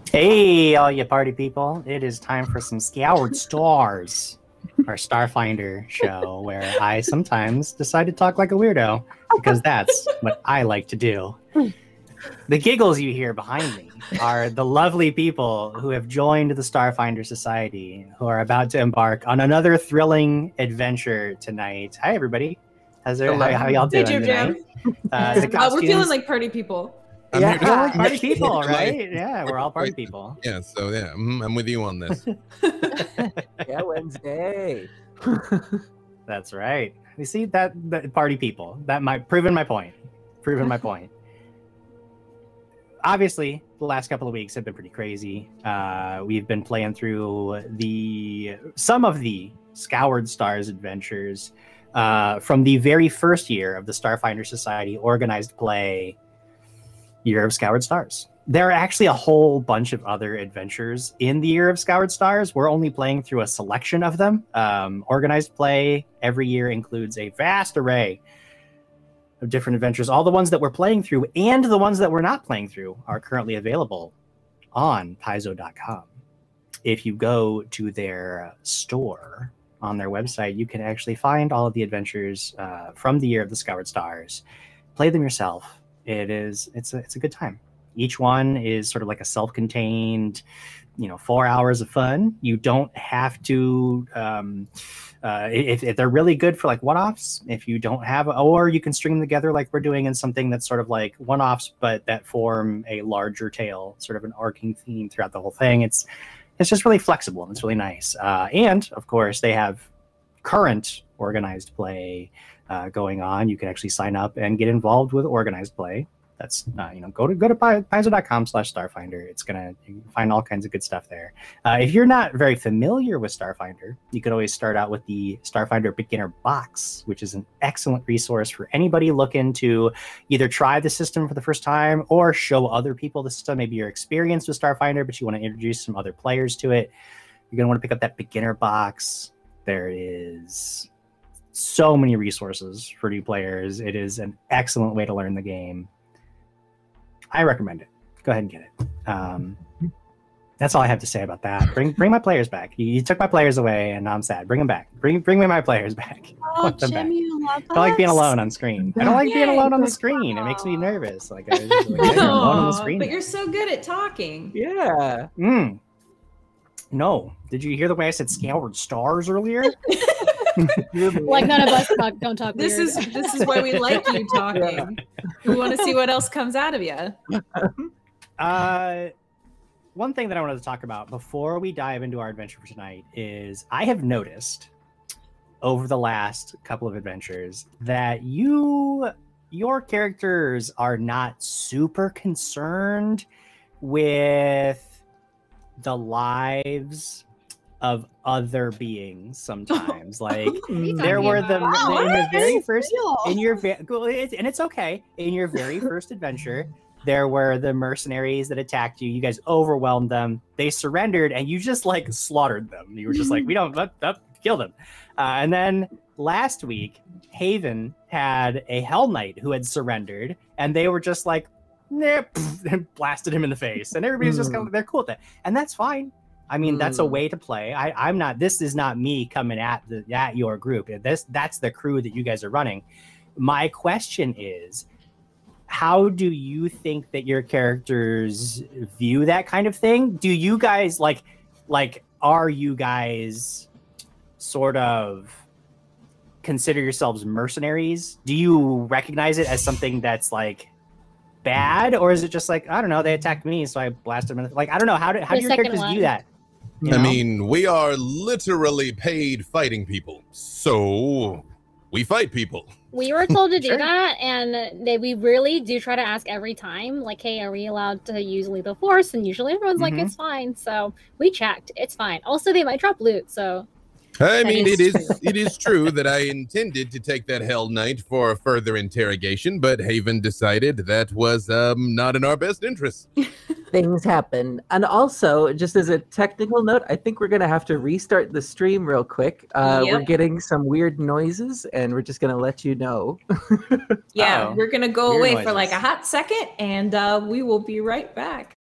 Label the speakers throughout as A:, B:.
A: Hey, all you party people. It is time for some Scoured Stars, our Starfinder show, where I sometimes decide to talk like a weirdo, because that's what I like to do. The giggles you hear behind me are the lovely people who have joined the Starfinder Society, who are about to embark on another thrilling adventure tonight. Hi, everybody. How y'all doing tonight?
B: We're feeling like party people.
A: Yeah, we're all party people, right? Yeah, we're all party people.
C: Yeah, so yeah, I'm with you on this.
D: Yeah, Wednesday.
A: That's right. You see that party people. That proven my point. Obviously, the last couple of weeks have been pretty crazy. We've been playing through some of the Scoured Stars adventures from the very first year of the Starfinder Society organized play, Year of Scoured Stars. There are actually a whole bunch of other adventures in the Year of Scoured Stars. We're only playing through a selection of them. Organized play every year includes a vast array of different adventures. All the ones that we're playing through and the ones that we're not playing through are currently available on Paizo.com. If you go to their store on their website, you can actually find all of the adventures from the Year of the Scoured Stars. Play them yourself. It's a good time. Each one is sort of like a self-contained, 4 hours of fun. You don't have to, if they're really good for like one-offs, if you don't have, or you can string them together like we're doing in something that's sort of like one-offs, but that form a larger tale, sort of an arcing theme throughout the whole thing. It's just really flexible and it's really nice. And of course they have current organized play going on. You can actually sign up and get involved with organized play. That's go to Paizo.com/Starfinder. You can find all kinds of good stuff there. If you're not very familiar with Starfinder, you could always start out with the Starfinder Beginner Box, which is an excellent resource for anybody looking to either try the system for the first time or show other people the system. Maybe you're experienced with Starfinder, but you want to introduce some other players to it. You're gonna want to pick up that Beginner Box. There is so many resources for new players. It is an excellent way to learn the game. I recommend it. Go ahead and get it. That's all I have to say about that. Bring my players back. You took my players away, and I'm sad. Bring them back. Bring me my players back.
B: Oh, Jim, you love us.
A: I don't like being alone on screen. I don't like being alone on the screen. It makes me nervous. Like, I'm alone on the screen.
B: But you're so good at talking.
D: Yeah.
A: No. Did you hear the way I said Scoured Stars earlier?
E: Like none of us don't talk weird.
B: This is why we like you talking. Yeah. We want to see what else comes out of you.
A: One thing that I wanted to talk about before we dive into our adventure for tonight is I have noticed over the last couple of adventures that your characters are not super concerned with the lives of other beings sometimes. Like there were in the very first and it's okay, in your very first adventure there were the mercenaries that attacked you. You guys overwhelmed them, they surrendered, and you just like slaughtered them. You were just like, we don't kill them. And then last week Haven had a Hell Knight who had surrendered, and they were just like, nah, and blasted him in the face, and everybody's just kind of, they're cool with that, and that's fine. I mean, that's a way to play. I'm not. This is not me coming at your group. That's the crew that you guys are running. My question is, how do you think that your characters view that kind of thing? Do you guys like? Are you guys sort of consider yourselves mercenaries? Do you recognize it as something that's like bad, or is it just like, I don't know, they attacked me, so I blasted them? Like, I don't know. How do your
E: second
A: characters
E: one.
A: view that? You
C: I
A: know?
C: mean, we are literally paid fighting people, so we fight people.
E: We were told to do
A: Sure.
E: that, and we really do try to ask every time, like, hey, are we allowed to use lethal force? And usually everyone's like,
A: Mhm.
E: it's fine. So we checked. It's fine. Also, they might drop loot, so
C: I
B: That
C: mean,
B: is
C: it is true that I intended to take that Hell Knight for further interrogation, but Haven decided that was not in our best interest.
D: Things happen. And also, just as a technical note, I think we're going to have to restart the stream real quick. We're
B: Yep.
D: getting some weird noises, and we're just going to let you know.
B: Yeah,
A: Uh-oh.
B: we're gonna go
A: Weird
B: away
A: noises.
B: for like a hot second, and we will be right back.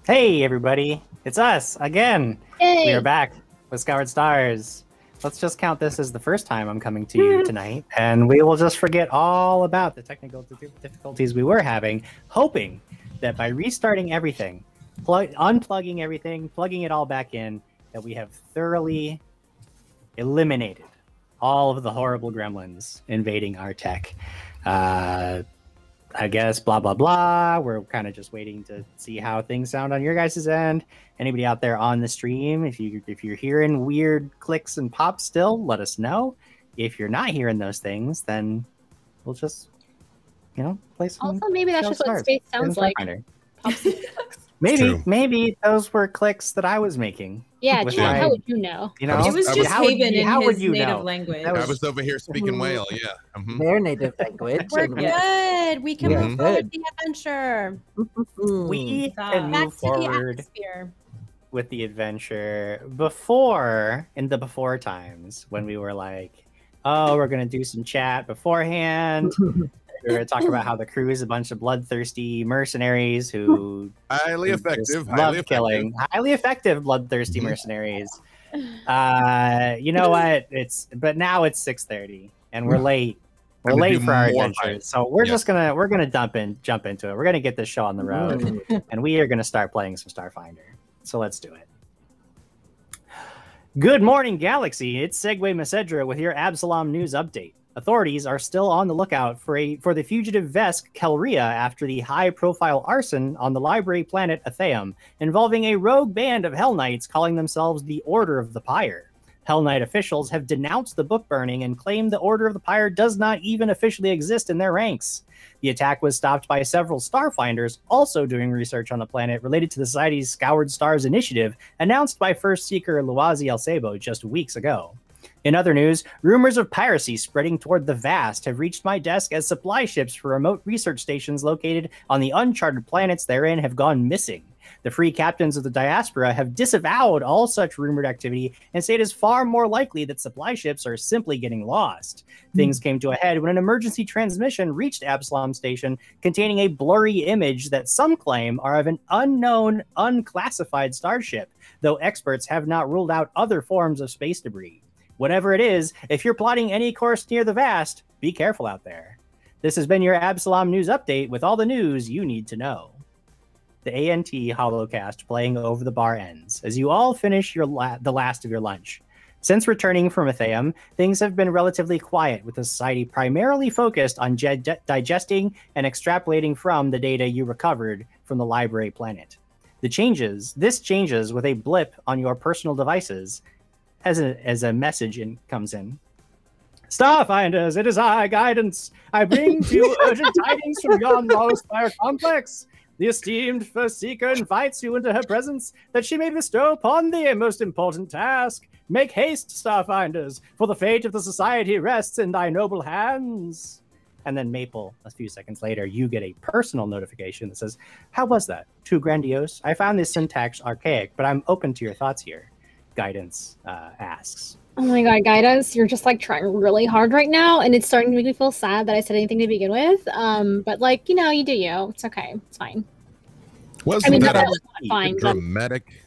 A: Hey, everybody. It's us again.
E: hey,
A: We are back with Scoured Stars. Let's just count this as the first time I'm coming to you tonight, and we will just forget all about the technical difficulties we were having, hoping that by restarting everything, unplugging everything, plugging it all back in, that we have thoroughly eliminated all of the horrible gremlins invading our tech. I guess blah blah blah. We're kind of just waiting to see how things sound on your guys' end. Anybody out there on the stream, if you're hearing weird clicks and pops still, let us know. If you're not hearing those things, then we'll just play some.
E: also maybe that's
A: Scoured
E: just what
A: Stars
E: space
A: in
E: sounds like.
A: Starfinder.
E: Pops-
C: True.
A: Maybe those were clicks that I was making.
E: yeah,
A: With
E: Chad,
A: my-
E: how would you know?
A: You know,
C: I
B: It was
C: I
B: just
A: how would
B: Haven
A: you-
B: in
A: how would
B: his
A: you
B: native
A: know?
B: language.
A: That
C: I was over here speaking whale, yeah. Mhm.
D: Their native language.
F: We're
D: and
F: good. We can
D: Yeah,
F: move forward
D: good.
F: with the adventure.
A: we
B: Stop.
A: can
F: Back
A: move
F: to the
A: forward
F: atmosphere.
A: with the adventure in the before times when we were like, oh, we're gonna do some chat beforehand. We were gonna talk about how the crew is a bunch of bloodthirsty mercenaries who
C: Highly
A: just
C: effective.
A: love
C: Highly
A: killing, highly effective bloodthirsty
C: Mhm.
A: mercenaries. You know what? But now it's 6:30 and we're late. We're
C: Time to
A: late
C: do
A: for our
C: more
A: adventure,
C: fighting.
A: so we're
C: Yeah.
A: just gonna jump into it. We're gonna get this show on the road, and we are gonna start playing some Starfinder. So let's do it. Good morning, Galaxy. It's Segway Mesedra with your Absalom news update. Authorities are still on the lookout for the fugitive Vesk Kelria after the high-profile arson on the library planet Atheum, involving a rogue band of Hell Knights calling themselves the Order of the Pyre. Hell Knight officials have denounced the book burning and claimed the Order of the Pyre does not even officially exist in their ranks. The attack was stopped by several Starfinders also doing research on the planet related to the Society's Scoured Stars initiative, announced by First Seeker Luazi Elsebo just weeks ago. In other news, rumors of piracy spreading toward the vast have reached my desk as supply ships for remote research stations located on the uncharted planets therein have gone missing. The free captains of the diaspora have disavowed all such rumored activity and say it is far more likely that supply ships are simply getting lost. Things came to a head when an emergency transmission reached Absalom Station containing a blurry image that some claim are of an unknown, unclassified starship, though experts have not ruled out other forms of space debris. Whatever it is, if you're plotting any course near the vast, be careful out there. This has been your Absalom News Update with all the news you need to know. The ANT Holocast playing over the bar ends as you all finish the last of your lunch. Since returning from Atheum, things have been relatively quiet, with the society primarily focused on digesting and extrapolating from the data you recovered from the library planet. This changes with a blip on your personal devices as a message comes in. Starfinders, it is I, Guidance. I bring to you urgent tidings from yon lost fire complex. The esteemed First Seeker invites you into her presence that she may bestow upon thee a most important task. Make haste, Starfinders, for the fate of the society rests in thy noble hands. And then Maple, a few seconds later, you get a personal notification that says, how was that? Too grandiose? I found this syntax archaic, but I'm open to your thoughts here. Guidance asks.
E: Oh my god, Guidance, you're just like trying really hard right now, and it's starting to make me feel sad that I said anything to begin with. But like, you do you. It's okay. It's fine.
C: Wasn't
E: I mean,
C: that
E: that
C: a
E: was not fine, but
C: dramatic?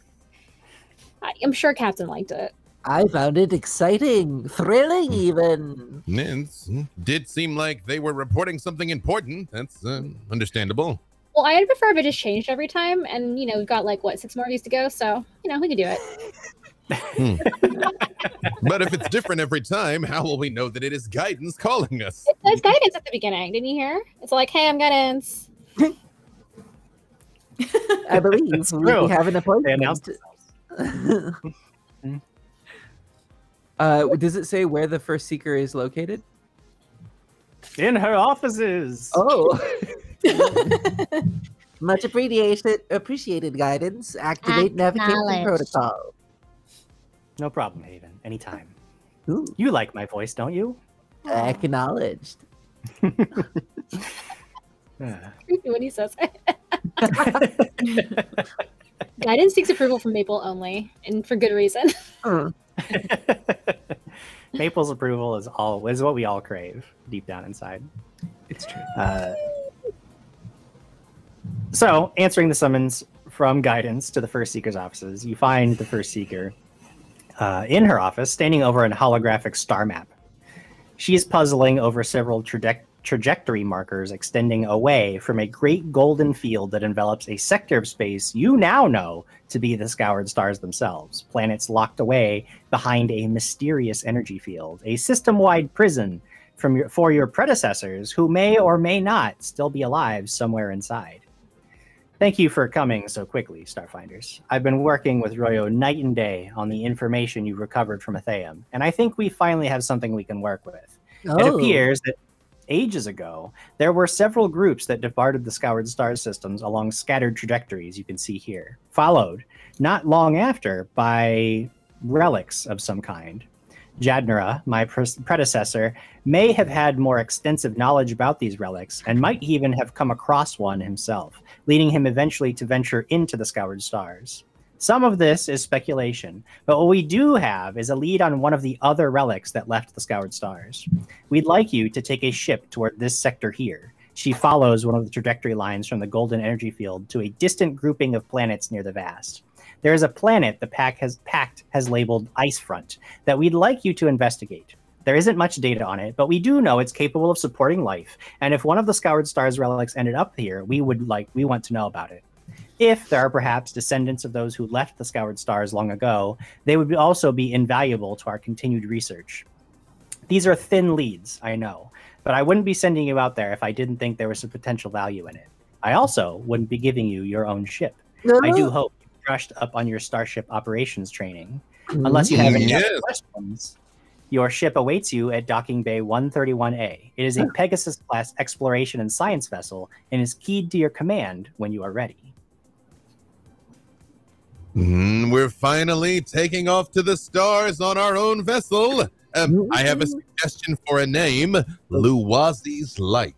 E: I'm sure Captain liked it.
D: I found it exciting, thrilling even.
C: It did seem like they were reporting something important. That's understandable.
E: Well, I'd prefer if it just changed every time, and we've got like 6 more of these to go, so we could do it.
C: But if it's different every time, how will we know that it is guidance calling us?
E: It says guidance at the beginning. Didn't you hear? It's like, hey, I'm guidance.
D: I believe we have an
A: They
D: appointment.
A: announced
D: Does it say where the first seeker is located?
A: in her offices.
D: Oh. Much appreciated guidance. Activate navigation
F: Acknowledged.
D: protocol.
A: No problem, Haven. Anytime.
D: Ooh,
A: You like my voice, don't you?
D: acknowledged.
E: Creepy when he says it. Guidance seeks approval from Maple only, and for good reason.
A: Maple's approval is what we all crave deep down inside.
D: It's true.
A: So, answering the summons from guidance to the First Seeker's offices, you find the First Seeker in her office, standing over a holographic star map. She is puzzling over several trajectory markers extending away from a great golden field that envelops a sector of space you now know to be the Scoured Stars themselves, planets locked away behind a mysterious energy field, a system-wide prison for your predecessors who may or may not still be alive somewhere inside. Thank you for coming so quickly, Starfinders. I've been working with Royo night and day on the information you recovered from Atheum, and I think we finally have something we can work with. It appears that ages ago, there were several groups that departed the Scoured Star systems along scattered trajectories you can see here, followed, not long after, by relics of some kind. Jadnera, my predecessor, may have had more extensive knowledge about these relics and might even have come across one himself, leading him eventually to venture into the Scoured Stars. Some of this is speculation, but what we do have is a lead on one of the other relics that left the Scoured Stars. We'd like you to take a ship toward this sector here. She follows one of the trajectory lines from the golden energy field to a distant grouping of planets near the vast. There is a planet the Pact has labeled Icefront that we'd like you to investigate. There isn't much data on it, but we do know it's capable of supporting life, and if one of the Scoured Stars relics ended up here, we want to know about it. If there are perhaps descendants of those who left the Scoured Stars long ago, they would also be invaluable to our continued research. These are thin leads, I know, but I wouldn't be sending you out there if I didn't think there was some potential value in it. I also wouldn't be giving you your own ship. I do hope you brushed up on your starship operations training. Unless you have any other questions, your ship awaits you at Docking Bay 131A. It is a Pegasus-class exploration and science vessel and is keyed to your command when you are ready.
C: We're finally taking off to the stars on our own vessel. I have a suggestion for a name, Luwazi's Light.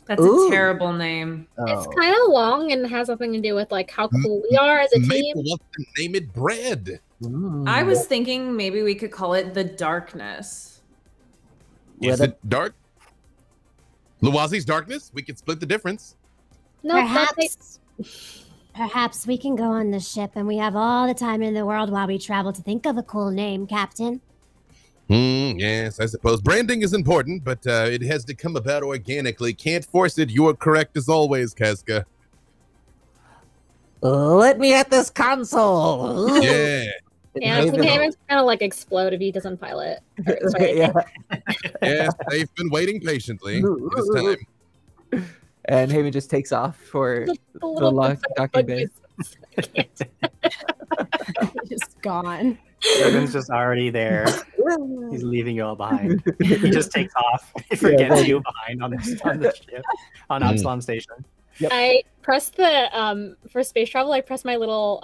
B: That's a terrible name.
E: It's kind of long and has something to do with like how cool we are as a team.
C: Maple wants to name it Bread.
B: I was thinking maybe we could call it the Darkness.
C: Is it dark? Luwazi's Darkness? We could split the difference.
E: No,
F: Perhaps we can go on the ship and we have all the time in the world while we travel to think of a cool name, Captain.
C: Yes, I suppose. Branding is important, but it has to come about organically. Can't force it. You are correct as always, Casca.
D: Let me at this console.
C: Yeah.
E: Yeah, Team Haven's gonna like explode if he doesn't pilot.
C: Yes, they've been waiting patiently. It is time.
D: And Haven just takes off for the docking bay.
F: Just gone.
A: Haven's just already there. He's leaving you all behind. He just takes off. He forgets you behind on the ship, on Absalom Station.
D: Yep.
E: I pressed the for space travel. I pressed my little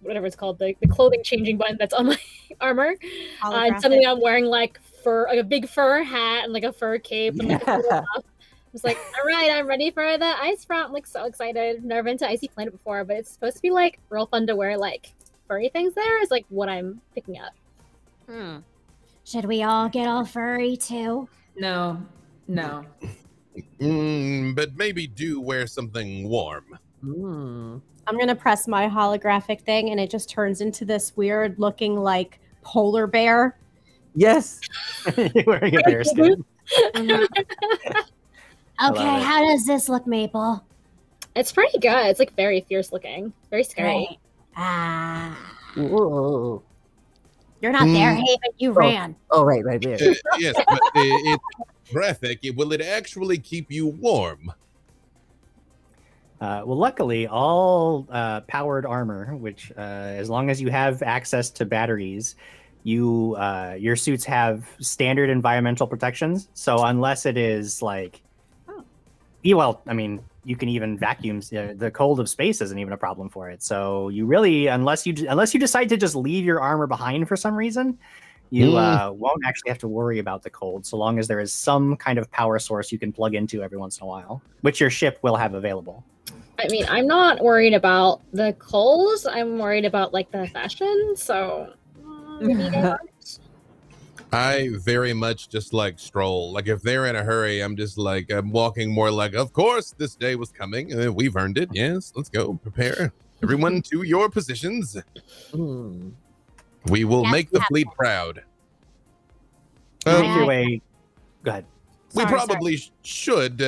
E: whatever it's called, the clothing changing button that's on my armor. And suddenly I'm wearing like a big fur hat and like a fur cape and like a little buff. I was like, all right, I'm ready for the ice front. I'm like so excited. I've never been to Icy Planet before, but it's supposed to be like real fun to wear like furry things there is like what I'm picking up.
F: Should we all get all furry too?
B: No.
C: But maybe do wear something warm.
G: I'm gonna press my holographic thing and it just turns into this weird looking like polar bear.
D: Yes.
A: You're wearing a bear skin.
F: Okay, how does this look, Maple?
E: It's pretty good. It's like very fierce looking, very scary.
F: Right.
D: Whoa.
F: You're not there, Haven. You ran.
D: Oh, right there.
C: Yes, but it's graphic. Will it actually keep you warm?
A: Well, luckily, all powered armor, which as long as you have access to batteries, your suits have standard environmental protections. So unless it is like, well, I mean, you can even vacuum. The cold of space isn't even a problem for it. So you really, unless you decide to just leave your armor behind for some reason, you won't actually have to worry about the cold, so long as there is some kind of power source you can plug into every once in a while, which your ship will have available.
E: I mean, I'm not worried about the coals. I'm worried about like the fashion. So
C: I very much just like stroll. Like if they're in a hurry, I'm walking more like, of course, this day was coming. We've earned it. Yes, let's go. Prepare. Everyone to your positions. We will make the fleet proud.
A: Make your way. Go ahead.
C: We probably should.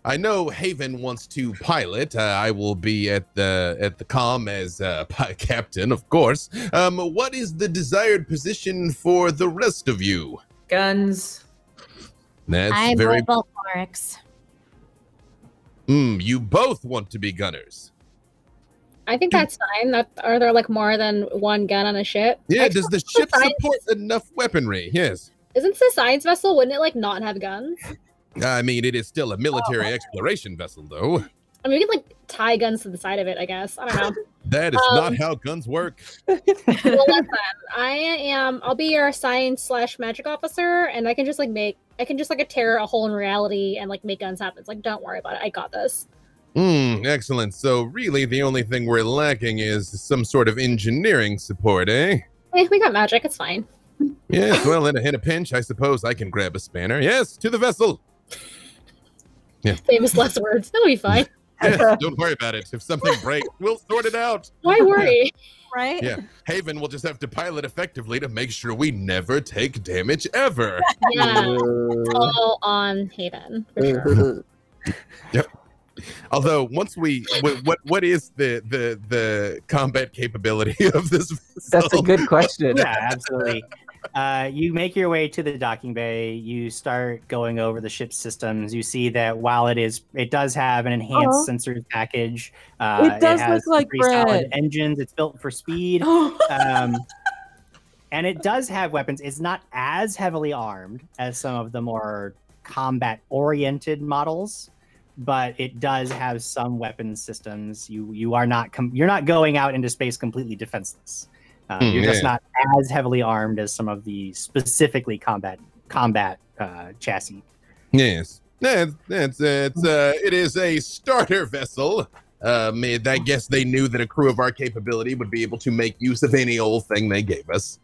C: I know Haven wants to pilot. I will be at the comm as captain, of course. What is the desired position for the rest of you?
B: Guns.
C: That's
F: I'm
C: very.
F: both Oryx.
C: You both want to be gunners.
E: I think that's fine. Are there like more than one gun on a ship?
C: Yeah. Does the ship support enough weaponry? Yes.
E: Isn't this a science vessel? Wouldn't it like not have guns?
C: I mean, it is still a military exploration vessel, though.
E: I mean, we could like tie guns to the side of it, I guess. I don't know.
C: That is not how guns work.
E: Well, listen, I'll be your science/magic officer, and I can just like tear a hole in reality and like make guns happen. It's like, don't worry about it. I got this.
C: Excellent. So really, the only thing we're lacking is some sort of engineering support, eh?
E: Hey, we got magic. It's fine.
C: Yes, well, in a pinch, I suppose I can grab a spanner. Yes, to the vessel. Yeah.
E: Famous last words. It'll be fine.
C: Yes, don't worry about it. If something breaks, we'll sort it out.
E: Why worry?
G: Right?
C: Yeah, Haven will just have to pilot effectively to make sure we never take damage ever.
E: Yeah, all on Haven for sure.
C: Yep. Although once what is the combat capability of this vessel?
D: That's a good question.
A: Yeah, absolutely. You make your way to the docking bay. You start going over the ship's systems. You see that while it does have an enhanced sensors package.
D: It does
A: has
D: look like
A: pretty solid
D: bread.
A: engines. It's built for speed. And it does have weapons. It's not as heavily armed as some of the more combat-oriented models, but it does have some weapon systems. You're not going out into space completely defenseless. You're just not as heavily armed as some of the specifically combat chassis.
C: Yes, it is a starter vessel. I guess they knew that a crew of our capability would be able to make use of any old thing they gave us.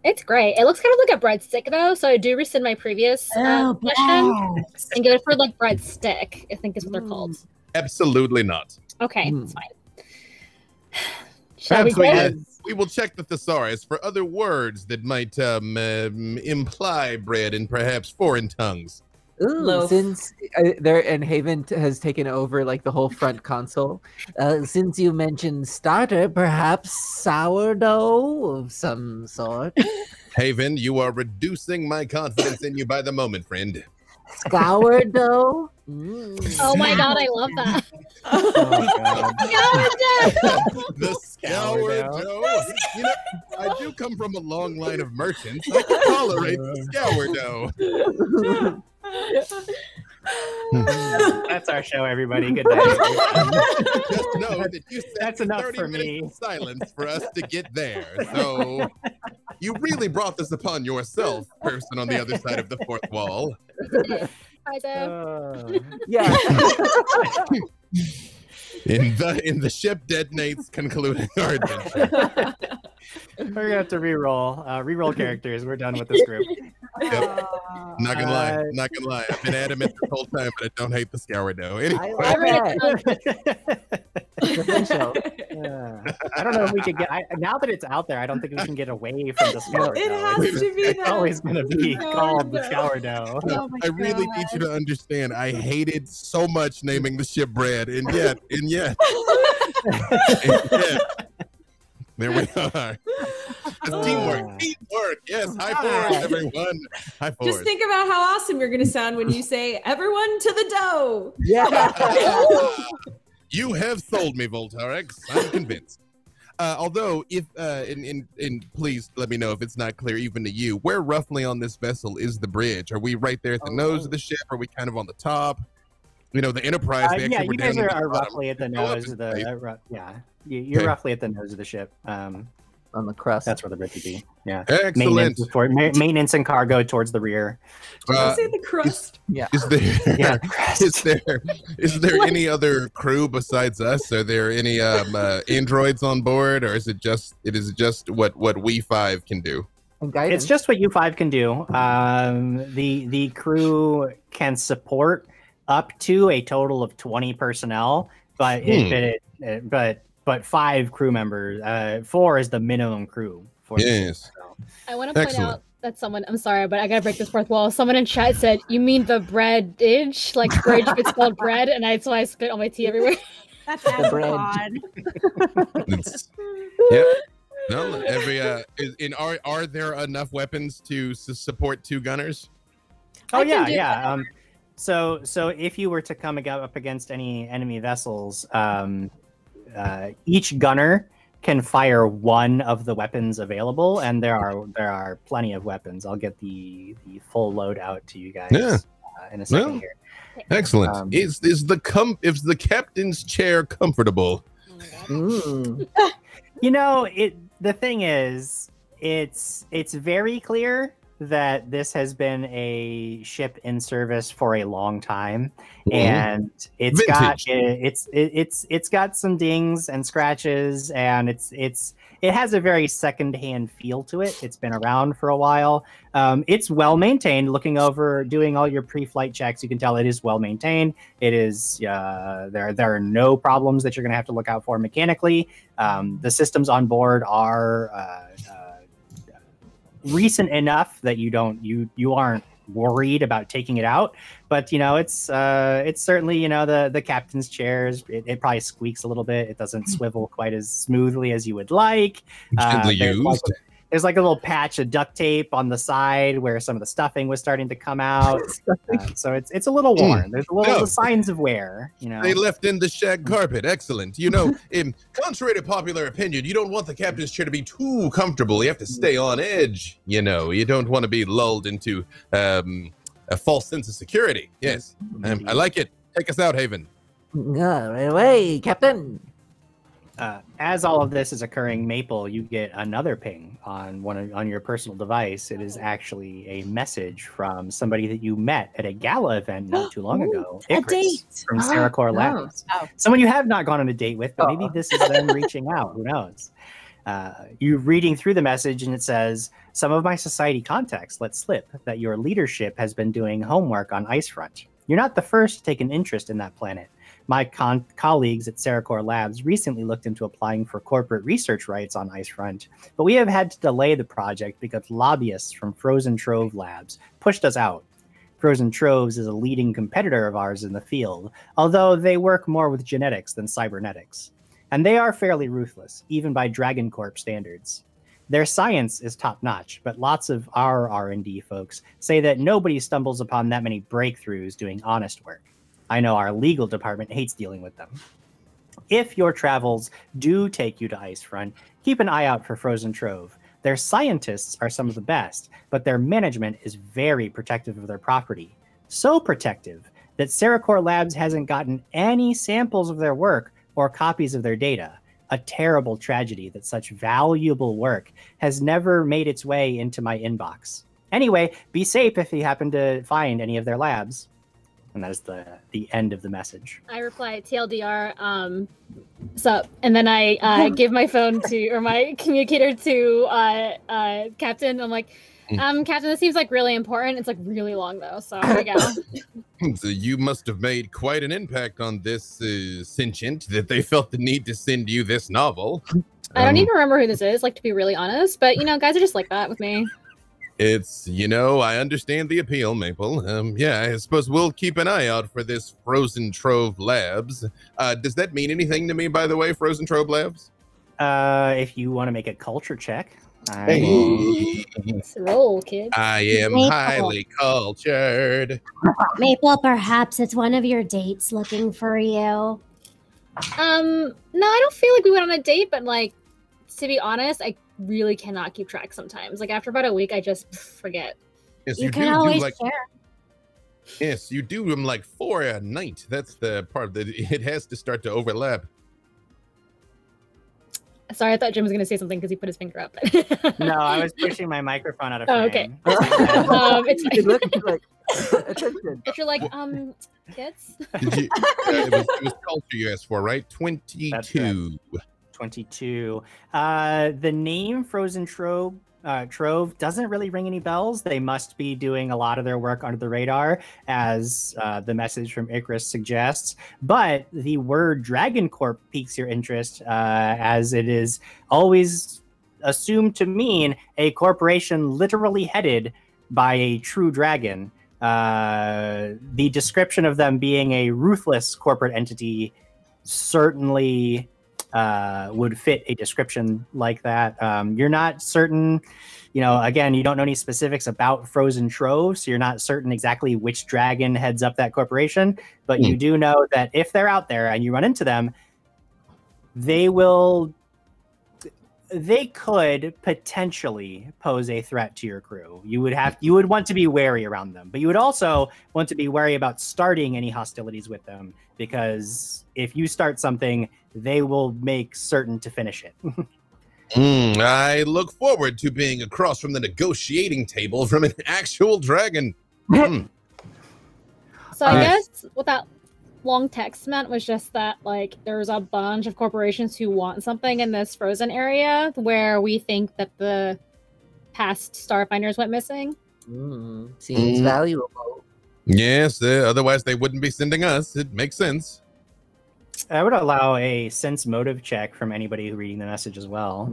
E: It's great. It looks kind of like a breadstick though, so I do rescind my previous question and go for like breadstick. I think is what they're called.
C: Absolutely not.
E: Okay, that's fine. Shall we go?
C: We will check the thesaurus for other words that might imply bread in perhaps foreign tongues.
D: Ooh, since Haven has taken over like the whole front console, since you mentioned starter, perhaps sourdough of some sort.
C: Haven, you are reducing my confidence in you by the moment, friend.
D: Sourdough.
E: Oh my god, I love that.
C: The sourdough. You know, I do come from a long line of merchants. I can tolerate the sourdough.
A: That's our show, everybody. Good night.
C: Just know that you
A: That's
C: sat
A: enough
C: 30
A: for
C: minutes
A: me.
C: in silence for us to get there. So you really brought this upon yourself, person on the other side of the fourth wall.
E: Hi, Deb.
D: Yeah.
C: In the ship detonates, concluding our adventure.
A: We're gonna have to reroll characters. We're done with this group.
C: Yep. Not gonna lie. I've been adamant this whole time, but I don't hate the sourdough. Anyway.
D: I love that. It's official.
A: I don't know if we could get. Now that it's out there, I don't think we can get away from the sourdough.
B: It has to be
A: It's
B: that.
A: always gonna be called the sourdough.
B: Oh my
C: I really need you to understand. I hated so much naming the ship bread, and yet, there we are. Teamwork. Yes, high fours, everyone. High fours.
B: Just think about how awesome you're going to sound when you say, everyone to the dough.
D: Yeah.
C: You have sold me, Voltarex. I'm convinced. Although, if please let me know if it's not clear even to you, where roughly on this vessel is the bridge? Are we right there at the nose of the ship? Are we kind of on the top? You know, the Enterprise.
A: Yeah, you guys are roughly at the nose of the. You're roughly at the nose of the ship.
D: On the crust.
A: That's where the bridge would be. Yeah.
C: Excellent.
A: Maintenance and cargo towards the rear.
B: Did you say the crust?
D: Yeah.
C: Is there?
A: Yeah.
C: Is there any other crew besides us? Are there any androids on board, or is it just what we five can do?
A: It's just what you five can do. The crew can support up to a total of 20 personnel, but but 5 crew members. 4 is the minimum crew.
C: Yes.
E: I want to point out that someone, I'm sorry, but I gotta break this fourth wall. Someone in chat said, "You mean the breadage, like bridge, but spelled bread?" And so I spit all my tea everywhere.
G: That's odd.
C: Yep. No, are there enough weapons to support 2 gunners?
A: Oh yeah. So if you were to come up against any enemy vessels, each gunner can fire one of the weapons available, and there are plenty of weapons. I'll get the full load out to you guys in a second here.
C: Excellent. Is the captain's chair comfortable?
A: You know, the thing is, it's very clear that this has been a ship in service for a long time, and it's got some dings and scratches, and it has a very secondhand feel to it. It's been around for a while. It's well maintained. Looking over, doing all your pre-flight checks, you can tell it is well maintained. It is there are no problems that you're going to have to look out for mechanically. The systems on board are recent enough that you aren't worried about taking it out, but you know it's certainly, you know, the captain's chairs, it probably squeaks a little bit. It doesn't swivel quite as smoothly as you would like. There's like a little patch of duct tape on the side where some of the stuffing was starting to come out. So it's a little worn. There's the signs of wear. You know,
C: they left in the shag carpet. Excellent. You know, contrary to popular opinion, you don't want the captain's chair to be too comfortable. You have to stay on edge. You know, you don't want to be lulled into a false sense of security. Yes, I like it. Take us out, Haven.
D: Right away, Captain.
A: As all of this is occurring, Maple, you get another ping on your personal device. It is actually a message from somebody that you met at a gala event not too long ago.
G: A date
A: from Cerecor Labs. Someone you have not gone on a date with, but maybe this is them reaching out. Who knows? You're reading through the message, and it says, "Some of my society contacts let slip that your leadership has been doing homework on Icefront. You're not the first to take an interest in that planet. My colleagues at Cerecor Labs recently looked into applying for corporate research rights on Icefront, but we have had to delay the project because lobbyists from Frozen Trove Labs pushed us out. Frozen Troves is a leading competitor of ours in the field, although they work more with genetics than cybernetics. And they are fairly ruthless, even by Dragon Corp standards. Their science is top-notch, but lots of our R&D folks say that nobody stumbles upon that many breakthroughs doing honest work. I know our legal department hates dealing with them. If your travels do take you to Icefront, keep an eye out for Frozen Trove. Their scientists are some of the best, but their management is very protective of their property. So protective that Cerecor Labs hasn't gotten any samples of their work or copies of their data. A terrible tragedy that such valuable work has never made its way into my inbox. Anyway, be safe if you happen to find any of their labs." And that is the end of the message.
E: I reply TLDR, sup, and then I give my phone or my communicator to Captain. I'm like, Captain, this seems like really important. It's like really long though, so here we go.
C: So you must have made quite an impact on this sentient that they felt the need to send you this novel.
E: I don't even remember who this is, like, to be really honest, but you know, guys are just like that with me.
C: It's, you know, I understand the appeal, Maple. Yeah, I suppose we'll keep an eye out for this Frozen Trove Labs. Does that mean anything to me, by the way, Frozen Trove Labs?
A: If you want to make a culture check.
E: Let's roll, kid.
C: I am
F: Maple.
C: highly cultured.
F: Maple, perhaps it's one of your dates looking for you.
E: No, I don't feel like we went on a date, but like, to be honest, I really cannot keep track sometimes. Like after about a week, I just forget.
C: Yes,
F: You can always
C: like,
F: share.
C: yes, you do them like 4 a night. That's the part that it has to start to overlap.
E: Sorry, I thought Jim was going to say something because he put his finger up.
A: No, I was pushing my microphone out of
E: Oh,
A: frame.
E: It's
D: It
E: fine.
D: looks like attention.
E: If you're like, kids?
C: Did you, it was culture you asked for, right? 22.
A: 22. The name Frozen Trove doesn't really ring any bells. They must be doing a lot of their work under the radar, as the message from Icarus suggests. But the word Dragon Corp piques your interest, as it is always assumed to mean a corporation literally headed by a true dragon. The description of them being a ruthless corporate entity certainly would fit a description like that. You're not certain, again, you don't know any specifics about Frozen Trove, so you're not certain exactly which dragon heads up that corporation, but you do know that if they're out there and you run into them, they could potentially pose a threat to your crew. You would want to be wary around them, but you would also want to be wary about starting any hostilities with them, because if you start something, they will make certain to finish it.
C: I look forward to being across from the negotiating table from an actual dragon.
E: So I guess what that long text meant was just that, like, there's a bunch of corporations who want something in this frozen area where we think that the past Starfinders went missing.
D: Seems valuable.
C: Yes, otherwise they wouldn't be sending us. It makes sense.
A: I would allow a sense motive check from anybody who reading the message as well.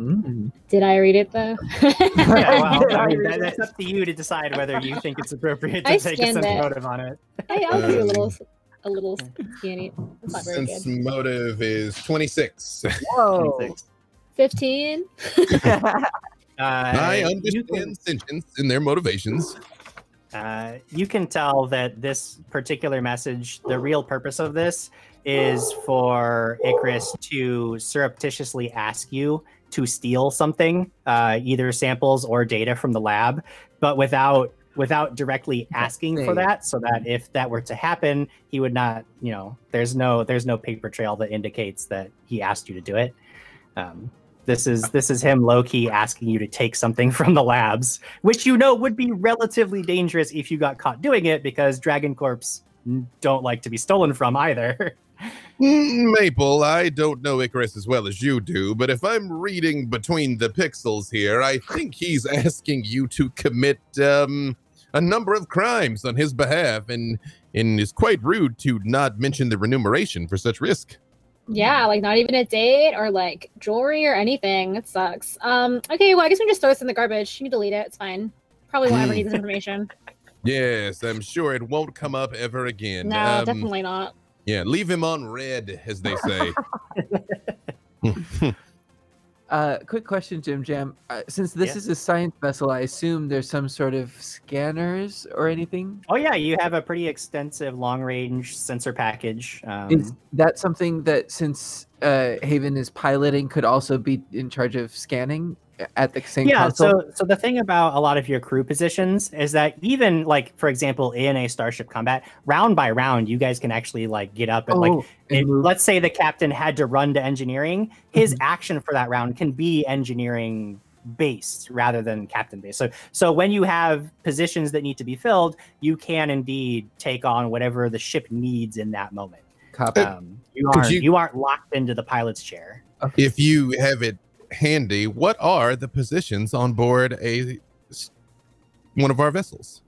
E: Did I read it though?
A: Yeah, well, that's up to you to decide whether you think it's appropriate to take a sense motive on it.
E: Hey, I'll do a little skinny. That's not very
C: Sense
E: good.
C: motive is 26.
D: Whoa.
A: 26.
E: 15.
C: I understand sentience in their motivations.
A: You can tell that this particular message, the real purpose of this is for Icarus to surreptitiously ask you to steal something, either samples or data from the lab, but without directly asking for that, so that if that were to happen, he would not, there's no paper trail that indicates that he asked you to do it. This is him low-key asking you to take something from the labs, which would be relatively dangerous if you got caught doing it, because Dragon Corps don't like to be stolen from either.
C: Maple, I don't know Icarus as well as you do, but if I'm reading between the pixels here, I think he's asking you to commit a number of crimes on his behalf, and is quite rude to not mention the remuneration for such risk.
E: Yeah, like not even a date or like jewelry or anything. It sucks. Okay, well, I guess we can just throw this in the garbage. You can delete it. It's fine. Probably won't ever need this information.
C: Yes, I'm sure it won't come up ever again.
E: No, definitely not.
C: Yeah, leave him on red, as they say.
D: Quick question, Jim Jam. Since this is a science vessel, I assume there's some sort of scanners or anything?
A: Oh yeah, you have a pretty extensive long-range sensor package.
D: Is that something that, since Haven is piloting, could also be in charge of scanning at the same console?
A: So the thing about a lot of your crew positions is that even, like, for example, in a Starship Combat, round by round, you guys can actually like get up and let's say the captain had to run to engineering, his action for that round can be engineering based rather than captain based. So when you have positions that need to be filled, you can indeed take on whatever the ship needs in that moment. You aren't locked into the pilot's chair.
D: Okay.
C: If you have it handy, what are the positions on board one of our vessels?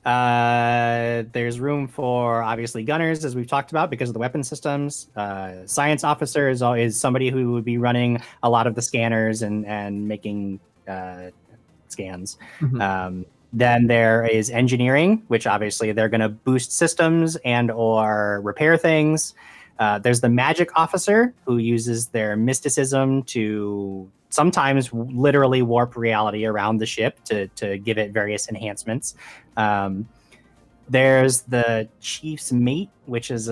A: There's room for obviously gunners, as we've talked about, because of the weapon systems. Science officer is somebody who would be running a lot of the scanners and making scans. Then there is engineering, which obviously they're going to boost systems and or repair things. There's the magic officer, who uses their mysticism to sometimes literally warp reality around the ship to give it various enhancements. There's the chief's mate, which is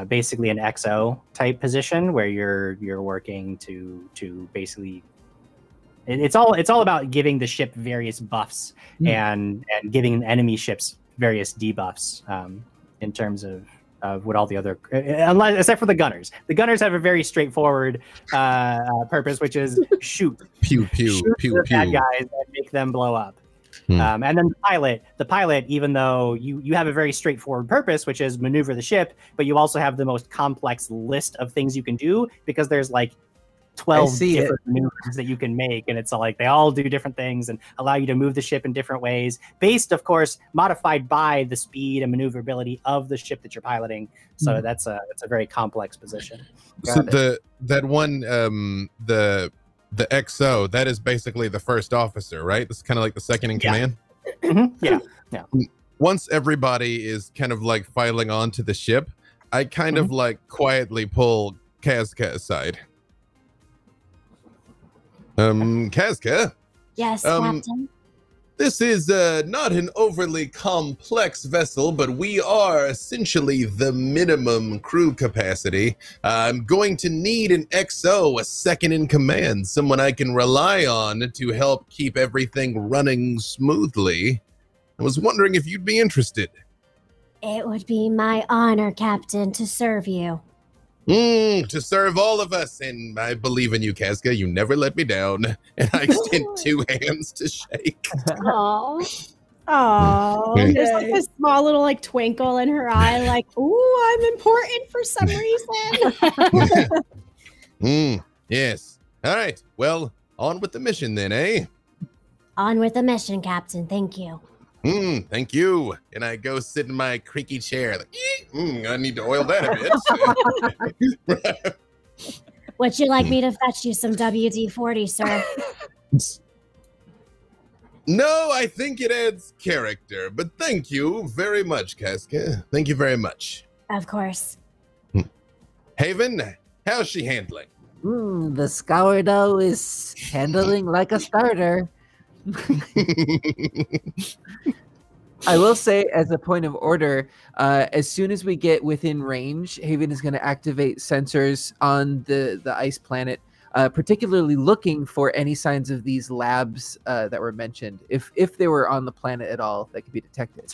A: basically an XO type position where you're working to basically. It's all about giving the ship various buffs and giving enemy ships various debuffs in terms of what all the other, except for the gunners. The gunners have a very straightforward purpose, which is shoot
C: Pew, pew,
A: shoot
C: pew,
A: the
C: pew.
A: bad guys and make them blow up. And then the pilot, even though you have a very straightforward purpose, which is maneuver the ship, but you also have the most complex list of things you can do because there's like 12 different maneuvers that you can make, and it's like they all do different things and allow you to move the ship in different ways, based, of course, modified by the speed and maneuverability of the ship that you're piloting. So that's a very complex position.
C: So the XO, that is basically the first officer, right? That's kind of like the second in command.
A: Yeah.
C: Once everybody is kind of like filing onto the ship, I kind of like quietly pull Kazka aside. Kazka?
F: Yes, Captain.
C: This is not an overly complex vessel, but we are essentially the minimum crew capacity. I'm going to need an XO, a second in command, someone I can rely on to help keep everything running smoothly. I was wondering if you'd be interested.
F: It would be my honor, Captain, to serve you.
C: To serve all of us, and I believe in you, Kazka. You never let me down. And I extend 2 hands to shake.
E: Aww.
G: Oh, there's like a small little like twinkle in her eye, like, ooh, I'm important for some reason.
C: Yes. All right. Well, on with the mission then, eh?
F: On with the mission, Captain. Thank you.
C: Thank you. And I go sit in my creaky chair. Like, I need to oil that a bit.
F: Would you like me to fetch you some WD-40, sir?
C: No, I think it adds character. But thank you very much, Kazka. Thank you very much.
F: Of course.
C: Haven, how's she handling?
D: The Scourdo is handling like a starter. I will say, as a point of order, as soon as we get within range, Haven is going to activate sensors on the ice planet, particularly looking for any signs of these labs that were mentioned, if they were on the planet at all, that could be detected.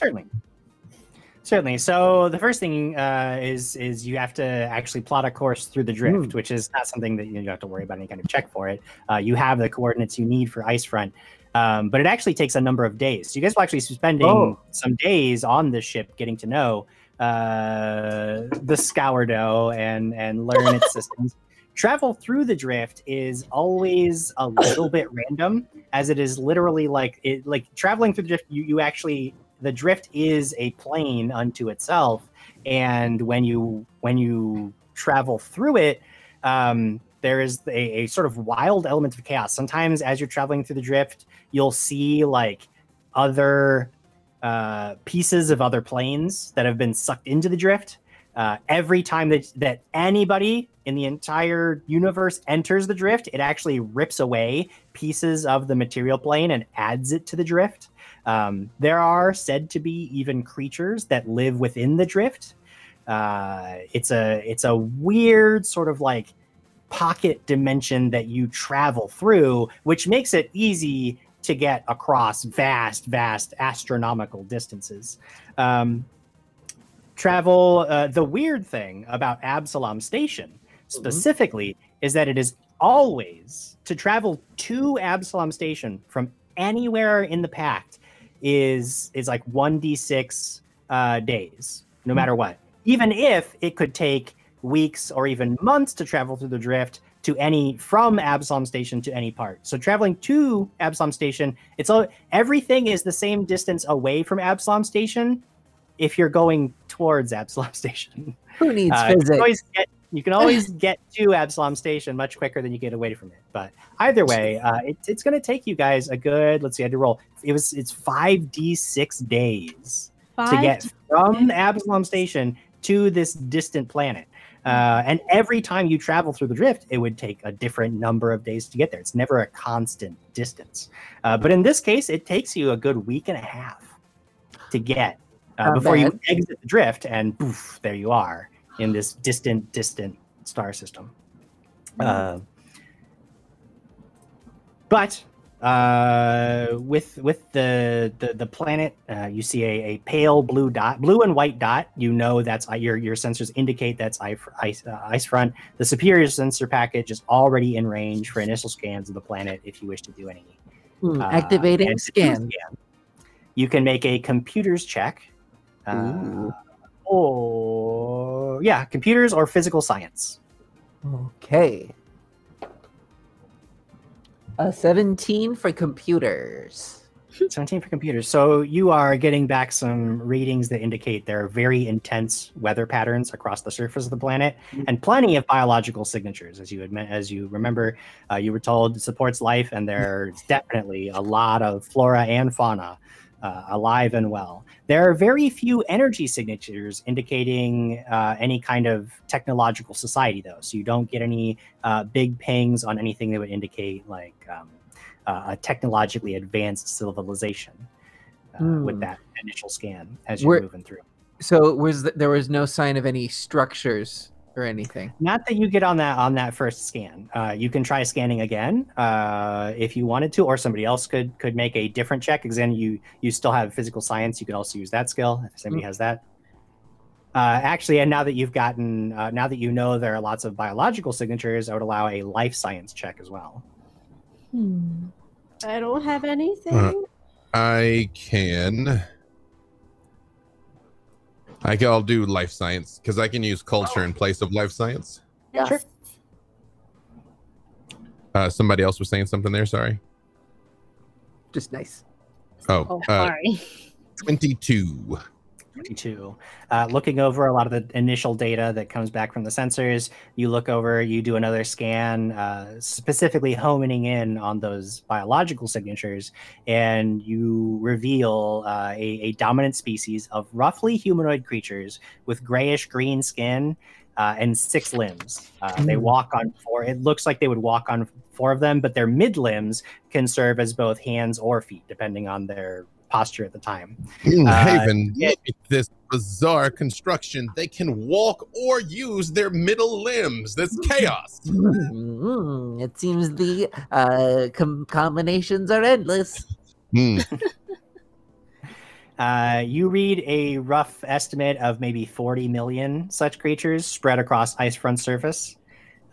A: Certainly. So the first thing is you have to actually plot a course through the drift, which is not something that you don't have to worry about any kind of check for it. You have the coordinates you need for ice front. But it actually takes a number of days. So you guys will actually be spending some days on this ship getting to know the Scourdo and learn its systems. Travel through the drift is always a little bit random, as it is literally like traveling through the drift. The drift is a plane unto itself, and when you travel through it, there is a sort of wild element of chaos. Sometimes as you're traveling through the drift, you'll see like other pieces of other planes that have been sucked into the drift. Every time that anybody in the entire universe enters the drift, it actually rips away pieces of the material plane and adds it to the drift. There are said to be even creatures that live within the drift. It's a weird sort of like pocket dimension that you travel through, which makes it easy to get across vast astronomical distances. The weird thing about Absalom Station specifically is that it is always, to travel to Absalom Station from anywhere in the Pact is like 1d6 days, no matter what. Even if it could take weeks or even months to travel through the drift from Absalom Station to any part. So traveling to Absalom Station, everything is the same distance away from Absalom Station if you're going towards Absalom Station.
D: Who needs physics?
A: You can always get to Absalom Station much quicker than you get away from it. But either way, it's going to take you guys a good, let's see, I had to roll. It's 5d6 days to get from Absalom Station to this distant planet. And every time you travel through the drift, it would take a different number of days to get there. It's never a constant distance. But in this case, it takes you a good week and a half to get before you exit the drift, and poof, there you are in this distant star system. But with the planet, you see a pale blue and white dot. You know that's your sensors indicate that's ice front. The superior sensor package is already in range for initial scans of the planet if you wish to do any.
D: Activating scan.
A: You can make a computers check. Or computers or physical science.
D: Okay. 17 for computers.
A: 17 for computers. So you are getting back some readings that indicate there are very intense weather patterns across the surface of the planet, and plenty of biological signatures. As you remember, you were told it supports life, and there's definitely a lot of flora and fauna alive and well. There are very few energy signatures indicating any kind of technological society, though. So you don't get any big pings on anything that would indicate like a technologically advanced civilization with that initial scan as you're moving through.
D: So there was no sign of any structures or anything?
A: Not that you get on that first scan. You can try scanning again if you wanted to, or somebody else could make a different check. Because then you still have physical science. You could also use that skill if somebody has that. Actually, and now that you've gotten, now that you know there are lots of biological signatures, I would allow a life science check as well.
G: I don't have anything.
C: I'll do life science because I can use culture in place of life science.
G: Yeah. Sure.
C: Somebody else was saying something there. Sorry.
D: Just nice.
E: Sorry.
C: 22.
A: 22. Looking over a lot of the initial data that comes back from the sensors, you look over, you do another scan, specifically homing in on those biological signatures, and you reveal a dominant species of roughly humanoid creatures with grayish green skin and 6 limbs. They walk on 4. It looks like they would walk on 4 of them, but their mid limbs can serve as both hands or feet, depending on their posture at the time.
C: Haven, look at this bizarre construction. They can walk or use their middle limbs. That's chaos.
D: It seems the combinations are endless.
A: You read a rough estimate of maybe 40 million such creatures spread across ice front surface.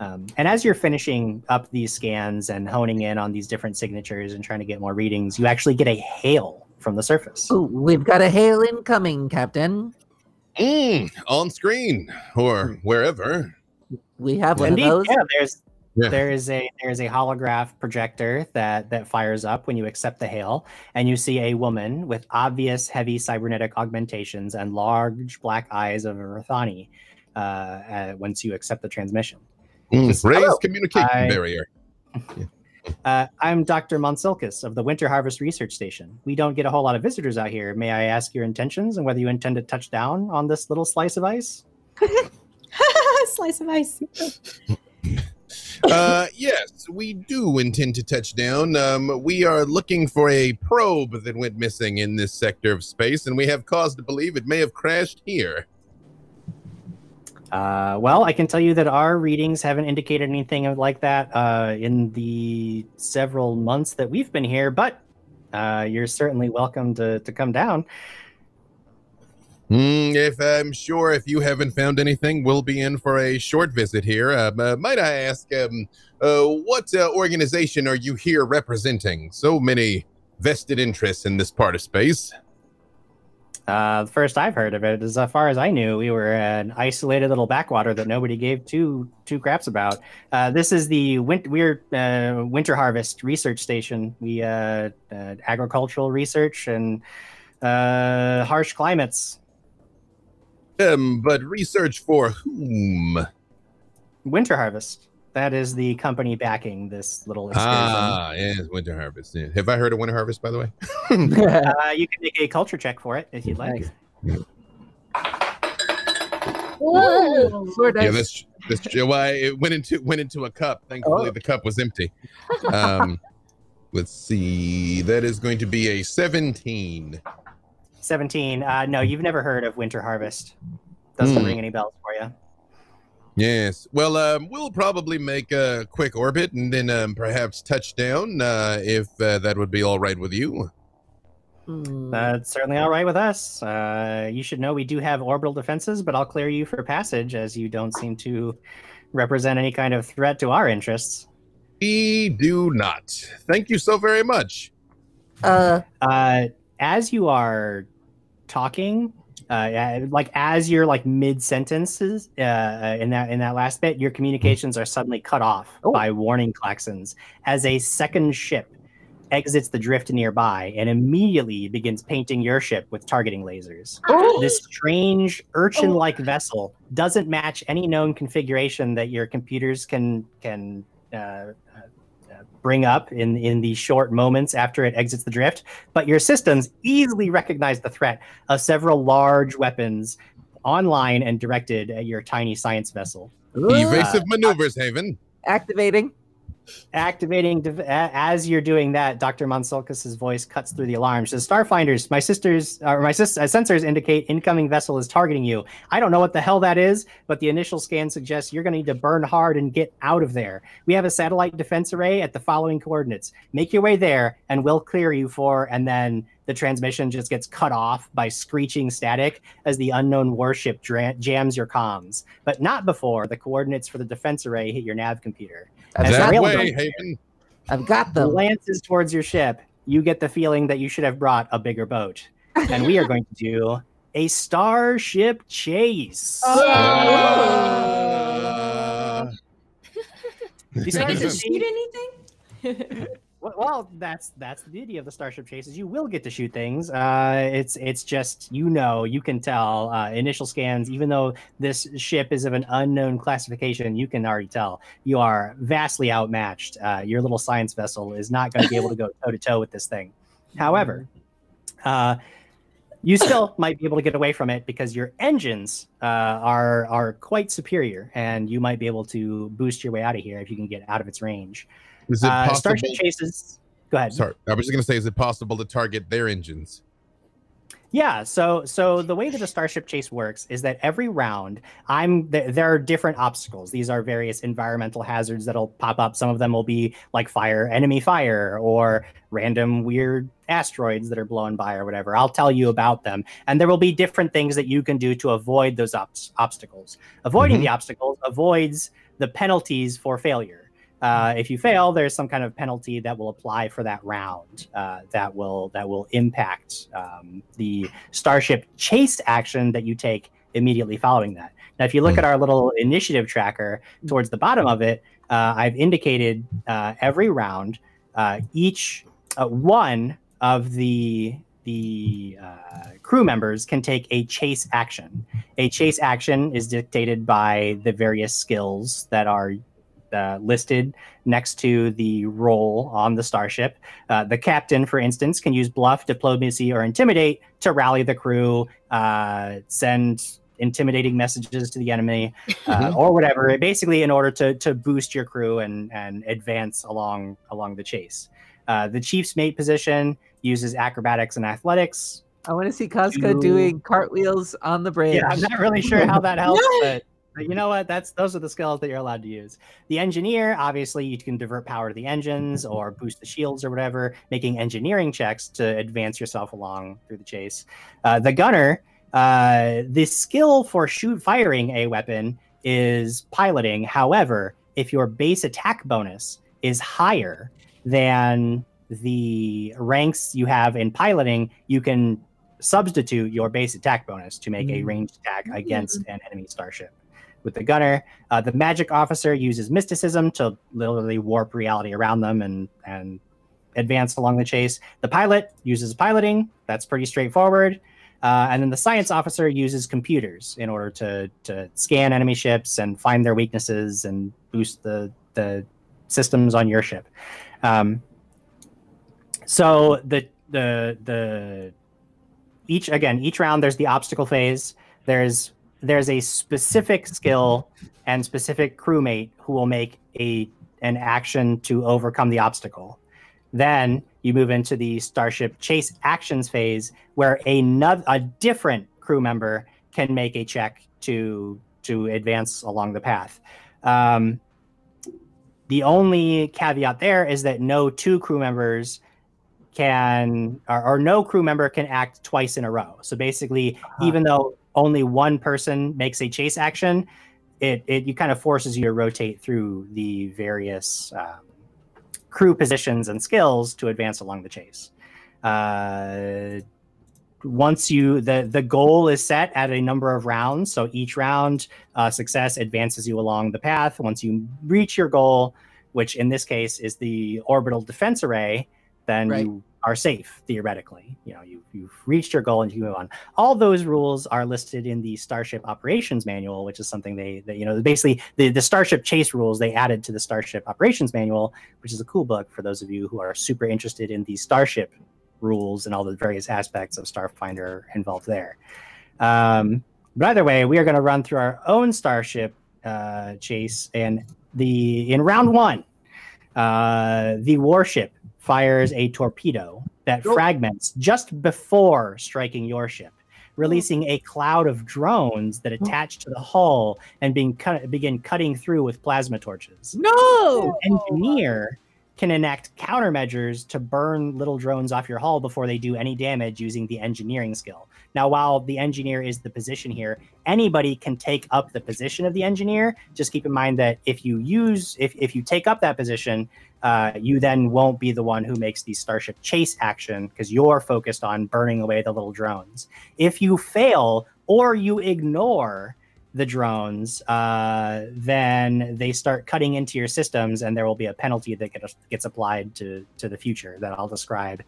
A: And as you're finishing up these scans and honing in on these different signatures and trying to get more readings, you actually get a hail from the surface.
D: Oh, we've got a hail incoming, Captain.
C: On screen or wherever.
D: We have one of those.
A: Yeah, there is a holograph projector that fires up when you accept the hail, and you see a woman with obvious heavy cybernetic augmentations and large black eyes of a Rathani once you accept the transmission.
C: Raise communication barrier.
A: I'm Dr. Monsilkis of the Winter Harvest Research Station. We don't get a whole lot of visitors out here. May I ask your intentions and whether you intend to touch down on this little slice of ice?
G: Slice of ice.
C: Yes, we do intend to touch down. We are looking for a probe that went missing in this sector of space, and we have cause to believe it may have crashed here.
A: Well, I can tell you that our readings haven't indicated anything like that in the several months that we've been here, but you're certainly welcome to come down.
C: If I'm sure if you haven't found anything, we'll be in for a short visit here. Might I ask, what organization are you here representing? So many vested interests in this part of space.
A: The first I've heard of it, as far as I knew, we were an isolated little backwater that nobody gave two craps about. This is the Winter Harvest Research Station. We agricultural research and harsh climates.
C: But research for whom?
A: Winter Harvest. That is the company backing this little excursion.
C: Yes, Winter Harvest. Yeah. Have I heard of Winter Harvest, by the way?
A: You can make a culture check for it if you'd like.
E: Whoa.
D: Sword
C: Yeah,
D: dice.
C: that's why it went into a cup. Thankfully, the cup was empty. Let's see. That is going to be a 17.
A: 17. No, you've never heard of Winter Harvest. Doesn't ring any bells for you.
C: Yes. Well, we'll probably make a quick orbit and then perhaps touch down if that would be all right with you.
A: That's certainly all right with us. You should know we do have orbital defenses, but I'll clear you for passage as you don't seem to represent any kind of threat to our interests.
C: We do not. Thank you so very much.
A: As you are talking, as you're like mid sentences in that last bit, your communications are suddenly cut off by warning klaxons as a second ship exits the drift nearby and immediately begins painting your ship with targeting lasers. This strange urchin-like vessel doesn't match any known configuration that your computers can bring up in the short moments after it exits the drift, but your systems easily recognize the threat of several large weapons online and directed at your tiny science vessel.
C: Evasive maneuvers, Haven.
D: Activating.
A: As you're doing that, Dr. Monsulkis's voice cuts through the alarm. She says, Starfinders, my sensors indicate incoming vessel is targeting you. I don't know what the hell that is, but the initial scan suggests you're going to need to burn hard and get out of there. We have a satellite defense array at the following coordinates. Make your way there, and we'll clear you for, and then the transmission just gets cut off by screeching static as the unknown warship jams your comms, but not before the coordinates for the defense array hit your nav computer.
C: That way, Haven.
D: I've got them.
A: Glances towards your ship, you get the feeling that you should have brought a bigger boat. And we are going to do a starship chase.
B: Did I get to shoot anything?
A: Well, that's the beauty of the starship chases. You will get to shoot things. It's just, you can tell initial scans. Even though this ship is of an unknown classification, you can already tell you are vastly outmatched. Your little science vessel is not going to be able to go toe to toe with this thing. However, you still might be able to get away from it because your engines are quite superior, and you might be able to boost your way out of here if you can get out of its range.
C: Is it possible?
A: Starship chases. Go ahead.
C: Sorry, I was just going to say, is it possible to target their engines?
A: Yeah. So the way that a starship chase works is that every round, there are different obstacles. These are various environmental hazards that'll pop up. Some of them will be like enemy fire, or random weird asteroids that are blown by or whatever. I'll tell you about them, and there will be different things that you can do to avoid those obstacles. Avoiding the obstacles avoids the penalties for failure. If you fail, there's some kind of penalty that will apply for that round that will impact the starship chase action that you take immediately following that. Now, if you look at our little initiative tracker towards the bottom of it, I've indicated every round, each one of the crew members can take a chase action. A chase action is dictated by the various skills that are listed next to the role on the starship. The captain, for instance, can use bluff, diplomacy, or intimidate to rally the crew, send intimidating messages to the enemy, or whatever. Basically, in order to boost your crew and advance along the chase. The chief's mate position uses acrobatics and athletics.
D: I want to see Costco doing cartwheels on the bridge.
A: Yeah, I'm not really sure how that helps, but you know what? Those are the skills that you're allowed to use. The engineer, obviously, you can divert power to the engines or boost the shields or whatever, making engineering checks to advance yourself along through the chase. The gunner, the skill for firing a weapon is piloting. However, if your base attack bonus is higher than the ranks you have in piloting, you can substitute your base attack bonus to make a ranged attack against an enemy starship. With the gunner, the magic officer uses mysticism to literally warp reality around them and advance along the chase. The pilot uses piloting. That's pretty straightforward. And then the science officer uses computers in order to scan enemy ships and find their weaknesses and boost the systems on your ship. So each round there's the obstacle phase. There's there's a specific skill and specific crewmate who will make an action to overcome the obstacle. Then you move into the Starship Chase actions phase, where a different crew member can make a check to advance along the path. The only caveat there is that no two crew members can, or no crew member can act twice in a row. So basically, even though only one person makes a chase action, it kind of forces you to rotate through the various crew positions and skills to advance along the chase. Once the goal is set at a number of rounds, so each round success advances you along the path. Once you reach your goal, which in this case is the orbital defense array, then you are safe theoretically. You've reached your goal and you move on. All those rules are listed in the Starship Operations Manual, which is something basically the Starship Chase rules they added to the Starship Operations Manual, which is a cool book for those of you who are super interested in the Starship rules and all the various aspects of Starfinder involved there. But either way, we are going to run through our own Starship Chase, and in round one, the warship fires a torpedo that fragments just before striking your ship, releasing a cloud of drones that attach to the hull and begin cutting through with plasma torches.
D: No!
A: The engineer can enact countermeasures to burn little drones off your hull before they do any damage using the engineering skill. Now, while the engineer is the position here, anybody can take up the position of the engineer. Just keep in mind that if you take up that position, you then won't be the one who makes the Starship Chase action because you're focused on burning away the little drones. If you fail or you ignore the drones, then they start cutting into your systems, and there will be a penalty that gets applied to the future that I'll describe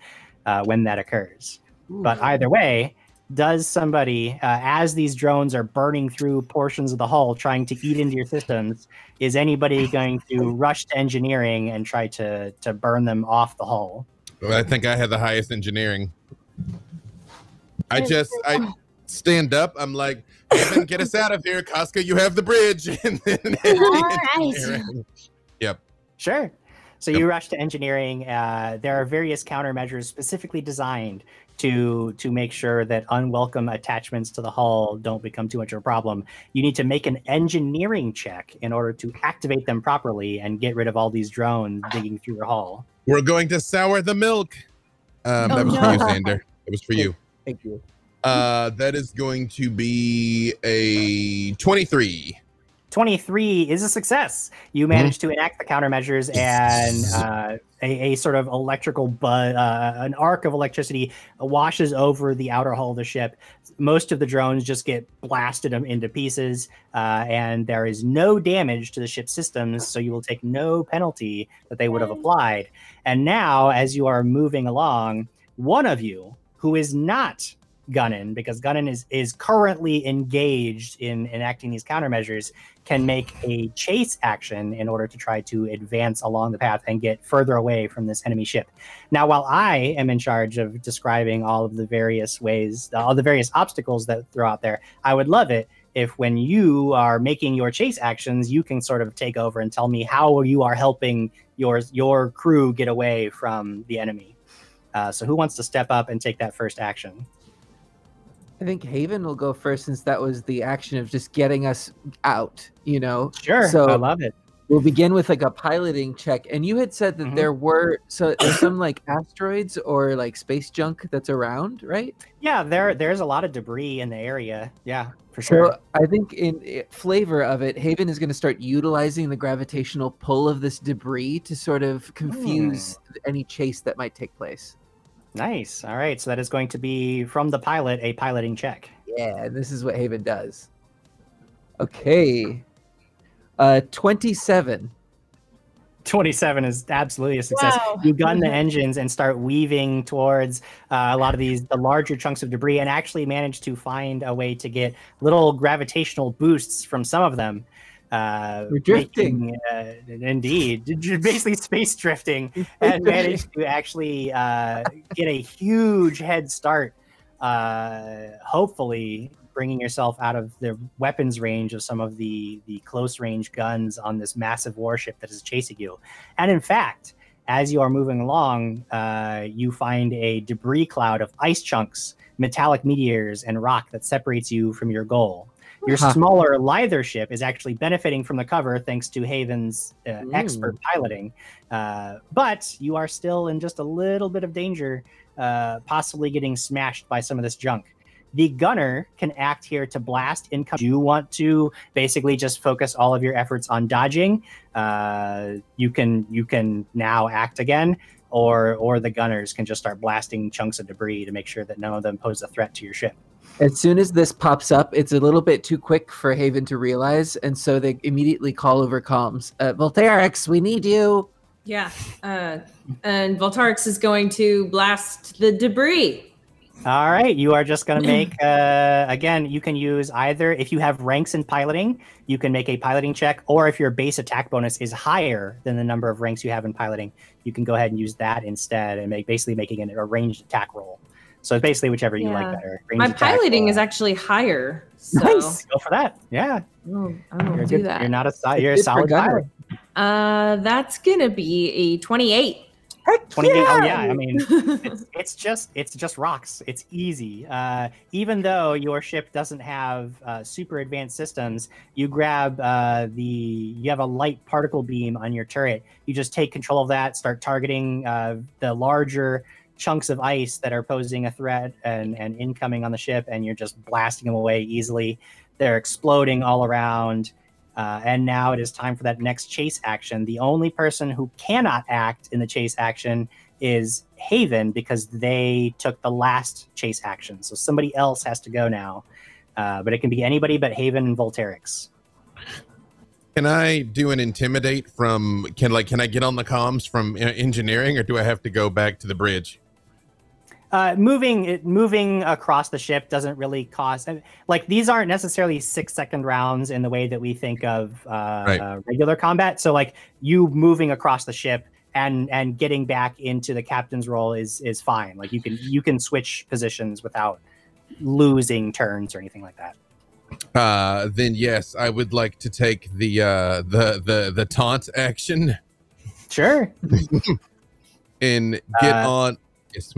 A: when that occurs. But either way, does somebody, as these drones are burning through portions of the hull, trying to eat into your systems, is anybody going to rush to engineering and try to burn them off the hull?
C: Well, I think I had the highest engineering. I stand up. I'm like, Evan, get us out of here. Casca, you have the bridge. And then
F: All
C: Yep.
A: Sure. So you rush to engineering. There are various countermeasures specifically designed to make sure that unwelcome attachments to the hull don't become too much of a problem. You need to make an engineering check in order to activate them properly and get rid of all these drones digging through your hull.
C: We're going to sour the milk. That was for you, Xander. It was for you.
D: Thank you.
C: That is going to be a 23.
A: 23 is a success. You managed to enact the countermeasures, and a sort of electrical an arc of electricity washes over the outer hull of the ship. Most of the drones just get blasted into pieces, and there is no damage to the ship's systems, so you will take no penalty that they would have applied. And now, as you are moving along, one of you who is not Gunnan, because Gunnan is currently engaged in enacting these countermeasures, can make a chase action in order to try to advance along the path and get further away from this enemy ship. Now, while I am in charge of describing all of the various ways, all the various obstacles that throw out there, I would love it if when you are making your chase actions, you can sort of take over and tell me how you are helping your crew get away from the enemy. So who wants to step up and take that first action?
D: I think Haven will go first, since that was the action of just getting us out,
A: Sure,
D: So
A: I love it.
D: We'll begin with like a piloting check. And you had said that there's some like asteroids or like space junk that's around, right?
A: Yeah, there's a lot of debris in the area. Yeah, for sure.
D: So I think in flavor of it, Haven is going to start utilizing the gravitational pull of this debris to sort of confuse any chase that might take place.
A: Nice. All right. So that is going to be from the pilot, a piloting check.
D: Yeah, this is what Haven does. Okay. 27.
A: 27 is absolutely a success.
B: Wow.
A: You gun the engines and start weaving towards a lot of the larger chunks of debris, and actually manage to find a way to get little gravitational boosts from some of them.
D: We're drifting.
A: Indeed. You're basically space drifting, and managed to actually get a huge head start, hopefully bringing yourself out of the weapons range of some of the close range guns on this massive warship that is chasing you. And in fact, as you are moving along, you find a debris cloud of ice chunks, metallic meteors, and rock that separates you from your goal. Your smaller, lither ship is actually benefiting from the cover thanks to Haven's expert piloting. But you are still in just a little bit of danger, possibly getting smashed by some of this junk. The gunner can act here to blast income. Do you want to basically just focus all of your efforts on dodging? You can now act again, or the gunners can just start blasting chunks of debris to make sure that none of them pose a threat to your ship.
D: As soon as this pops up, it's a little bit too quick for Haven to realize, and so they immediately call over comms. Voltairix, we need you.
B: Yeah, and Voltairix is going to blast the debris.
A: All right, you are just going to make, again, you can use either, if you have ranks in piloting, you can make a piloting check, or if your base attack bonus is higher than the number of ranks you have in piloting, you can go ahead and use that instead and basically making it a ranged attack roll. So it's basically whichever you like better.
B: My piloting is actually higher. So.
A: Nice. Go for that. Yeah.
B: Oh, I don't do that.
A: You're not you're a solid pilot.
B: That's gonna be a 28.
A: 28. Yeah. Oh yeah. I mean, it's just rocks. It's easy. Even though your ship doesn't have super advanced systems, you grab you have a light particle beam on your turret. You just take control of that, start targeting the larger chunks of ice that are posing a threat and incoming on the ship, and you're just blasting them away easily. They're exploding all around. And now it is time for that next chase action. The only person who cannot act in the chase action is Haven, because they took the last chase action. So somebody else has to go now. But it can be anybody but Haven and Voltairix.
C: Can I do an intimidate from, can I get on the comms from engineering, or do I have to go back to the bridge?
A: Moving across the ship doesn't really cost. Like, these aren't necessarily 6-second rounds in the way that we think of regular combat. So like, you moving across the ship and getting back into the captain's role is fine. Like, you can switch positions without losing turns or anything like that.
C: Then yes, I would like to take the taunt action.
A: Sure.
C: And get on. Yes.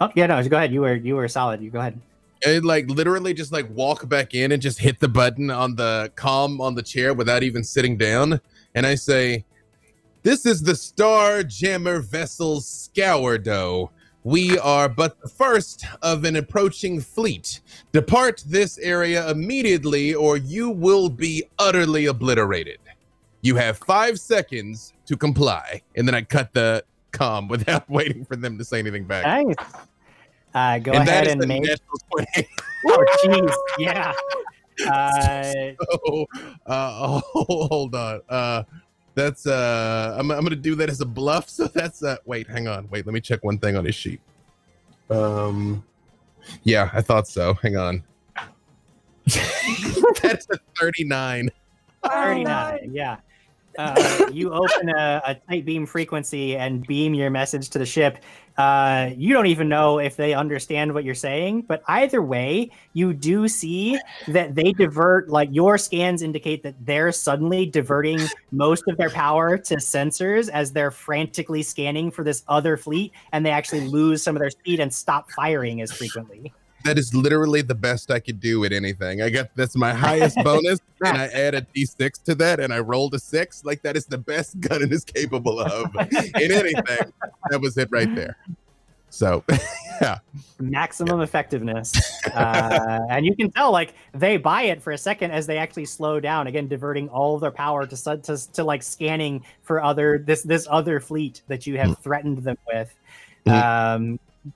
A: Oh yeah, no. Go ahead. You were solid. You go ahead.
C: And like literally just like walk back in and just hit the button on the comm on the chair without even sitting down. And I say, "This is the Star Jammer vessel Scourdough. We are but the first of an approaching fleet. Depart this area immediately, or you will be utterly obliterated. You have 5 seconds to comply." And then I cut the comm without waiting for them to say anything back.
A: Nice. Go ahead and make. Oh, jeez. Yeah.
C: Hold on. That's I'm gonna do that as a bluff. So that's wait, hang on. Wait, let me check one thing on his sheet. Yeah, I thought so. Hang on. That's a 39.
A: 39. Yeah. You open a tight beam frequency and beam your message to the ship. You don't even know if they understand what you're saying, but either way, you do see that they divert, like your scans indicate that they're suddenly diverting most of their power to sensors as they're frantically scanning for this other fleet, and they actually lose some of their speed and stop firing as frequently.
C: That is literally the best I could do at anything. That's my highest bonus, and I add a D6 to that, and I rolled a 6. Like, that is the best Gunnan is capable of in anything. That was it right there. So, yeah.
A: Maximum effectiveness. And you can tell, like, they buy it for a second as they actually slow down, again, diverting all of their power to like scanning for this other fleet that you have threatened them with.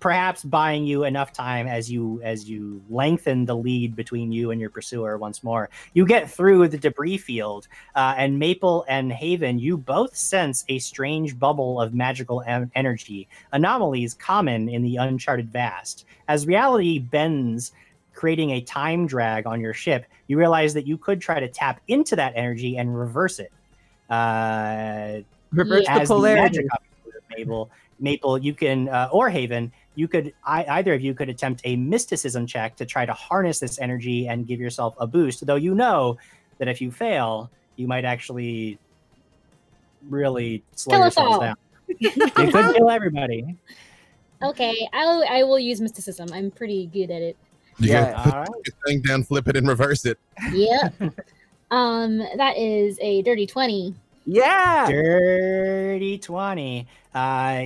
A: Perhaps buying you enough time as you lengthen the lead between you and your pursuer once more. You get through the debris field, and Maple and Haven, you both sense a strange bubble of magical energy, anomalies common in the uncharted vast. As reality bends, creating a time drag on your ship, you realize that you could try to tap into that energy and reverse it.
D: Reverse the polarity.
A: Maple, you can, or Haven, either of you could attempt a mysticism check to try to harness this energy and give yourself a boost, though you know that if you fail, you might actually really slow yourselves down. You could kill everybody.
E: Okay, I will use mysticism. I'm pretty good at it.
C: You
D: Yeah,
C: gotta put the thing down, flip it, and reverse it.
E: Yep. That is a dirty 20.
D: Yeah.
A: Dirty 20.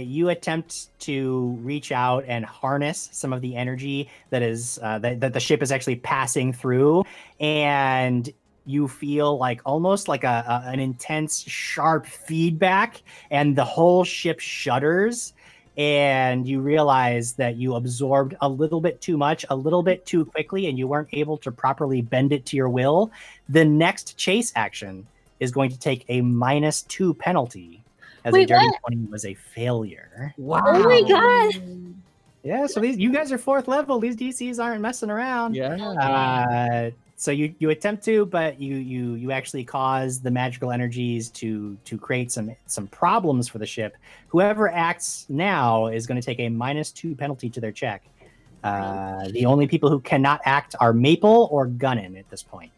A: You attempt to reach out and harness some of the energy that is that the ship is actually passing through, and you feel like almost like an intense, sharp feedback, and the whole ship shudders. And you realize that you absorbed a little bit too much, a little bit too quickly, and you weren't able to properly bend it to your will. The next chase action is going to take a -2 penalty, as a dirty 20 was a failure.
D: Wow.
E: Oh my god.
A: Yeah, so you guys are 4th level. These DCs aren't messing around.
D: Yeah.
A: So you attempt to, but you actually cause the magical energies to create some problems for the ship. Whoever acts now is going to take a -2 penalty to their check. The only people who cannot act are Maple or Gunnin at this point.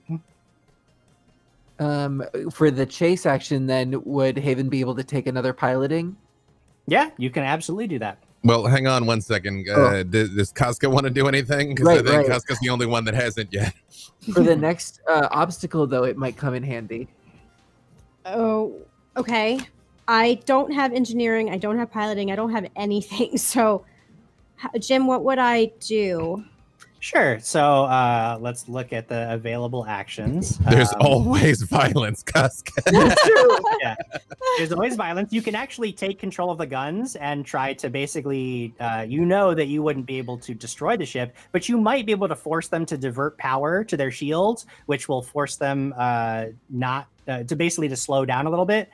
D: For the chase action, then would Haven be able to take another piloting?
A: Yeah, you can absolutely do that.
C: Well, hang on one second. Does Casca want to do anything? Because I think Casca's the only one that hasn't yet.
D: For the next obstacle, though, it might come in handy.
G: Oh, okay. I don't have engineering. I don't have piloting. I don't have anything. So, Jim, what would I do?
A: Sure. So let's look at the available actions.
C: There's always violence, Casca.
A: That's true. Yeah. There's always violence. You can actually take control of the guns and try to basically, you know that you wouldn't be able to destroy the ship, but you might be able to force them to divert power to their shields, which will force them to basically to slow down a little bit,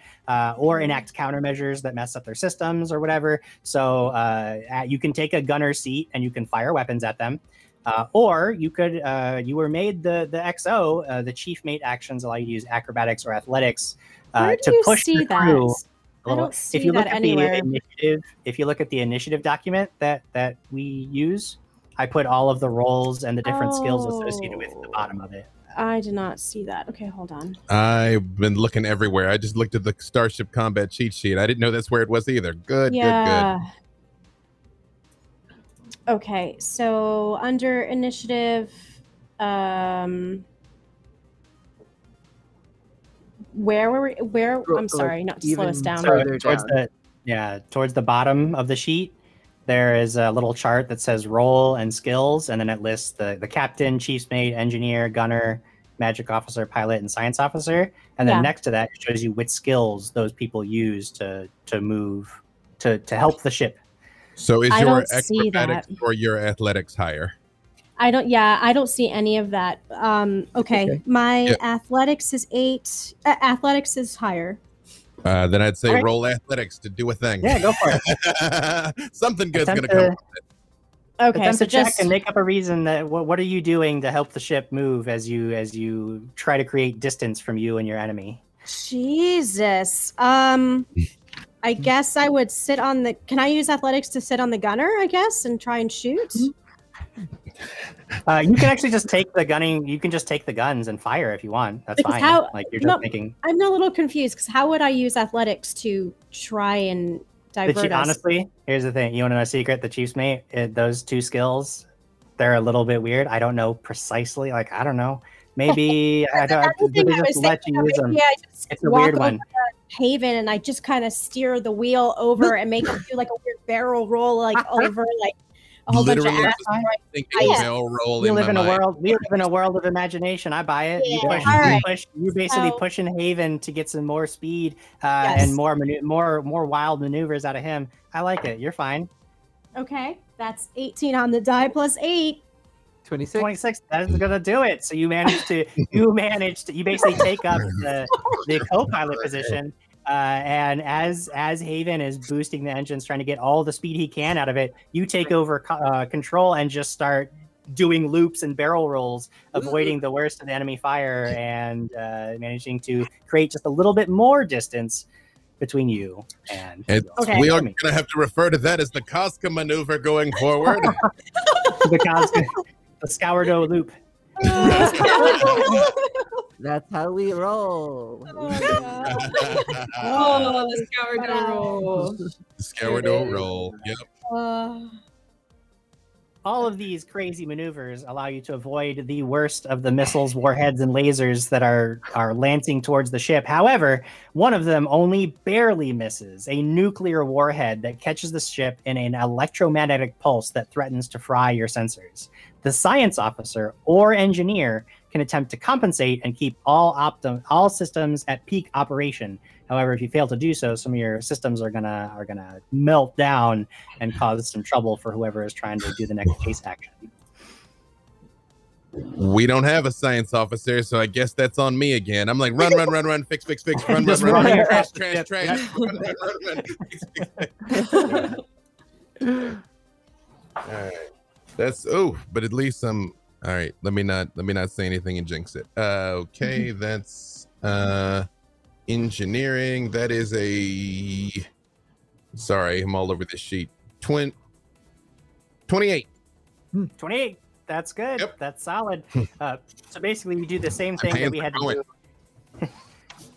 A: or enact countermeasures that mess up their systems or whatever. So you can take a gunner seat and you can fire weapons at them. Or you could, you were made the XO, the chief mate actions allow you to use acrobatics or athletics to push the crew.
G: I don't see
A: if you look
G: that
A: at
G: anywhere.
A: the initiative, if you look at the initiative document that we use, I put all of the roles and the different skills associated with the bottom of it.
G: I did not see that. Okay, hold on.
C: I've been looking everywhere. I just looked at the Starship Combat cheat sheet. I didn't know that's where it was either. Good.
G: Okay, so under initiative, where were we? I'm sorry, not to slow us down.
A: Towards the bottom of the sheet, there is a little chart that says role and skills, and then it lists the captain, chief's mate, engineer, gunner, magic officer, pilot, and science officer. And then next to that, it shows you which skills those people use to move to help the ship.
C: So is your acrobatics or your athletics higher?
G: I don't see any of that. Okay. My athletics is 8. Athletics is higher.
C: Then I'd say roll athletics to do a thing.
A: Yeah, go for it.
C: Something good's going to come from it.
G: Okay,
A: attempt
G: so
A: to check and make up a reason that what are you doing to help the ship move as you try to create distance from you and your enemy?
G: Jesus. I guess I would sit on the. Can I use athletics to sit on the gunner? I guess and try and shoot.
A: You can actually just take the gunning. You can just take the guns and fire if you want. That's fine. You're just making.
G: I'm a little confused because how would I use athletics to try and divert us?
A: Honestly, here's the thing. You want to know a secret? The chief's mate. Those two skills, they're a little bit weird. I don't know precisely. I don't know. Maybe I don't. They just let you use them. It's a weird one.
G: Haven, and I just kind of steer the wheel over and make it do like a weird barrel roll, over a whole bunch of ass.
A: We live in a world of imagination. I buy it.
G: Yeah.
A: You're basically pushing Haven to get some more speed and more wild maneuvers out of him. I like it. You're fine.
G: Okay, that's 18 on the die plus 8.
D: 26.
A: That is gonna do it. So you basically take up the co-pilot position, and as Haven is boosting the engines, trying to get all the speed he can out of it, you take over control and just start doing loops and barrel rolls, avoiding the worst of the enemy fire and managing to create just a little bit more distance between you and
F: Okay.
C: we are going to have to refer to that as the Casca maneuver going forward.
A: the Scourdo loop.
D: That's how we roll.
B: Oh, the sourdough roll.
C: The Scourdo roll. Yep.
A: All of these crazy maneuvers allow you to avoid the worst of the missiles, warheads, and lasers that are lancing towards the ship. However, one of them only barely misses a nuclear warhead that catches the ship in an electromagnetic pulse that threatens to fry your sensors. The science officer or engineer can attempt to compensate and keep all systems at peak operation. However, if you fail to do so, some of your systems are gonna melt down and cause some trouble for whoever is trying to do the next chase action.
C: We don't have a science officer, so I guess that's on me again. I'm like, run, fix, run, trash. Run, fix. All right. But at least I'm all right. Let me not say anything and jinx it. Okay, that's engineering. That is sorry, I'm all over this sheet. 28.
A: 28. That's good.
C: Yep.
A: That's solid. So basically, we do the same thing that we had to do.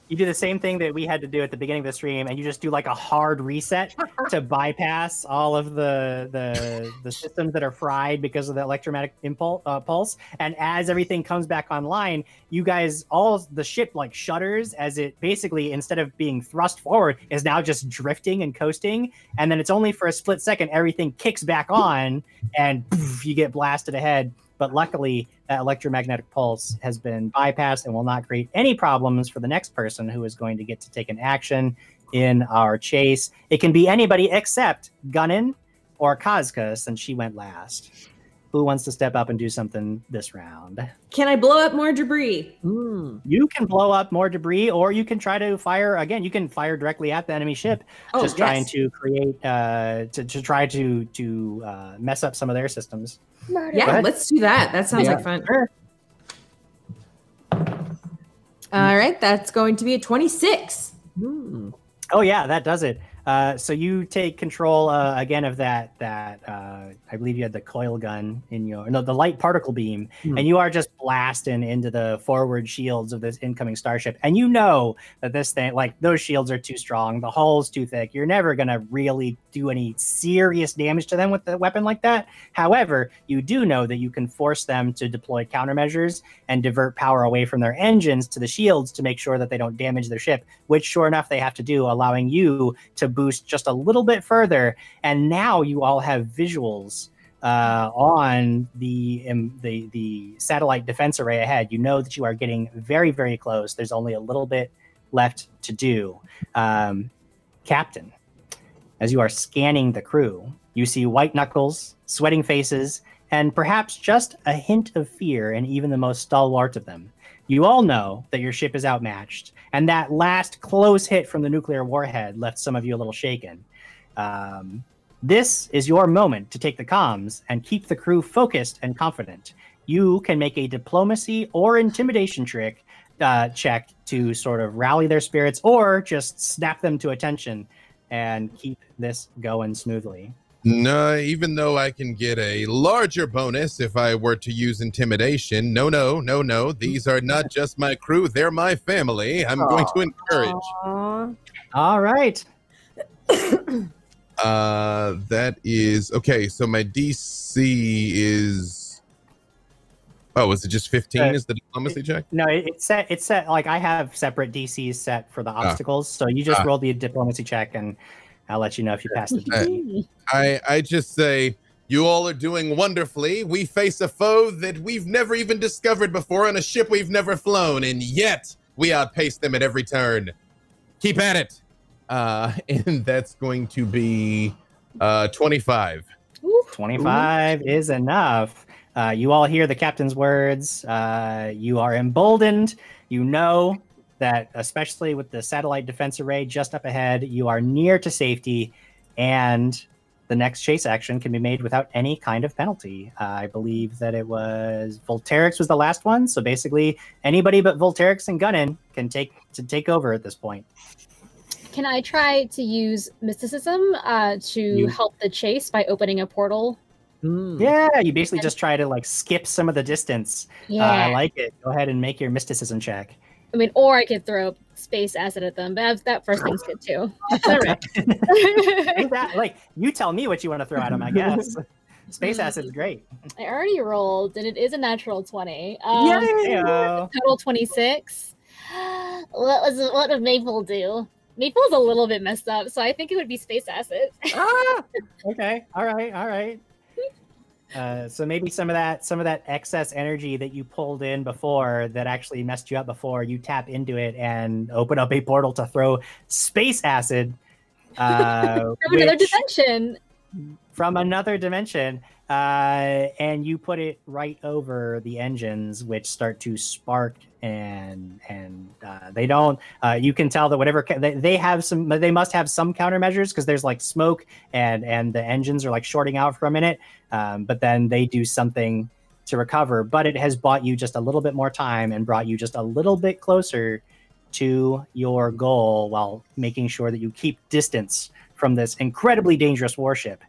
A: You do the same thing that we had to do at the beginning of the stream, and you just do like a hard reset to bypass all of the systems that are fried because of the electromagnetic pulse. And as everything comes back online, you guys, all the ship like shudders as it basically, instead of being thrust forward, is now just drifting and coasting. And then it's only for a split second, everything kicks back on, and poof, you get blasted ahead. But luckily, that electromagnetic pulse has been bypassed and will not create any problems for the next person who is going to get to take an action in our chase. It can be anybody except Gunnin or Casca, since she went last. Who wants to step up and do something this round?
B: Can I blow up more debris?
A: You can blow up more debris, or you can try to fire again. You can fire directly at the enemy ship, trying to create to try to mess up some of their systems.
B: Yeah, let's do that. That sounds like fun.
A: Sure.
B: All right, that's going to be a 26.
A: Oh yeah, that does it. So you take control again of that. I believe you had the coil gun in the light particle beam, and you are just blasting into the forward shields of this incoming starship. And you know that this thing, like those shields, are too strong. The hull's too thick. You're never gonna really do any serious damage to them with a weapon like that. However, you do know that you can force them to deploy countermeasures and divert power away from their engines to the shields to make sure that they don't damage their ship. Which, sure enough, they have to do, allowing you to boost just a little bit further. And now you all have visuals on the satellite defense array ahead. You know that you are getting very, very close. There's only a little bit left to do. Captain, as you are scanning the crew, you see white knuckles, sweating faces, and perhaps just a hint of fear in even the most stalwart of them. You all know that your ship is outmatched, and that last close hit from the nuclear warhead left some of you a little shaken. This is your moment to take the comms and keep the crew focused and confident. You can make a diplomacy or intimidation check to sort of rally their spirits, or just snap them to attention and keep this going smoothly.
C: No, even though I can get a larger bonus if I were to use intimidation. No. These are not just my crew, they're my family. I'm going to encourage.
A: All right.
C: That is okay. So my DC is. Oh, is it just 15? Is the diplomacy check?
A: No, it's set. Like I have separate DCs set for the obstacles, so you just roll the diplomacy check, and I'll let you know if you pass the DC.
C: I just say, you all are doing wonderfully. We face a foe that we've never even discovered before on a ship we've never flown, and yet we outpace them at every turn. Keep at it. And that's going to be 25.
A: 25 is enough. You all hear the captain's words. You are emboldened. You know that, especially with the satellite defense array just up ahead, you are near to safety, and the next chase action can be made without any kind of penalty. I believe that it was Volterix was the last one, so basically anybody but Volterix and Gunnin can take over at this point.
E: Can I try to use mysticism to help the chase by opening a portal?
A: Yeah, you basically just try to like skip some of the distance.
E: Yeah.
A: I like it. Go ahead and make your mysticism check.
E: I mean, or I could throw space acid at them, but that first thing's good too. All right.
A: Like, you tell me what you want to throw at them, I guess. Space acid's great.
E: I already rolled, and it is a natural 20.
A: Heyo.
E: Total 26. What would Maple do? Maple's a little bit messed up, so I think it would be space acid.
A: Okay. All right. So maybe some of that excess energy that you pulled in before that actually messed you up before, you tap into it and open up a portal to throw space acid
E: from another dimension.
A: From another dimension, and you put it right over the engines, which start to spark, and they don't. You can tell that whatever they have some, they must have some countermeasures because there's like smoke, and the engines are like shorting out for a minute. But then they do something to recover. But it has bought you just a little bit more time and brought you just a little bit closer to your goal while making sure that you keep distance from this incredibly dangerous warship.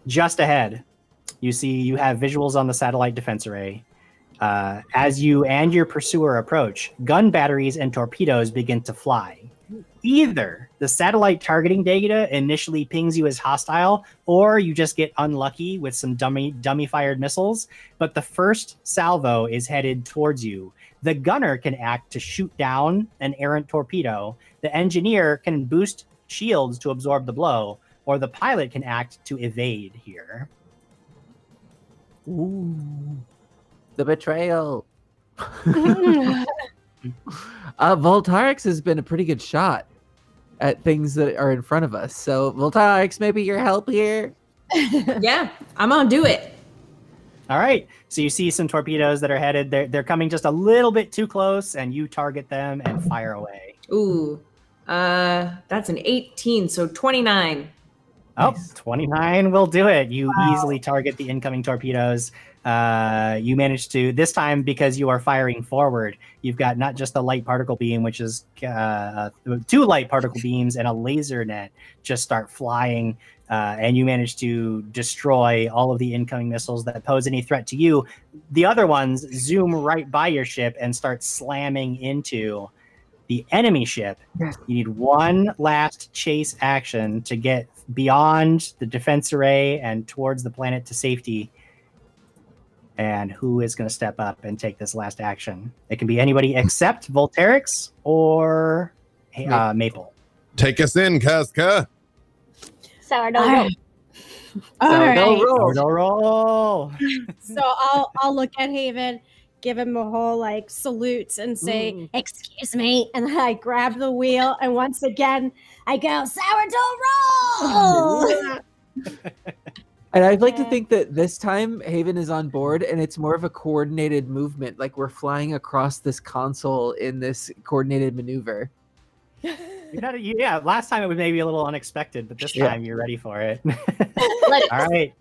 A: Just ahead, you have visuals on the satellite defense array. As you and your pursuer approach, gun batteries and torpedoes begin to fly. Either the satellite targeting data initially pings you as hostile, or you just get unlucky with some dummy fired missiles, but the first salvo is headed towards you. The gunner can act to shoot down an errant torpedo. The engineer can boost shields to absorb the blow, or the pilot can act to evade here.
D: Ooh, the betrayal. Voltarix has been a pretty good shot at things that are in front of us. So Voltarix, maybe your help here.
B: Yeah, I'm gonna do it.
A: All right. So you see some torpedoes that are headed. They're coming just a little bit too close, and you target them and fire away.
B: Ooh, that's an 18, so 29.
A: Oh, 29 will do it. You easily target the incoming torpedoes. You manage to, this time, because you are firing forward, you've got not just the light particle beam, which is 2 light particle beams and a laser net just start flying, and you manage to destroy all of the incoming missiles that pose any threat to you. The other ones zoom right by your ship and start slamming into the enemy ship. You need one last chase action to get beyond the defense array and towards the planet to safety. And who is going to step up and take this last action? It can be anybody except Voltarix or Maple.
C: Take us in, Casca.
E: Sourdough
A: roll.
G: So I'll look at Haven, give him a whole like salute and say, "Excuse me," and then I grab the wheel and once again I go sourdough roll.
D: And I'd like to think that this time Haven is on board and it's more of a coordinated movement, like we're flying across this console in this coordinated maneuver.
A: Yeah, last time it was maybe a little unexpected, but this time you're ready for it. All right,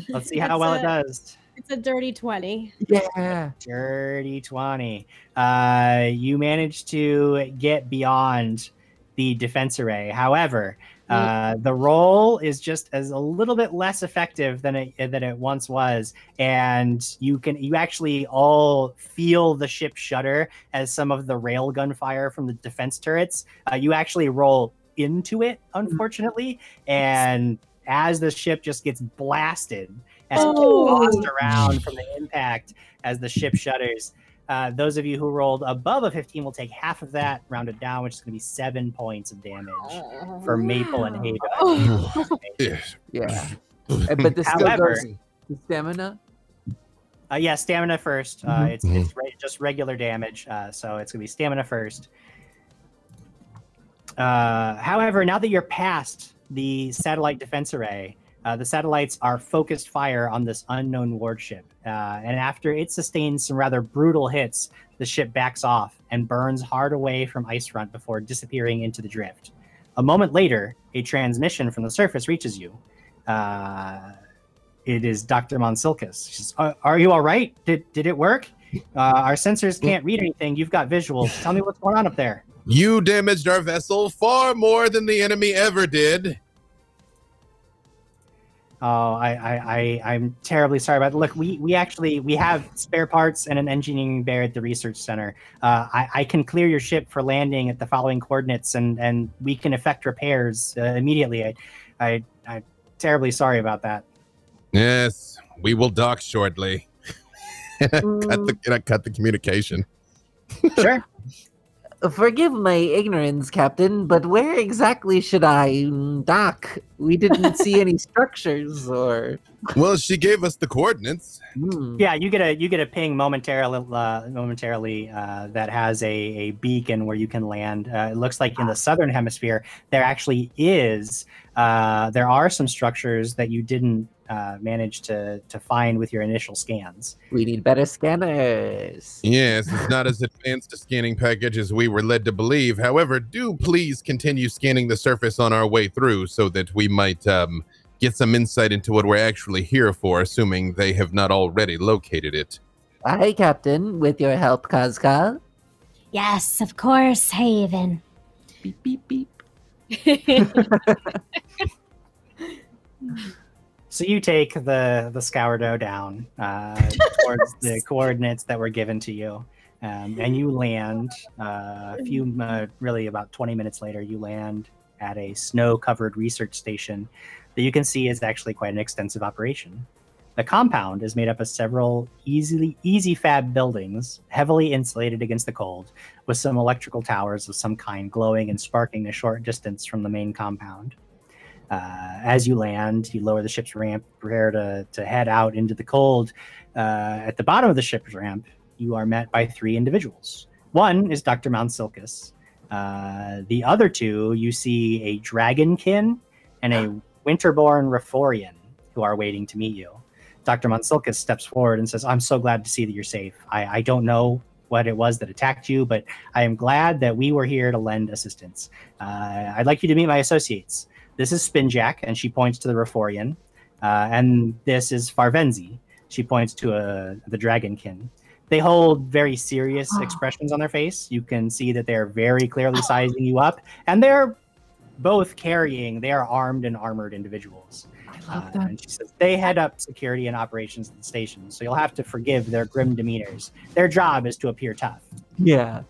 A: let's see how well it does.
G: It's a dirty 20.
D: Yeah.
A: Dirty 20. You managed to get beyond the defense array. However, the roll is just as a little bit less effective than it once was, and you actually all feel the ship shudder as some of the railgun fire from the defense turrets. You actually roll into it, unfortunately, and as the ship just gets blasted and tossed around from the impact as the ship shudders. Those of you who rolled above a 15 will take half of that, rounded down, which is going to be 7 points of damage for Maple and Haven.
D: Yeah. But this still goes to stamina?
A: Yeah, stamina first. It's just regular damage, so it's going to be stamina first. However, now that you're past the satellite defense array, the satellites are focused fire on this unknown warship. And after it sustains some rather brutal hits, the ship backs off and burns hard away from Icefront before disappearing into the drift. A moment later, a transmission from the surface reaches you. It is Dr. Monsilkis. She says, are you all right? Did it work? Our sensors can't read anything. You've got visuals. Tell me what's going on up there.
C: You damaged our vessel far more than the enemy ever did.
A: Oh, I'm terribly sorry about it. Look, we have spare parts and an engineering bay at the research center. I can clear your ship for landing at the following coordinates, and we can effect repairs immediately. I'm terribly sorry about that.
C: Yes, we will dock shortly. Cut the communication.
A: Sure.
D: Forgive my ignorance, Captain, but where exactly should I dock? We didn't see any structures or.
C: Well, she gave us the coordinates.
A: Yeah, you get a ping momentarily that has a beacon where you can land. It looks like in the southern hemisphere there actually is there are some structures that you didn't manage to find with your initial scans.
D: We need better scanners.
C: Yes, it's not as advanced a scanning package as we were led to believe. However, do please continue scanning the surface on our way through so that we might get some insight into what we're actually here for, assuming they have not already located it.
D: Aye, Captain, with your help, Kazka.
F: Yes, of course, Haven.
D: Beep, beep, beep.
A: So you take the Scourdo down towards the coordinates that were given to you, and you land really about 20 minutes later, you land at a snow-covered research station that you can see is actually quite an extensive operation. The compound is made up of several easy fab buildings, heavily insulated against the cold, with some electrical towers of some kind glowing and sparking a short distance from the main compound. As you land, you lower the ship's ramp, prepare to head out into the cold. At the bottom of the ship's ramp, you are met by 3 individuals. One is Dr. Mounsilkus. The other 2, you see a dragonkin and a winterborn Reforian who are waiting to meet you. Dr. Mounsilkus steps forward and says, I'm so glad to see that you're safe. I don't know what it was that attacked you, but I am glad that we were here to lend assistance. I'd like you to meet my associates. This is Spinjack, and she points to the Reforian. And this is Farvenzi. She points to the Dragonkin. They hold very serious expressions on their face. You can see that they're very clearly sizing you up. And they're both they are armed and armored individuals.
D: I love that.
A: And she says, they head up security and operations at the station, so you'll have to forgive their grim demeanors. Their job is to appear tough.
D: Yeah.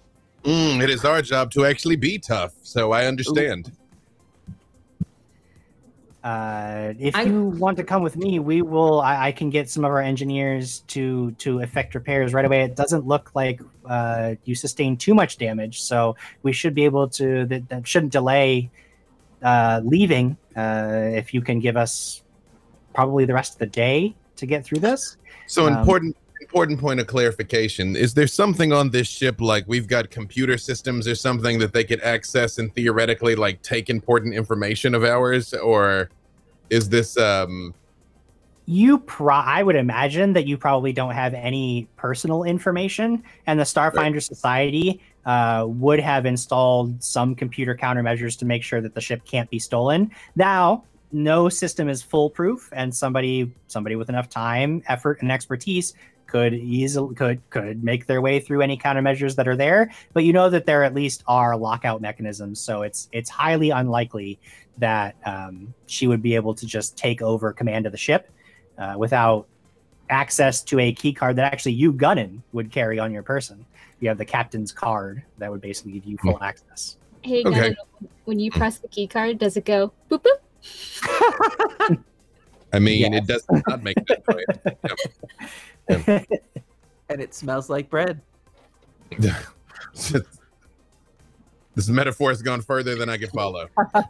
C: It is our job to actually be tough, so I understand.
A: If you want to come with me, we will. I can get some of our engineers to effect repairs right away. It doesn't look like you sustained too much damage, so we should be able to. That shouldn't delay leaving. If you can give us probably the rest of the day to get through this.
C: So important point of clarification. Is there something on this ship, like we've got computer systems or something that they could access and theoretically like take important information of ours? Or is this I
A: would imagine that you probably don't have any personal information, and the Starfinder Society would have installed some computer countermeasures to make sure that the ship can't be stolen. Now, no system is foolproof, and somebody with enough time, effort, and expertise could make their way through any countermeasures that are there. But you know that there at least are lockout mechanisms, so it's highly unlikely that she would be able to just take over command of the ship without access to a key card that actually you, Gunnin, would carry on your person. You have the captain's card that would basically give you full access.
E: Hey,
C: Okay.
E: Gunnin, when you press the key card, does it go boop boop?
C: I mean,
A: Yes.
C: it does not make that noise.
D: And it smells like bread.
C: This metaphor has gone further than I could follow. But,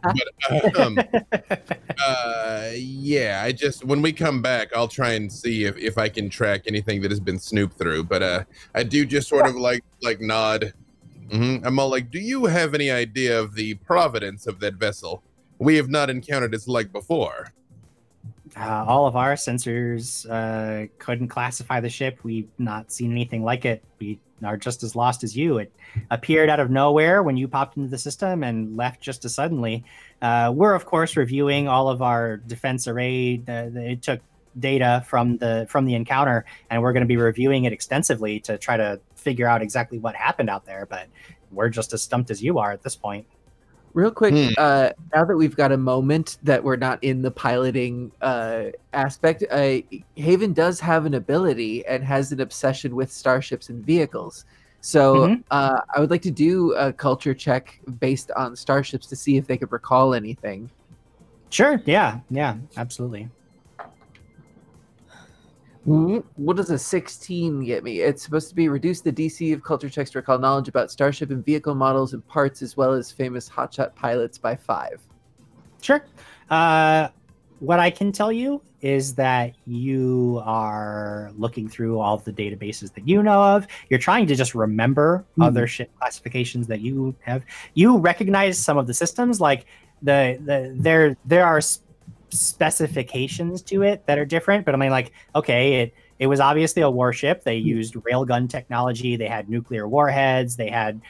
C: yeah, when we come back, I'll try and see if I can track anything that has been snooped through. But I do just sort of like nod. I'm all like, do you have any idea of the provenance of that vessel? We have not encountered its like before.
A: All of our sensors couldn't classify the ship. We've not seen anything like it. We are just as lost as you. It appeared out of nowhere when you popped into the system and left just as suddenly. We're, of course, reviewing all of our defense array. It took data from the encounter, and we're going to be reviewing it extensively to try to figure out exactly what happened out there. But we're just as stumped as you are at this point.
D: Real quick, now that we've got a moment that we're not in the piloting aspect, Haven does have an ability and has an obsession with starships and vehicles. So I would like to do a culture check based on starships to see if they could recall anything.
A: Sure. Yeah, absolutely.
D: What does a 16 get me? It's supposed to be reduce the DC of culture checks to recall knowledge about starship and vehicle models and parts, as well as famous hotshot pilots by 5.
A: Sure. What I can tell you is that you are looking through all of the databases that you know of. You're trying to just remember other ship classifications that you have. You recognize some of the systems, like there are specifications to it that are different, but I mean, like, okay, it was obviously a warship. They used railgun technology. They had nuclear warheads. They had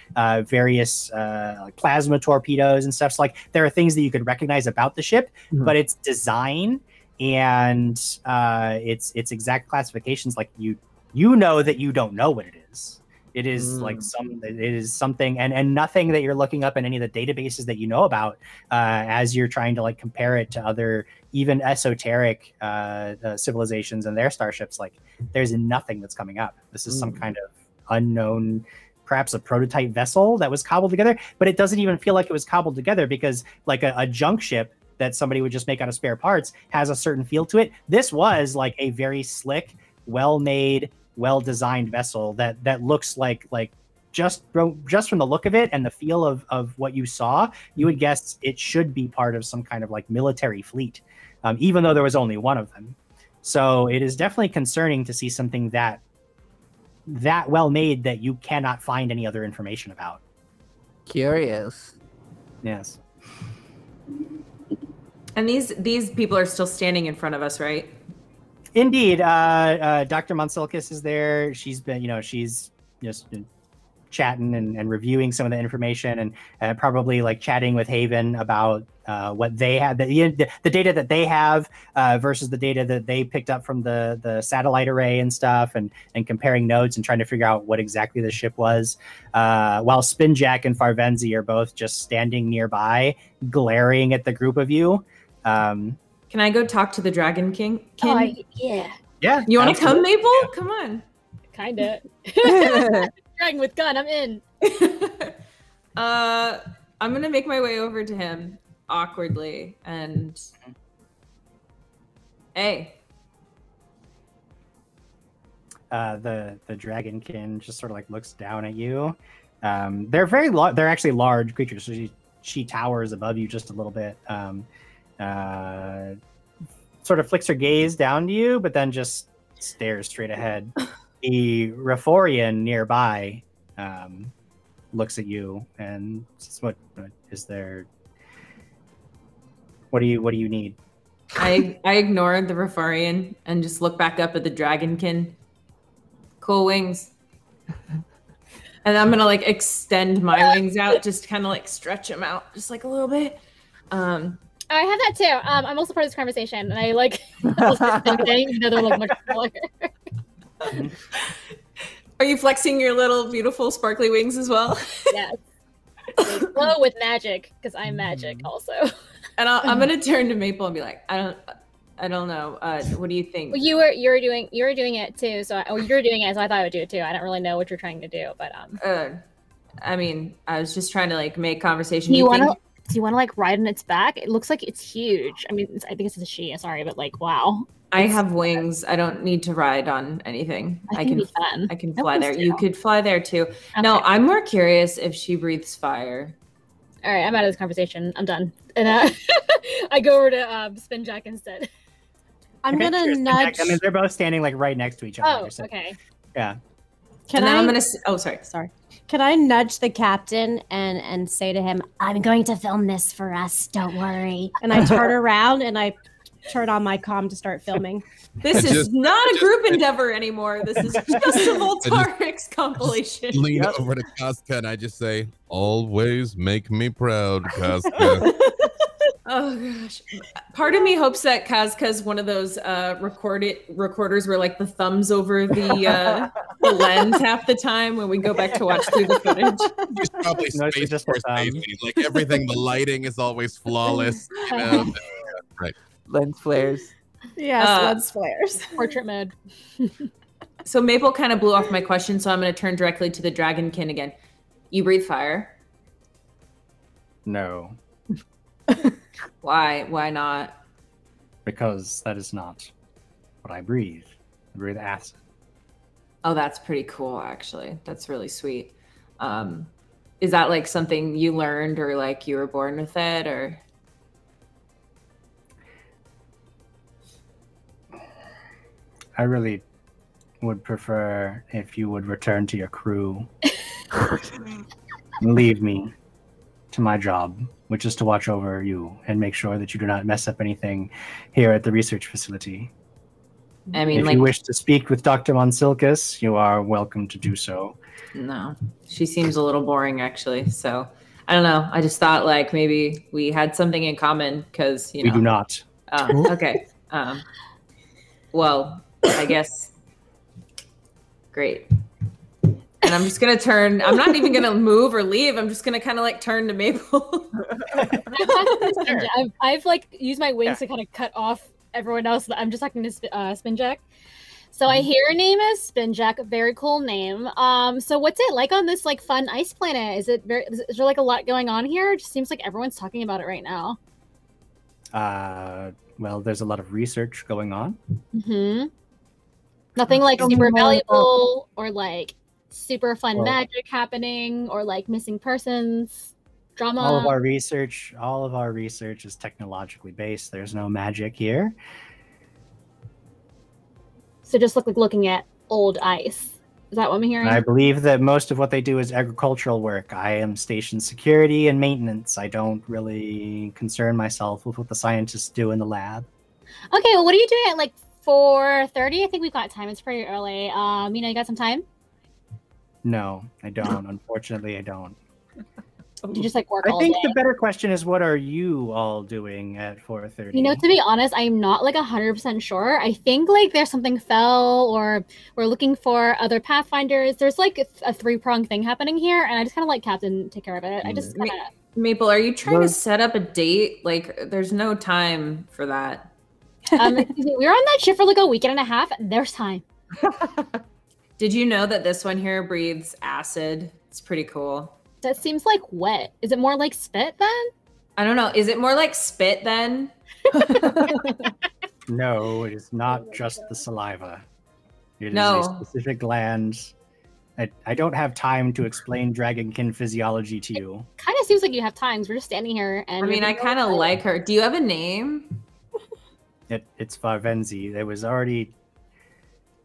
A: various like plasma torpedoes and stuff. So, like, there are things that you could recognize about the ship, but its design and its exact classifications, like you know that you don't know what it is. It is it is something, and nothing that you're looking up in any of the databases that you know about as you're trying to like compare it to other even esoteric civilizations and their starships. Like, there's nothing that's coming up. This is some kind of unknown, perhaps a prototype vessel that was cobbled together, but it doesn't even feel like it was cobbled together, because like a junk ship that somebody would just make out of spare parts has a certain feel to it. This was like a very slick, well-made, well-designed vessel that looks like just from the look of it and the feel of what you saw, you would guess it should be part of some kind of like military fleet, even though there was only one of them. So it is definitely concerning to see something that well made that you cannot find any other information about.
D: Curious.
A: Yes.
B: And these people are still standing in front of us, right?
A: Indeed. Dr. Monsilkis is there. She's been, she's just been chatting and reviewing some of the information, and probably like chatting with Haven about what they had, the data that they have versus the data that they picked up from the satellite array and stuff, and comparing notes and trying to figure out what exactly the ship was. While Spinjack and Farvenzi are both just standing nearby, glaring at the group of you.
B: Can I go talk to the Dragon King?
F: Yeah.
A: Yeah.
B: You want to come, Maple? Come on.
E: Kinda. Dragon with gun, I'm in.
B: I'm gonna make my way over to him awkwardly and hey.
A: The Dragonkin just sort of like looks down at you. They're very they're actually large creatures, so she towers above you just a little bit. Sort of flicks her gaze down to you, but then just stares straight ahead. The Reforian nearby looks at you and says, "What is there? What do you need?"
B: I ignore the Reforian and just look back up at the Dragonkin. Cool wings. And I'm gonna like extend my wings out, just kind of like stretch them out just like a little bit.
E: I have that too. I'm also part of this conversation, and I like even though they're like much smaller.
B: Are you flexing your little beautiful sparkly wings as well?
E: Yes. They glow with magic because I'm magic also.
B: And I'm gonna turn to Maple and be like, I don't know. What do you think?
E: Well, you were doing it too. So you're doing it, so I thought I would do it too. I don't really know what you're trying to do, but
B: I mean, I was just trying to like make conversation.
E: Do you want to like ride on its back? It looks like it's huge. I mean, I think it's a she. Sorry, but like, wow.
B: I have wings. I don't need to ride on anything. I can fly there. You could fly there too. Okay. No, I'm more curious if she breathes fire.
E: All right, I'm out of this conversation. I'm done. And I go over to Spinjack instead.
G: I'm gonna nudge.
A: I mean, they're both standing like right next to each other.
E: Oh, so, okay.
A: Yeah.
B: I'm gonna. Oh, sorry.
G: Can I nudge the captain and say to him,
F: "I'm going to film this for us. Don't worry."
G: And I turn around and I turn on my comm to start filming.
B: This is not a group endeavor anymore. This is just a Voltarix compilation.
C: Lean over to Casca and I just say, "Always make me proud, Casca."
B: Oh gosh. Part of me hopes that Kazka's one of those recorders where like the thumbs over the lens half the time when we go back to watch through the footage.
C: He's probably
A: No, it's
C: Space
A: just
C: Force
A: a thumb.
C: Navy. Like everything, the lighting is always flawless. You know? Right.
D: Lens flares.
G: Yes,
B: Uh,
G: lens flares.
E: Portrait mode.
B: So Maple kind of blew off my question, so I'm going to turn directly to the Dragonkin again. You breathe fire.
A: No,
B: Why? Why not?
A: because that is not what I breathe. I breathe acid.
B: Oh, that's pretty cool, actually. That's really sweet. Is that like something you learned or like you were born with it or?
A: I really would prefer if you would return to your crew. And leave me to my job, which is to watch over you and make sure that you do not mess up anything here at the research facility.
B: I mean,
A: If
B: like,
A: you wish to speak with Dr. Monsilkis, you are welcome to do so.
B: no, she seems a little boring, actually. So I don't know. I just thought like maybe we had something in common because, you know.
A: We do not.
B: Okay. Well, I guess. Great. And I'm just going to turn. I'm not even going to move or leave. I'm just going to kind of like turn to Maple.
E: I've like used my wings to kind of cut off everyone else. I'm just talking to Spinjack. So I hear your name is Spinjack. Very cool name. So what's it like on this like fun ice planet? Is there like a lot going on here? It just seems like everyone's talking about it right now.
A: Well, there's a lot of research going on.
E: Mm-hmm. Nothing like super valuable or like super fun
A: Well,
E: magic happening or like missing persons drama.
A: All of our research is technologically based. There's no magic here.
E: So just looking at old ice. Is that what I'm hearing?
A: I believe that most of what they do is agricultural work. I am station security and maintenance. I don't really concern myself with what the scientists do in the lab.
E: Okay, well, what are you doing at like 4:30? I think we've got time. It's pretty early. You got some time?
A: No, I don't. Unfortunately, I don't.
E: You just like work
A: I
E: all
A: think
E: day.
A: the better question is, what are you all doing at 4:30?
E: You know, to be honest, I'm not like 100% sure. I think like there's something fell or we're looking for other pathfinders. There's like a three-pronged thing happening here, and I just kind of like Captain take care of it. I just kind of.
B: Maple, are you trying to set up a date? Like, there's no time for that.
E: Excuse me, we were on that ship for like a week and a half. There's time.
B: Did you know that this one here breathes acid? It's pretty cool.
E: That seems like wet. Is it more like spit then?
B: I don't know. Is it more like spit then?
A: No, it is not just the saliva. It is
B: No.
A: a specific gland. I don't have time to explain dragonkin physiology to you.
E: Kind of seems like you have times. We're just standing here and.
B: I mean, I kind of like her. Do you have a name?
A: It's Farvenzi. There was already.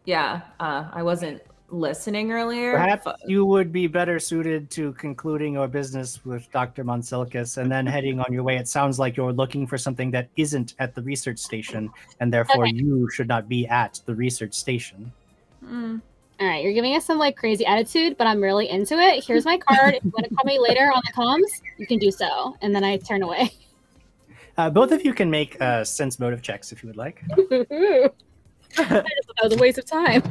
B: Yeah, I wasn't listening earlier.
A: Perhaps you would be better suited to concluding your business with Dr. Monsilkis and then heading on your way. It sounds like you're looking for something that isn't at the research station, and therefore
E: Okay.
A: you should not be at the research station.
B: Mm.
E: All right, you're giving us some like crazy attitude, but I'm really into it. Here's my card. If you want to call me later on the comms, you can do so. And then I turn away.
A: Both of you can make sense motive checks if you would like.
E: I just thought that was a waste of time.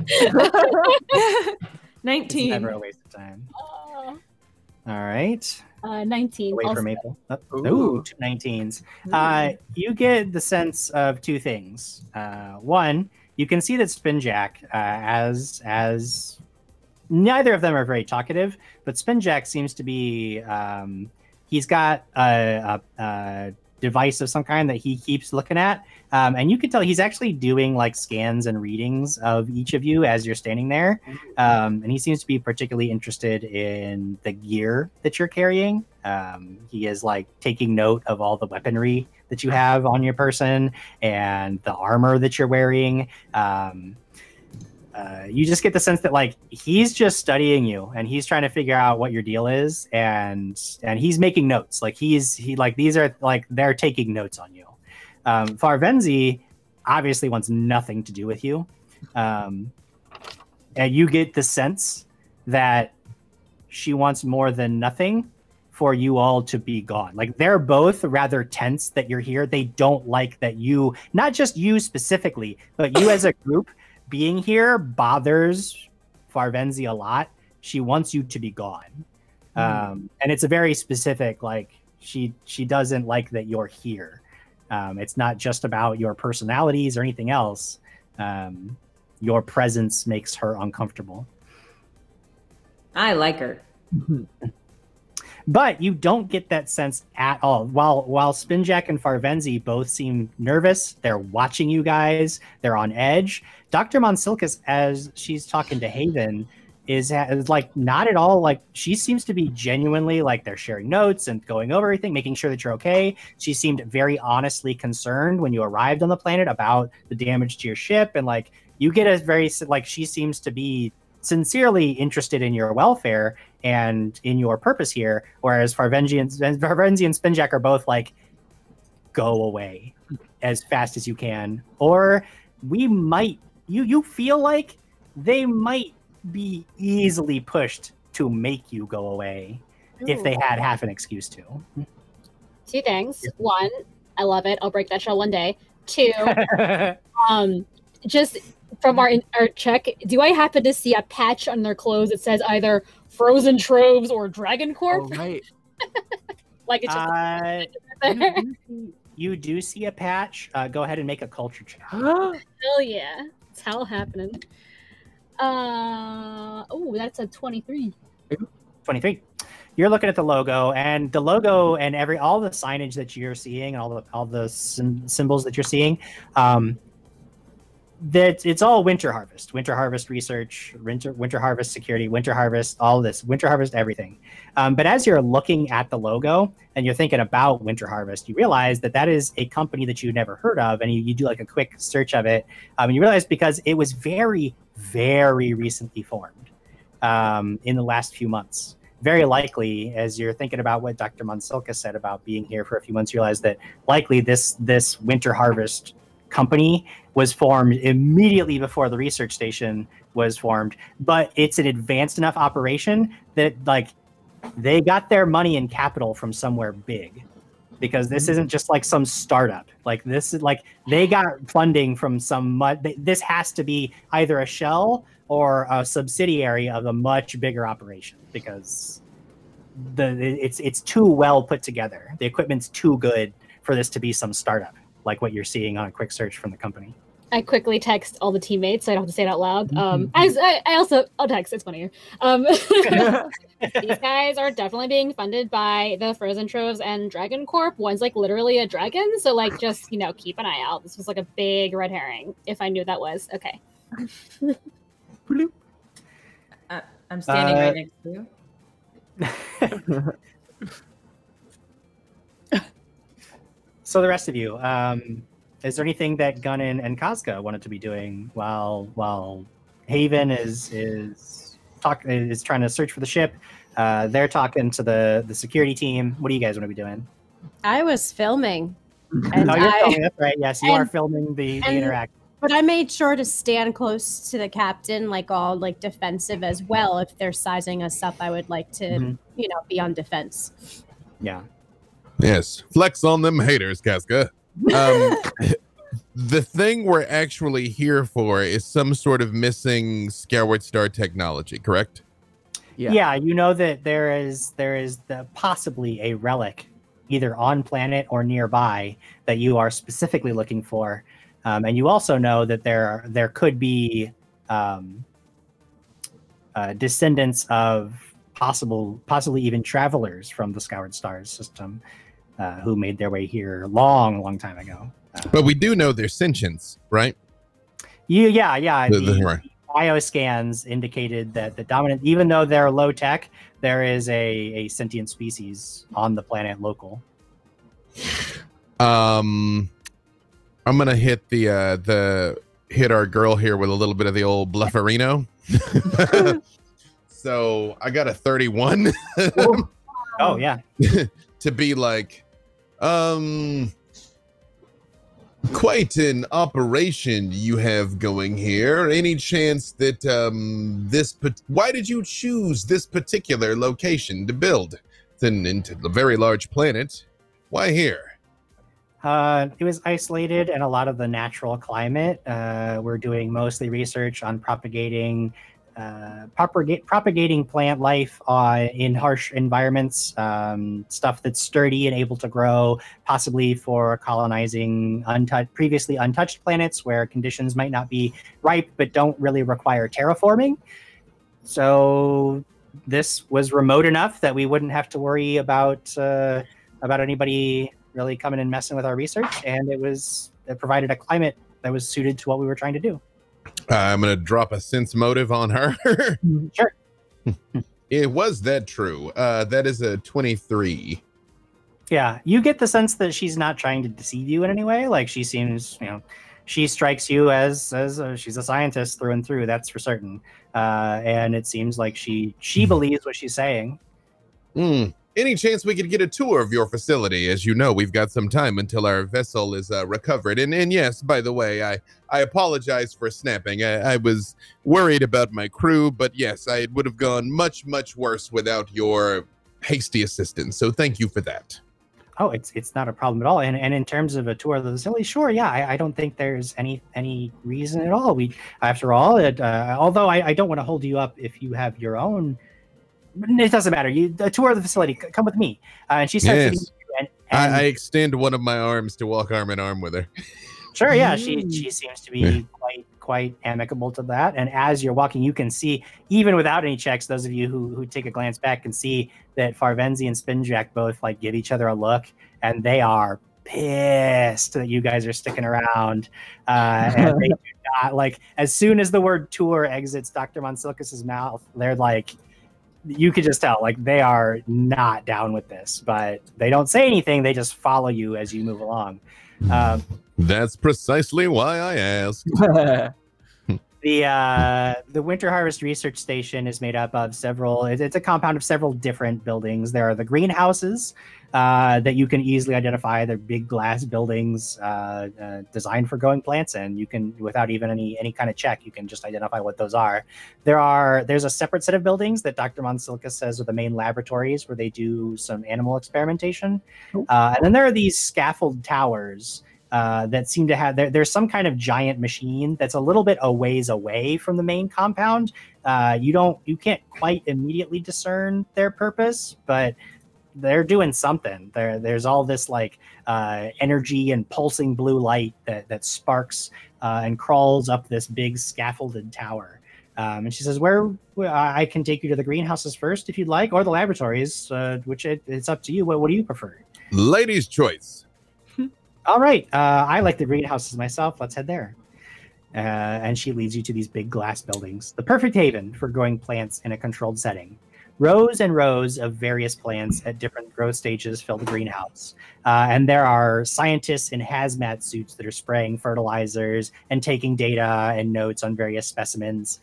B: 19.
A: It's never a waste of time. All right.
E: 19.
A: Away
E: Also-
A: from Maple. Ooh, 2 19s. You get the sense of two things. One, you can see that Spinjack, as neither of them are very talkative, but Spinjack seems to be he's got a device of some kind that he keeps looking at, and you can tell he's actually doing like scans and readings of each of you as you're standing there, and he seems to be particularly interested in the gear that you're carrying. He is like taking note of all the weaponry that you have on your person and the armor that you're wearing. You just get the sense that like he's just studying you and he's trying to figure out what your deal is, and he's making notes. Like these are like they're taking notes on you. Farvenzi obviously wants nothing to do with you, and you get the sense that she wants more than nothing for you all to be gone. Like, they're both rather tense that you're here. They don't like that you, not just you specifically, but you as a group being here bothers Farvenzi a lot. She wants you to be gone. And it's a very specific, like, she doesn't like that you're here. It's not just about your personalities or anything else. Your presence makes her uncomfortable.
B: I like her.
A: But you don't get that sense at all. While Spinjack and Farvenzi both seem nervous, they're watching you guys, they're on edge. Dr. Monsilkus, as she's talking to Haven, is like not at all, like, she seems to be genuinely, like, they're sharing notes and going over everything, making sure that you're okay. She seemed very honestly concerned when you arrived on the planet about the damage to your ship, and like you get a very, like, she seems to be sincerely interested in your welfare and in your purpose here, whereas Farvenzi and Spinjack are both like, go away as fast as you can, or we might, you feel like they might be easily pushed to make you go away.
E: Ooh.
A: If they had half an excuse to.
E: 2 things. 1, I love it. I'll break that shell one day. 2, just from our check, do I happen to see a patch on their clothes that says either Frozen Troves or Dragon Corp?
D: Oh, right.
E: Like, it's just
A: you do see a patch. Go ahead and make a culture check.
E: hell yeah, it's hell happening. Oh, that's a 23.
A: 23. You're looking at the logo, and the logo and all the signage that you're seeing, all the symbols that you're seeing, that it's all Winter Harvest research, Winter Harvest security, Winter Harvest, all this, Winter Harvest everything. But as you're looking at the logo and you're thinking about Winter Harvest, you realize that that is a company that you never heard of, and you do like a quick search of it, and you realize because it was very, very recently formed in the last few months. Very likely, as you're thinking about what Dr. Monsilka said about being here for a few months, you realize that likely this Winter Harvest company was formed immediately before the research station was formed, but it's an advanced enough operation that like they got their money and capital from somewhere big, because this isn't just like some startup. Like, this is like they got funding from this has to be either a shell or a subsidiary of a much bigger operation, because it's too well put together. The equipment's too good for this to be some startup like what you're seeing on a quick search from the company.
E: I quickly text all the teammates so I don't have to say it out loud. I'll text, it's funnier. These guys are definitely being funded by the Frozen Troves and Dragon Corp. One's like literally a dragon, so like just, keep an eye out. This was like a big red herring, if I knew that was. Okay.
B: I'm standing right next to you.
A: So the rest of you, is there anything that Gunnin and Kazka wanted to be doing while Haven is trying to search for the ship? They're talking to the security team. What do you guys want to be doing?
G: I was filming.
A: And you're filming. That's right. Yes, you are filming the interaction.
G: But I made sure to stand close to the captain, like all like defensive as well. If they're sizing us up, I would like to, be on defense.
A: Yeah.
C: Yes, flex on them haters, Casca. The thing we're actually here for is some sort of missing Skyward Star technology, correct?
A: Yeah, you know that there is possibly a relic either on planet or nearby that you are specifically looking for, and you also know that there could be descendants of possibly even travelers from the Skyward Stars system who made their way here long time ago.
C: But we do know they're sentients, right?
A: Yeah. The bioscans indicated that the dominant, even though they're low tech, there is a sentient species on the planet local.
C: I'm gonna hit hit our girl here with a little bit of the old blufferino. So I got a 31.
A: Oh yeah.
C: To be like, quite an operation you have going here. Any chance that why did you choose this particular location to build? into the very large planet. Why here?
A: It was isolated in a lot of the natural climate. We're doing mostly research on propagating plant life in harsh environments, stuff that's sturdy and able to grow, possibly for colonizing previously untouched planets where conditions might not be ripe but don't really require terraforming. So this was remote enough that we wouldn't have to worry about anybody really coming and messing with our research, and it provided a climate that was suited to what we were trying to do.
C: I'm going to drop a sense motive on her.
A: Sure.
C: Was that true? That is a 23.
A: Yeah, you get the sense that she's not trying to deceive you in any way. Like, she seems, she strikes you as she's a scientist through and through, that's for certain. And it seems like she believes what she's saying.
C: Any chance we could get a tour of your facility? As you know, we've got some time until our vessel is recovered. And yes, by the way, I apologize for snapping. I was worried about my crew, but yes, I would have gone much, much worse without your hasty assistance. So thank you for that.
A: Oh, it's not a problem at all. And in terms of a tour of the facility, sure, yeah, I don't think there's any reason at all. After all, although I don't want to hold you up if you have your own. It doesn't matter. A tour of the facility. Come with me. And she starts.
C: Yes. I extend one of my arms to walk arm in arm with her.
A: Sure. Yeah. She seems to be quite amicable to that. And as you're walking, you can see, even without any checks, those of you who take a glance back can see that Farvenzi and Spinjack both give each other a look, and they are pissed that you guys are sticking around. And they do not as soon as the word tour exits Dr. Monsilkis's mouth, they're you could just tell, they are not down with this, but they don't say anything. They just follow you as you move along.
C: That's precisely why I asked.
A: The Winter Harvest Research Station is made up of it's a compound of several different buildings. There are the greenhouses that you can easily identify. They're big glass buildings designed for growing plants, and you can, without even any kind of check, you can just identify what those are. There's a separate set of buildings that Dr. Monsilka says are the main laboratories where they do some animal experimentation. And then there are these scaffold towers that seem to have there's some kind of giant machine that's a little bit a ways away from the main compound. You can't quite immediately discern their purpose, but they're doing something. There's all this energy and pulsing blue light that sparks and crawls up this big scaffolded tower. And she says, I can take you to the greenhouses first if you'd like, or the laboratories, which it's up to you. What do you prefer?
C: Lady's choice.
A: All right. I like the greenhouses myself. Let's head there. And she leads you to these big glass buildings, the perfect haven for growing plants in a controlled setting. Rows and rows of various plants at different growth stages fill the greenhouse. And there are scientists in hazmat suits that are spraying fertilizers and taking data and notes on various specimens.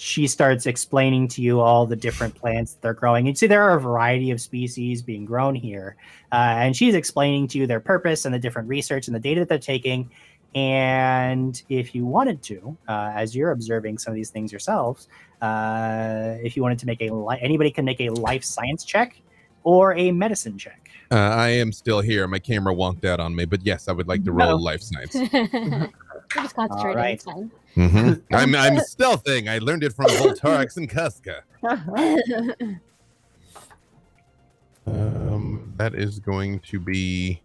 A: She starts explaining to you all the different plants that they're growing. You see there are a variety of species being grown here. And she's explaining to you their purpose and the different research and the data that they're taking. And if you wanted to, as you're observing some of these things yourselves, if you wanted to make anybody can make a life science check or a medicine check.
C: I am still here. My camera wonked out on me, but yes, I would like to roll life science.
E: Just concentrate.
A: Right.
E: It's fine.
C: Mm-hmm. I'm stealthing. I learned it from Voltarax and Casca. That is going to be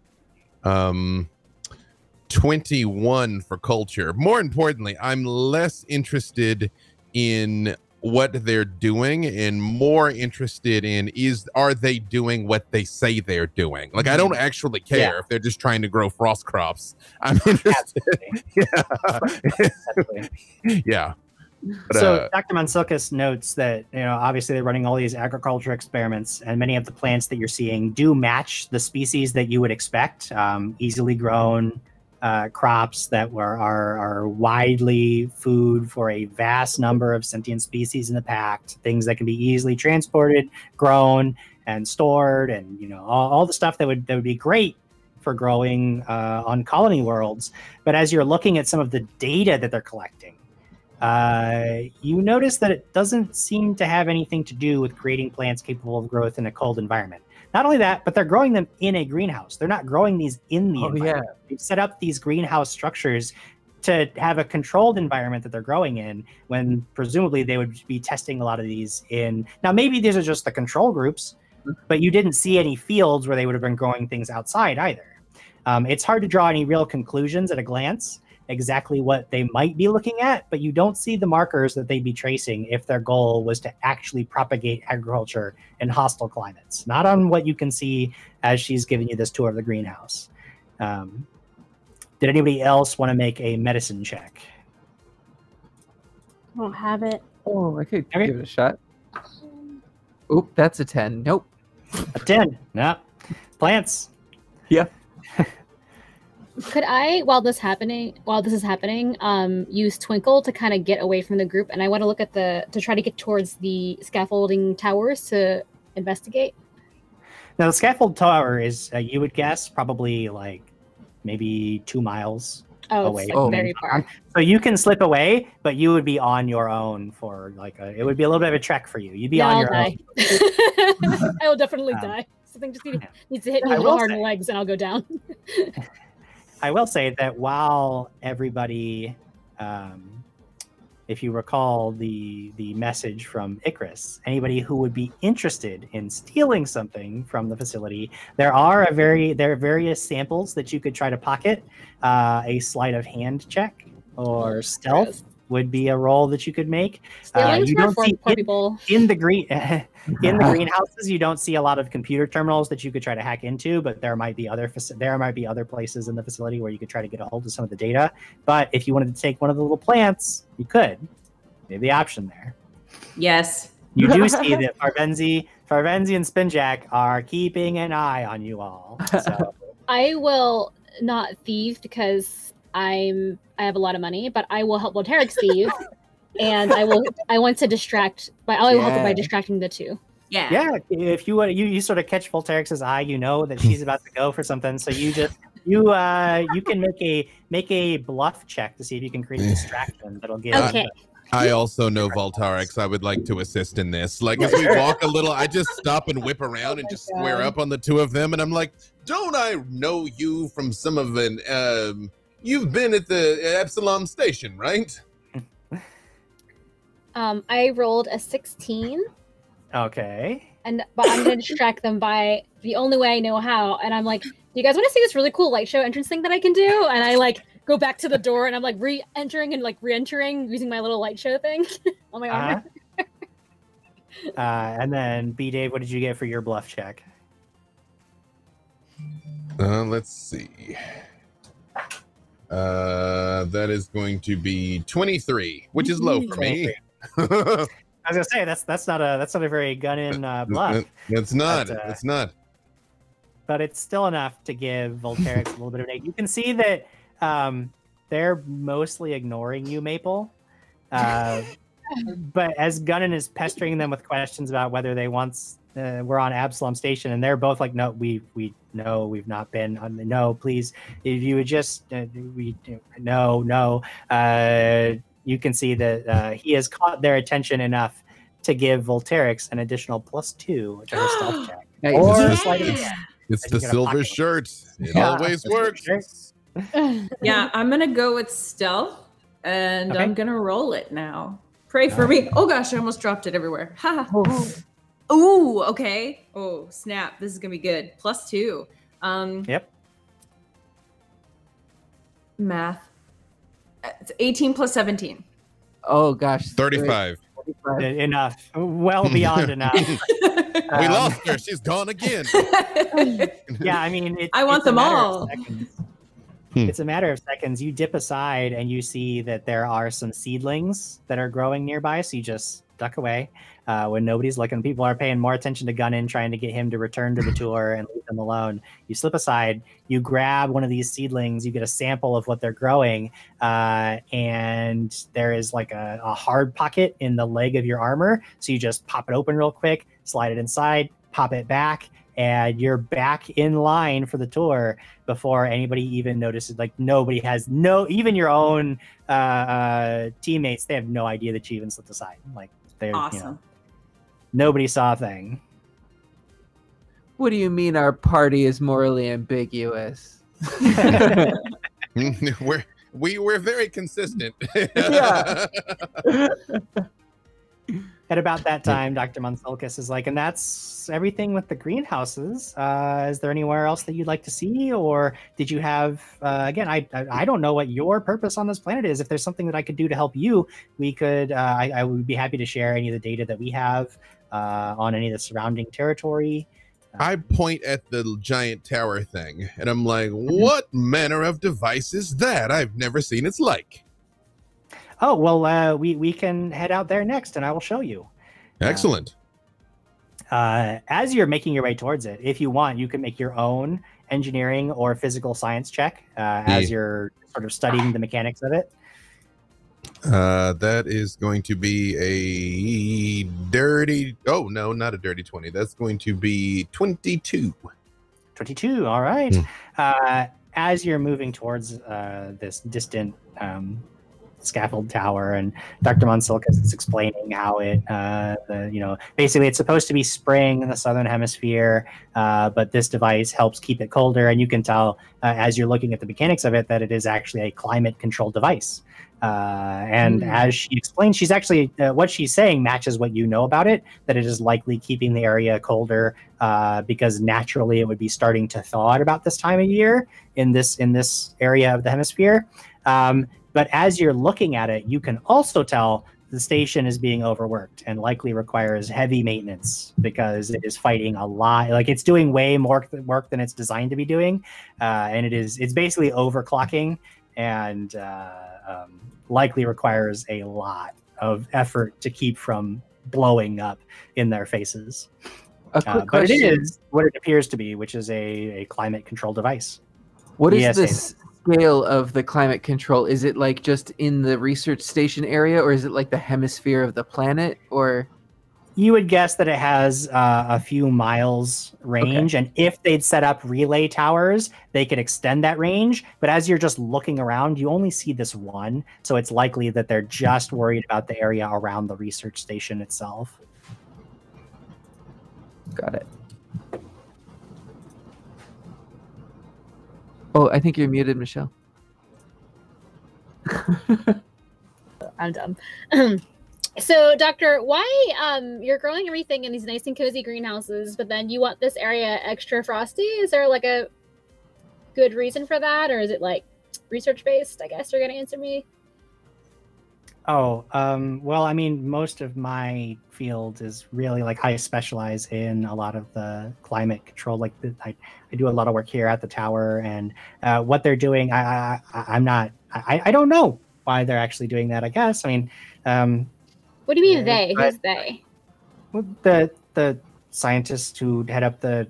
C: 21 for culture. More importantly, I'm less interested in what they're doing and more interested in are they doing what they say they're doing. I don't actually care if they're just trying to grow frost crops. I'm interested. Yeah. But,
A: so Dr. Monsilkis notes that, obviously they're running all these agriculture experiments, and many of the plants that you're seeing do match the species that you would expect, easily grown crops that are widely food for a vast number of sentient species in the pact, things that can be easily transported, grown, and stored, and all the stuff that would be great for growing on colony worlds. But as you're looking at some of the data that they're collecting, you notice that it doesn't seem to have anything to do with creating plants capable of growth in a cold environment. Not only that, but they're growing them in a greenhouse. They're not growing these in the environment. Yeah. They've set up these greenhouse structures to have a controlled environment that they're growing in, when presumably they would be testing a lot of these in. Now, maybe these are just the control groups, but you didn't see any fields where they would have been growing things outside either. It's hard to draw any real conclusions at a glance exactly what they might be looking at, but you don't see the markers that they'd be tracing if their goal was to actually propagate agriculture in hostile climates. Not on what you can see as she's giving you this tour of the greenhouse. Did anybody else want to make a medicine check?
G: I don't have it.
D: Oh, I could give it a shot. Oop, that's a 10. Nope.
A: A 10. No. Plants.
D: Yeah.
E: Could I, while this is happening, use Twinkle to kind of get away from the group, and I want to look at to try to get towards the scaffolding towers to investigate?
A: Now, the scaffold tower is, you would guess, probably like maybe 2 miles away.
E: Oh, very far.
A: So you can slip away, but you would be on your own for it would be a little bit of a trek for you. You'd be on your own.
E: I will definitely die. Something just needs to hit me a little hard in the legs, and I'll go down.
A: I will say that while everybody, if you recall the message from Icarus, anybody who would be interested in stealing something from the facility, there are various samples that you could try to pocket. A sleight of hand check or stealth would be a roll that you could make. You don't see people in the greenhouses. You don't see a lot of computer terminals that you could try to hack into, but there might be other places in the facility where you could try to get a hold of some of the data. But if you wanted to take one of the little plants, you could. You have the option there.
B: Yes.
A: You do see that Farvenzi and Spinjack are keeping an eye on you all. So.
E: I will not thieve because I have a lot of money, but I will help Volterix thieve, and I want to distract, but I will help by distracting the two.
B: Yeah.
A: If you want, you sort of catch Volterix's eye, you know that she's about to go for something, so you just you can make a bluff check to see if you can create a distraction that'll get.
E: Okay.
C: I also know Voltarix. I would like to assist in this. Like, as we walk a little, I just stop and whip around and just square up on the two of them, and I'm like, "Don't I know you from some of an? You've been at the Epsilon station, right?"
E: I rolled a 16.
A: Okay.
E: But I'm going to distract them by the only way I know how. And I'm like, you guys want to see this really cool light show entrance thing that I can do? And I go back to the door and I'm re-entering using my little light show thing on my armor.
A: And then B-Dave, what did you get for your bluff check?
C: Let's see. That is going to be 23, which is low for me.
A: I was gonna say that's not a very gun-in bluff.
C: It's not. It's not.
A: But it's still enough to give Volterix a little bit of an. You can see that they're mostly ignoring you, Maple. But as Gunnan is pestering them with questions about whether they once were on Absalom Station, and they're both like, "No, we know we've not been. No, please, if you would just no." You can see that he has caught their attention enough to give Volterix an additional +2 to her stealth check.
C: It's the silver shirt. It always works.
B: Yeah, I'm gonna go with stealth, and I'm gonna roll it now. Pray for me. Oh gosh, I almost dropped it everywhere. Ha. Ooh, okay. Oh snap! This is gonna be good. +2.
A: Yep.
B: Math. It's 18 plus 17.
D: Oh gosh.
C: 35.
A: Enough. Well beyond enough.
C: We lost her. She's gone again.
A: Yeah, I mean,
B: I want them all.
A: It's a matter of seconds. You dip aside and you see that there are some seedlings that are growing nearby, so you just duck away when nobody's looking. People are paying more attention to Gunnan, trying to get him to return to the tour and leave them alone. You slip aside, you grab one of these seedlings, you get a sample of what they're growing, and there is like a hard pocket in the leg of your armor, so you just pop it open real quick, slide it inside. pop it back, and you're back in line for the tour before anybody even notices. Like nobody has even your own teammates, they have no idea that you even slipped aside. Like they're
B: Awesome.
A: Nobody saw a thing.
D: What do you mean our party is morally ambiguous?
C: We're very consistent.
D: Yeah.
A: At about that time, Dr. Monsulkis is like, and that's everything with the greenhouses. Is there anywhere else that you'd like to see? Or did you have, again, I don't know what your purpose on this planet is. If there's something that I could do to help you, we could, I would be happy to share any of the data that we have on any of the surrounding territory.
C: I point at the giant tower thing, and I'm like, what manner of device is that? I've never seen its like.
A: Oh, well, we can head out there next, and I will show you.
C: Excellent.
A: As you're making your way towards it, if you want, you can make your own engineering or physical science check as you're sort of studying the mechanics of it.
C: That is going to be a dirty... Oh, no, not a dirty 20. That's going to be 22.
A: 22, all right. As you're moving towards this distant scaffold tower, and Dr. Monsulkis is explaining how it, basically it's supposed to be spring in the southern hemisphere, but this device helps keep it colder, and you can tell as you're looking at the mechanics of it that it is actually a climate-controlled device. As she explains, she's actually, what she's saying matches what you know about it, that it is likely keeping the area colder because naturally it would be starting to thaw at about this time of year in this area of the hemisphere. But as you're looking at it, you can also tell the station is being overworked and likely requires heavy maintenance because it is fighting a lot. Like it's doing way more work than it's designed to be doing. And it's basically overclocking and likely requires a lot of effort to keep from blowing up in their faces. But it is what it appears to be, which is a climate control device.
D: What is the scale of the climate control? Is it like just in the research station area, or is it like the hemisphere of the planet? Or
A: you would guess that it has a few miles range, and if they'd set up relay towers, they could extend that range. But as you're just looking around, you only see this one, so it's likely that they're just worried about the area around the research station itself.
D: Got it. Oh, I think you're muted, Michelle.
E: I'm dumb. So, Doctor, why you're growing everything in these nice and cozy greenhouses, but then you want this area extra frosty? Is there like a good reason for that, or is it like research based? I guess you're gonna answer me.
A: Oh, well, I mean, most of my field is really like I specialize in a lot of the climate control. Like I do a lot of work here at the tower, and what they're doing, I don't know why they're actually doing that. I guess. I mean,
E: what do you mean they? Who's they?
A: Well, the scientists who head up the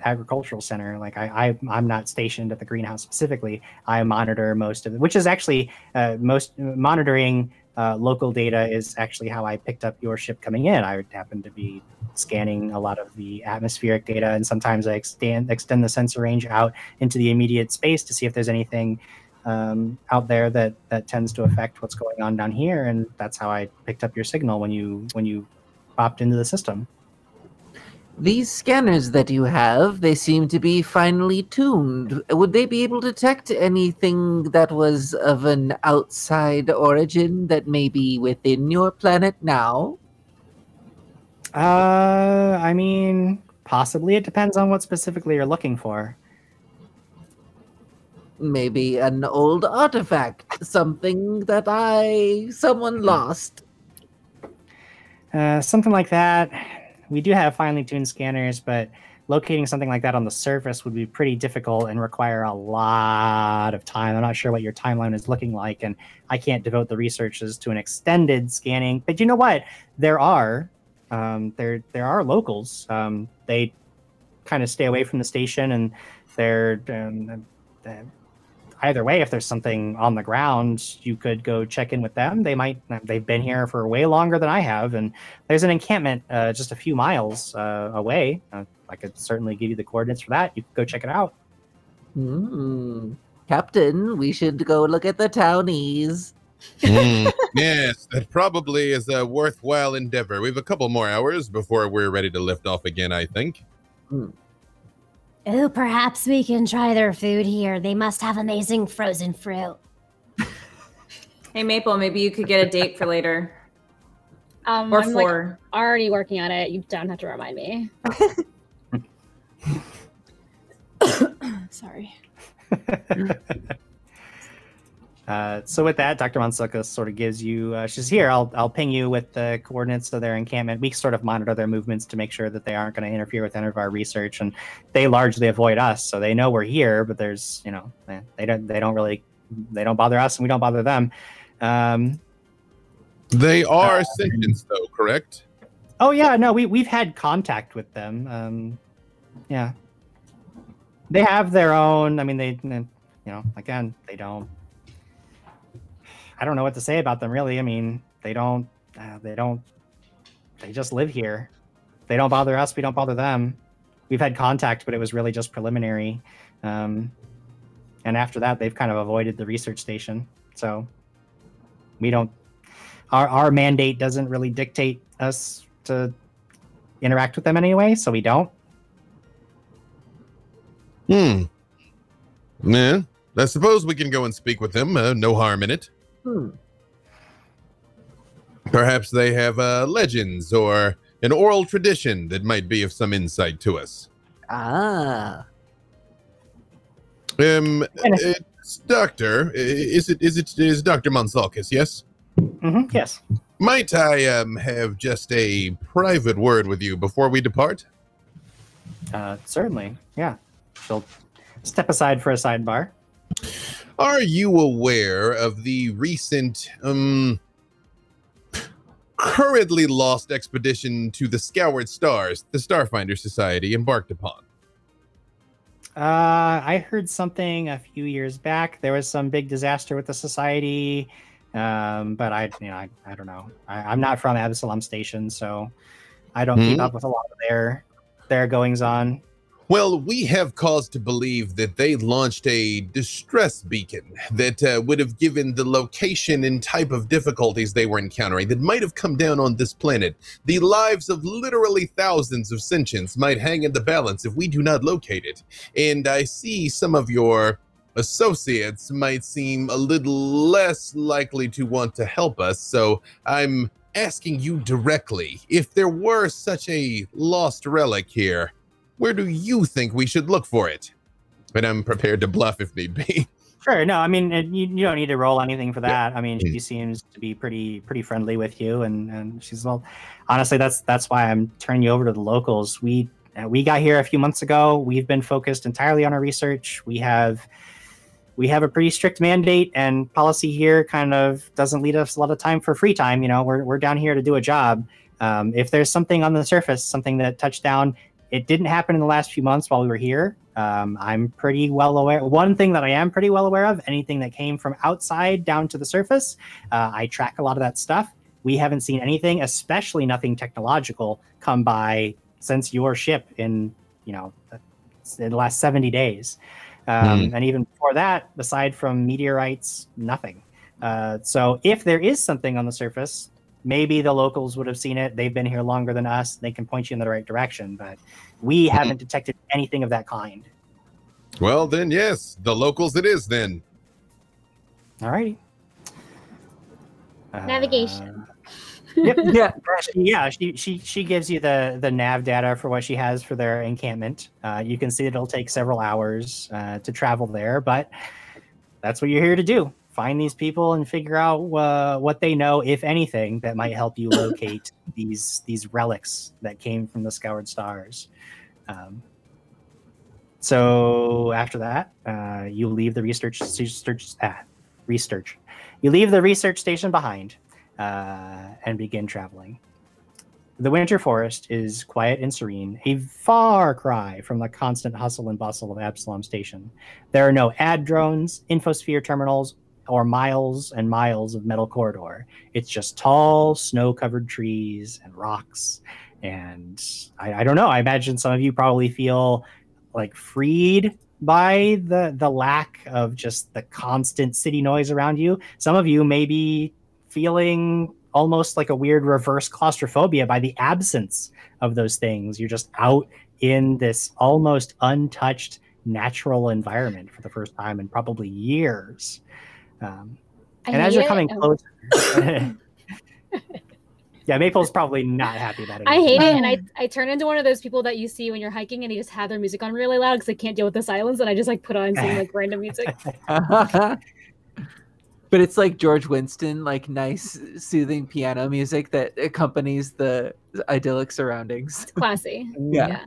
A: agricultural center. Like I'm not stationed at the greenhouse specifically. I monitor most of it, which is actually most monitoring local data is actually how I picked up your ship coming in. I happen to be scanning a lot of the atmospheric data, and sometimes I extend the sensor range out into the immediate space to see if there's anything out there that tends to affect what's going on down here. And that's how I picked up your signal when you popped into the system.
D: These scanners that you have, they seem to be finely tuned. Would they be able to detect anything that was of an outside origin that may be within your planet now?
A: I mean, possibly. It depends on what specifically you're looking for.
D: Maybe an old artifact, something that someone lost.
A: Something like that. We do have finely tuned scanners, but locating something like that on the surface would be pretty difficult and require a lot of time. I'm not sure what your timeline is looking like, and I can't devote the researches to an extended scanning. But you know what? There are locals. They kind of stay away from the station, and they're either way, if there's something on the ground, you could go check in with them. They've been here for way longer than I have, and there's an encampment just a few miles away. I could certainly give you the coordinates for that. You could go check it out.
D: Captain, we should go look at the townies.
C: Yes, that probably is a worthwhile endeavor. We have a couple more hours before we're ready to lift off again, I think.
F: Oh, perhaps we can try their food here. They must have amazing frozen fruit.
B: Hey, Maple, maybe you could get a date for later.
E: Or
B: or
E: I'm
B: 4.
E: Already working on it. You don't have to remind me. Sorry.
A: So with that, Dr. Monsuka sort of gives you, she's here, I'll ping you with the coordinates of their encampment. We sort of monitor their movements to make sure that they aren't going to interfere with any of our research, and they largely avoid us. So they know we're here, but there's, they don't bother us and we don't bother them.
C: They are sentients though, correct?
A: Oh yeah, no, we've had contact with them. Yeah. They have their own, I mean, again, they don't, I don't know what to say about them, really. I mean, they just live here. They don't bother us. We don't bother them. We've had contact, but it was really just preliminary. And after that, they've kind of avoided the research station. So we don't, our mandate doesn't really dictate us to interact with them anyway, so we don't.
C: Yeah, I suppose we can go and speak with them. No harm in it. Perhaps they have legends or an oral tradition that might be of some insight to us. Doctor, is Dr. Monsalkis, yes?
A: Yes.
C: Might I have just a private word with you before we depart?
A: Certainly, yeah. She'll step aside for a sidebar.
C: Are you aware of the recent, currently lost expedition to the Scoured Stars the Starfinder Society embarked upon?
A: I heard something a few years back. There was some big disaster with the society, but I don't know. I'm not from Absalom Station, so I don't keep up with a lot of their goings on.
C: Well, we have cause to believe that they launched a distress beacon that would have given the location and type of difficulties they were encountering that might have come down on this planet. The lives of literally thousands of sentients might hang in the balance if we do not locate it. And I see some of your associates might seem a little less likely to want to help us, so I'm asking you directly, if there were such a lost relic here, where do you think we should look for it? But I'm prepared to bluff if need be.
A: Sure. No, I mean, you don't need to roll anything for that. I mean, she seems to be pretty friendly with you, and she's, well, honestly, that's why I'm turning you over to the locals. We got here a few months ago. We've been focused entirely on our research. We have a pretty strict mandate, and policy here kind of doesn't lead us a lot of time for free time. We're down here to do a job. If there's something on the surface, something that touched down, it didn't happen in the last few months while we were here. I'm pretty well aware. One thing that I am pretty well aware of, anything that came from outside down to the surface, I track a lot of that stuff. We haven't seen anything, especially nothing technological, come by since your ship in the last 70 days. And even before that, aside from meteorites, nothing. So if there is something on the surface, maybe the locals would have seen it. They've been here longer than us. They can point you in the right direction, but we haven't detected anything of that kind.
C: Well, then, yes, the locals it is then.
A: All righty.
E: Navigation.
A: Yep. She gives you the nav data for what she has for their encampment. You can see it'll take several hours to travel there, but that's what you're here to do. Find these people and figure out what they know, if anything, that might help you locate these relics that came from the Scoured Stars. So after that, you leave the research. You leave the research station behind and begin traveling. The Winter Forest is quiet and serene, a far cry from the constant hustle and bustle of Absalom Station. There are no ad drones, infosphere terminals, or miles and miles of metal corridor. It's just tall, snow-covered trees and rocks. And I don't know, I imagine some of you probably feel like freed by the lack of just the constant city noise around you. Some of you may be feeling almost like a weird reverse claustrophobia by the absence of those things. You're just out in this almost untouched natural environment for the first time in probably years. And as you're coming closer, yeah, Maple's probably not happy about it.
E: I hate it, and I turn into one of those people that you see when you're hiking and you just have their music on really loud because I can't deal with the silence, and I just like put on some like random music.
D: But it's like George Winston, like nice, soothing piano music that accompanies the idyllic surroundings.
E: It's classy.
D: Yeah.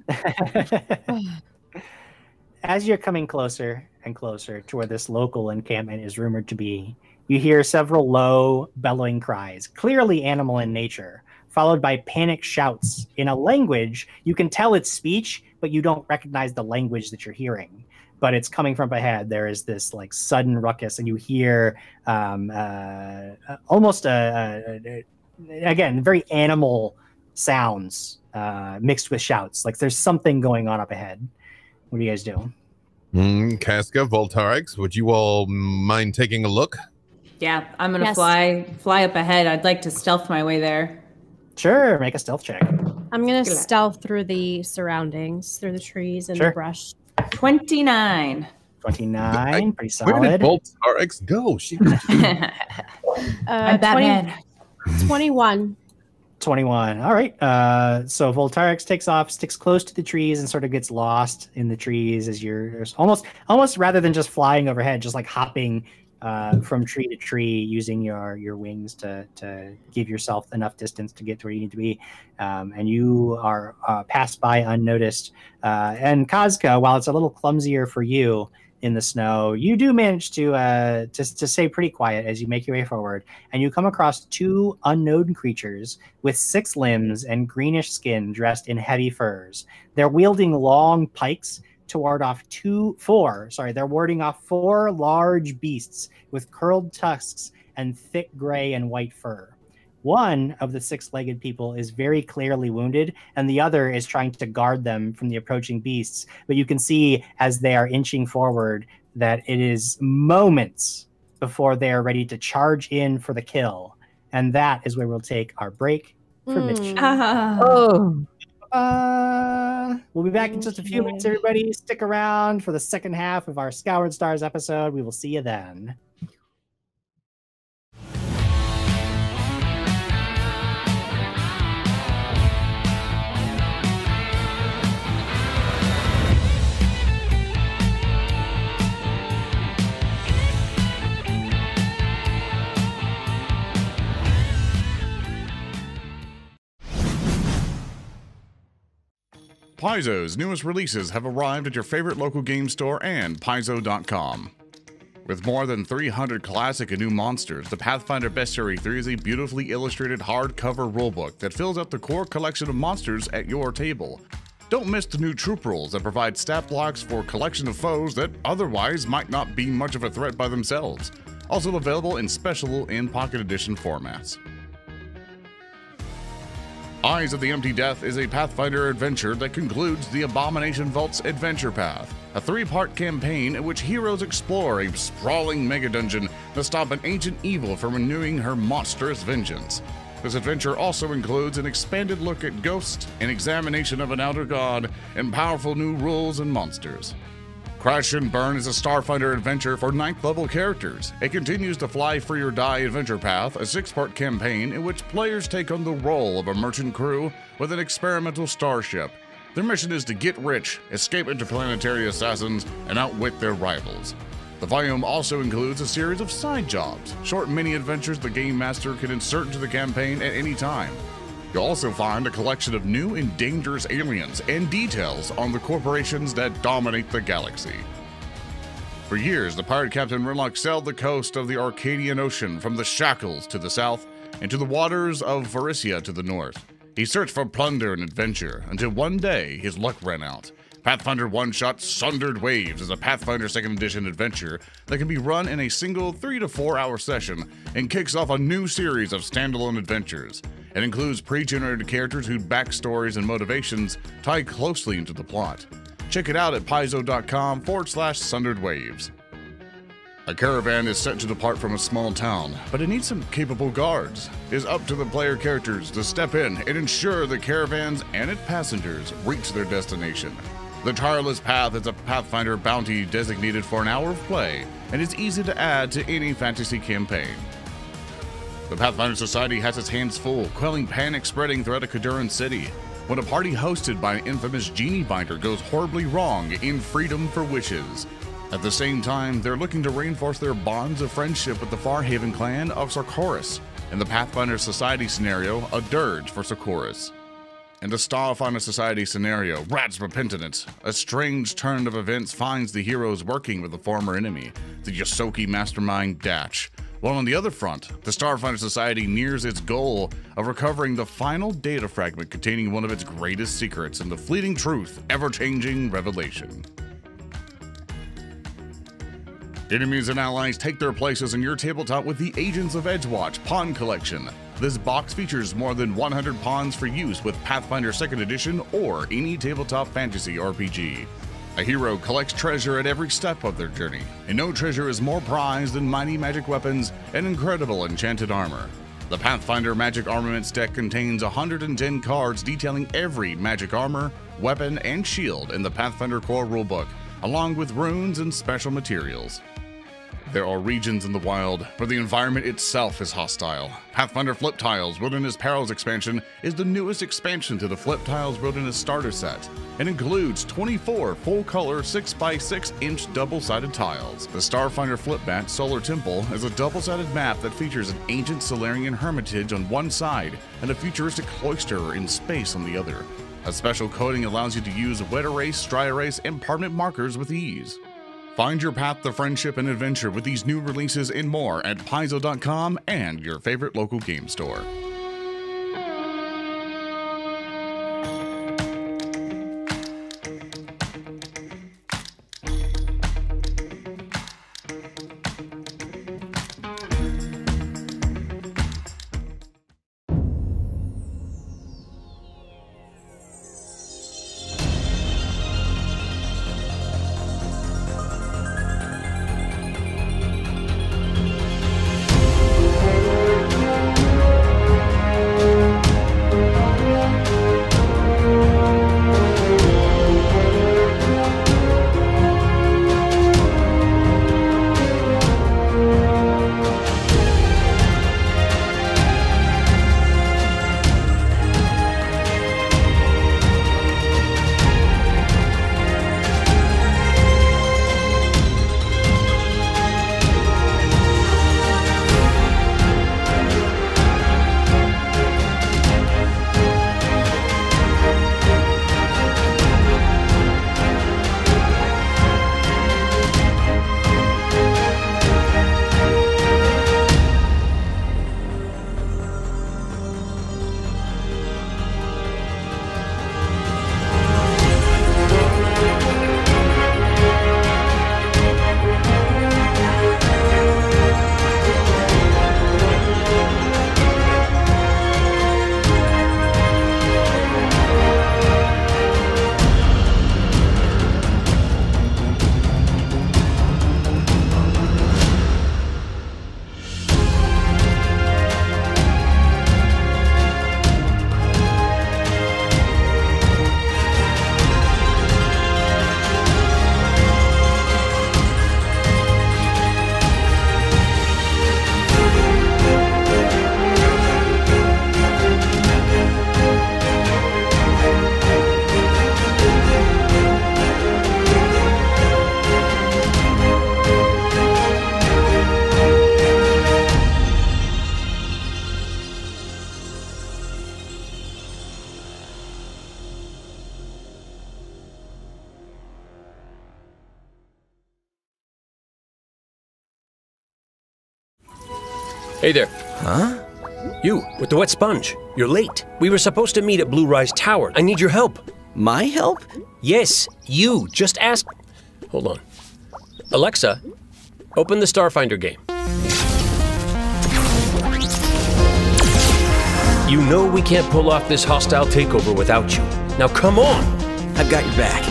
A: As you're coming closer and closer to where this local encampment is rumored to be, you hear several low, bellowing cries, clearly animal in nature, followed by panicked shouts in a language you can tell it's speech, but you don't recognize the language that you're hearing. But it's coming from ahead. There is this like sudden ruckus, and you hear almost again very animal sounds mixed with shouts. Like there's something going on up ahead. What do you guys do?
C: Casca, Voltarix, would you all mind taking a look?
B: Yeah, I'm gonna fly up ahead. I'd like to stealth my way there.
A: Sure, make a stealth check.
G: I'm gonna stealth through the surroundings, through the trees and the brush.
B: 29.
A: 29, pretty solid.
C: Where did Voltarix go? She.
B: I'm Batman.
G: 21.
A: 21. All right. So Voltarix takes off, sticks close to the trees, and sort of gets lost in the trees as you're almost rather than just flying overhead, just like hopping from tree to tree, using your wings to give yourself enough distance to get to where you need to be. And you are passed by unnoticed. And Kazka, while it's a little clumsier for you in the snow, you do manage to stay pretty quiet as you make your way forward. And you come across two unknown creatures with 6 limbs and greenish skin dressed in heavy furs. They're wielding long pikes to ward off they're warding off 4 large beasts with curled tusks and thick gray and white fur. One of the 6-legged people is very clearly wounded, and the other is trying to guard them from the approaching beasts. But you can see as they are inching forward that it is moments before they are ready to charge in for the kill. And that is where we'll take our break for Mitch. We'll be back in just a few minutes, everybody. Stick around for the second half of our Scoured Stars episode. We will see you then.
H: Paizo's newest releases have arrived at your favorite local game store and Paizo.com. With more than 300 classic and new monsters, the Pathfinder Bestiary 3 is a beautifully illustrated hardcover rulebook that fills out the core collection of monsters at your table. Don't miss the new troop rules that provide stat blocks for a collection of foes that otherwise might not be much of a threat by themselves. Also available in special and pocket edition formats. Eyes of the Empty Death is a Pathfinder adventure that concludes the Abomination Vault's adventure path, a 3-part campaign in which heroes explore a sprawling mega-dungeon to stop an ancient evil from renewing her monstrous vengeance. This adventure also includes an expanded look at ghosts, an examination of an elder god, and powerful new rules and monsters. Crash and Burn is a Starfinder adventure for 9th level characters. It continues the Fly Free or Die adventure path, a 6-part campaign in which players take on the role of a merchant crew with an experimental starship. Their mission is to get rich, escape interplanetary assassins, and outwit their rivals. The volume also includes a series of side jobs, short mini-adventures the Game Master can insert into the campaign at any time. You'll also find a collection of new and dangerous aliens and details on the corporations that dominate the galaxy. For years, the pirate captain Rinlock sailed the coast of the Arcadian Ocean from the Shackles to the south and to the waters of Varisia to the north. He searched for plunder and adventure until one day his luck ran out. Pathfinder One-Shot Sundered Waves is a Pathfinder 2nd Edition adventure that can be run in a single 3 to 4 hour session and kicks off a new series of standalone adventures. It includes pre-generated characters whose backstories and motivations tie closely into the plot. Check it out at paizo.com/Sundered Waves. A caravan is set to depart from a small town, but it needs some capable guards. It is up to the player characters to step in and ensure the caravans and its passengers reach their destination. The Tireless Path is a Pathfinder bounty designated for an hour of play, and is easy to add to any fantasy campaign. The Pathfinder Society has its hands full, quelling panic spreading throughout a Caduran city, when a party hosted by an infamous genie binder goes horribly wrong in Freedom for Wishes. At the same time, they're looking to reinforce their bonds of friendship with the Farhaven clan of Sarkoris, in the Pathfinder Society scenario, A Dirge for Sarkoris. In the Starfinder Society scenario, Rat's Repentant, a strange turn of events finds the heroes working with a former enemy, the Yosoki mastermind Datch. While on the other front, the Starfinder Society nears its goal of recovering the final data fragment containing one of its greatest secrets and the fleeting truth, ever-changing revelation. Enemies and allies take their places in your tabletop with the Agents of Edgewatch Pawn Collection. This box features more than 100 pawns for use with Pathfinder 2nd Edition or any tabletop fantasy RPG. A hero collects treasure at every step of their journey, and no treasure is more prized than mighty magic weapons and incredible enchanted armor. The Pathfinder Magic Armaments deck contains 110 cards detailing every magic armor, weapon, and shield in the Pathfinder core rulebook, along with runes and special materials. There are regions in the wild where the environment itself is hostile. Pathfinder Flip Tiles Wilderness Perils expansion is the newest expansion to the Flip Tiles Wilderness starter set and includes 24 full-color 6x6-inch double-sided tiles. The Starfinder Flipbat Solar Temple is a double-sided map that features an ancient Solarian hermitage on one side and a futuristic cloister in space on the other. A special coating allows you to use wet erase, dry erase, and permanent markers with ease. Find your path to friendship and adventure with these new releases and more at paizo.com and your favorite local game store.
I: Hey there.
J: Huh?
I: You, with the wet sponge. You're late. We were supposed to meet at Blue Rise Tower. I need your help.
J: My help?
I: Yes, you. Just ask... Hold on. Alexa, open the Starfinder game. You know we can't pull off this hostile takeover without you. Now come on!
J: I've got your back.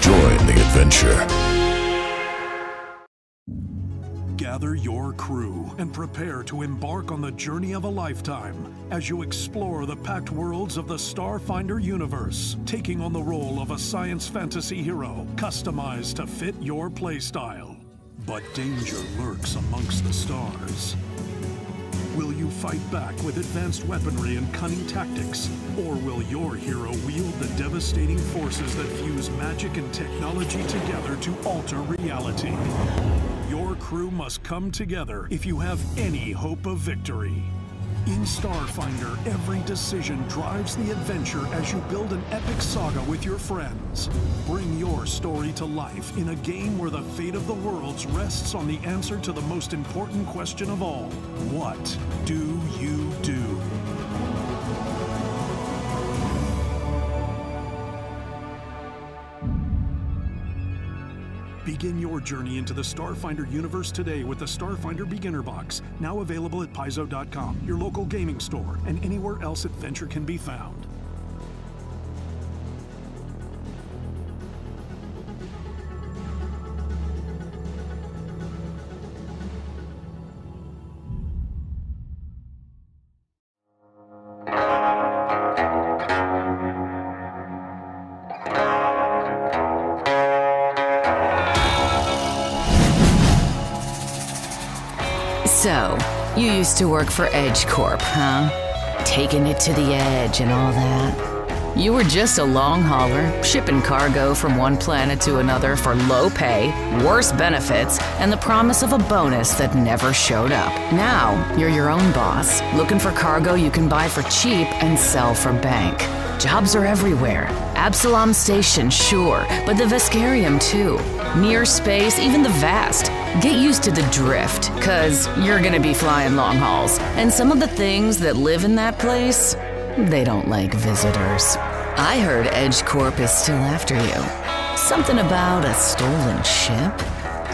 K: Join the adventure.
L: Gather your crew and prepare to embark on the journey of a lifetime as you explore the packed worlds of the Starfinder universe, taking on the role of a science fantasy hero customized to fit your playstyle. But danger lurks amongst the stars. Will you fight back with advanced weaponry and cunning tactics? Or will your hero wield the devastating forces that fuse magic and technology together to alter reality? Your crew must come together if you have any hope of victory. In Starfinder, every decision drives the adventure as you build an epic saga with your friends. Bring your story to life in a game where the fate of the worlds rests on the answer to the most important question of all. What do you do? Begin your journey into the Starfinder universe today with the Starfinder Beginner Box, now available at Paizo.com, your local gaming store, and anywhere else adventure can be found.
M: So, you used to work for Edge Corp, huh? Taking it to the edge and all that. You were just a long hauler, shipping cargo from one planet to another for low pay, worse benefits, and the promise of a bonus that never showed up. Now, you're your own boss, looking for cargo you can buy for cheap and sell for bank. Jobs are everywhere. Absalom Station, sure, but the Veskarium too. Near space, even the Vast. Get used to the drift, cause you're gonna be flying long hauls. And some of the things that live in that place, they don't like visitors. I heard Edge Corp is still after you. Something about a stolen ship?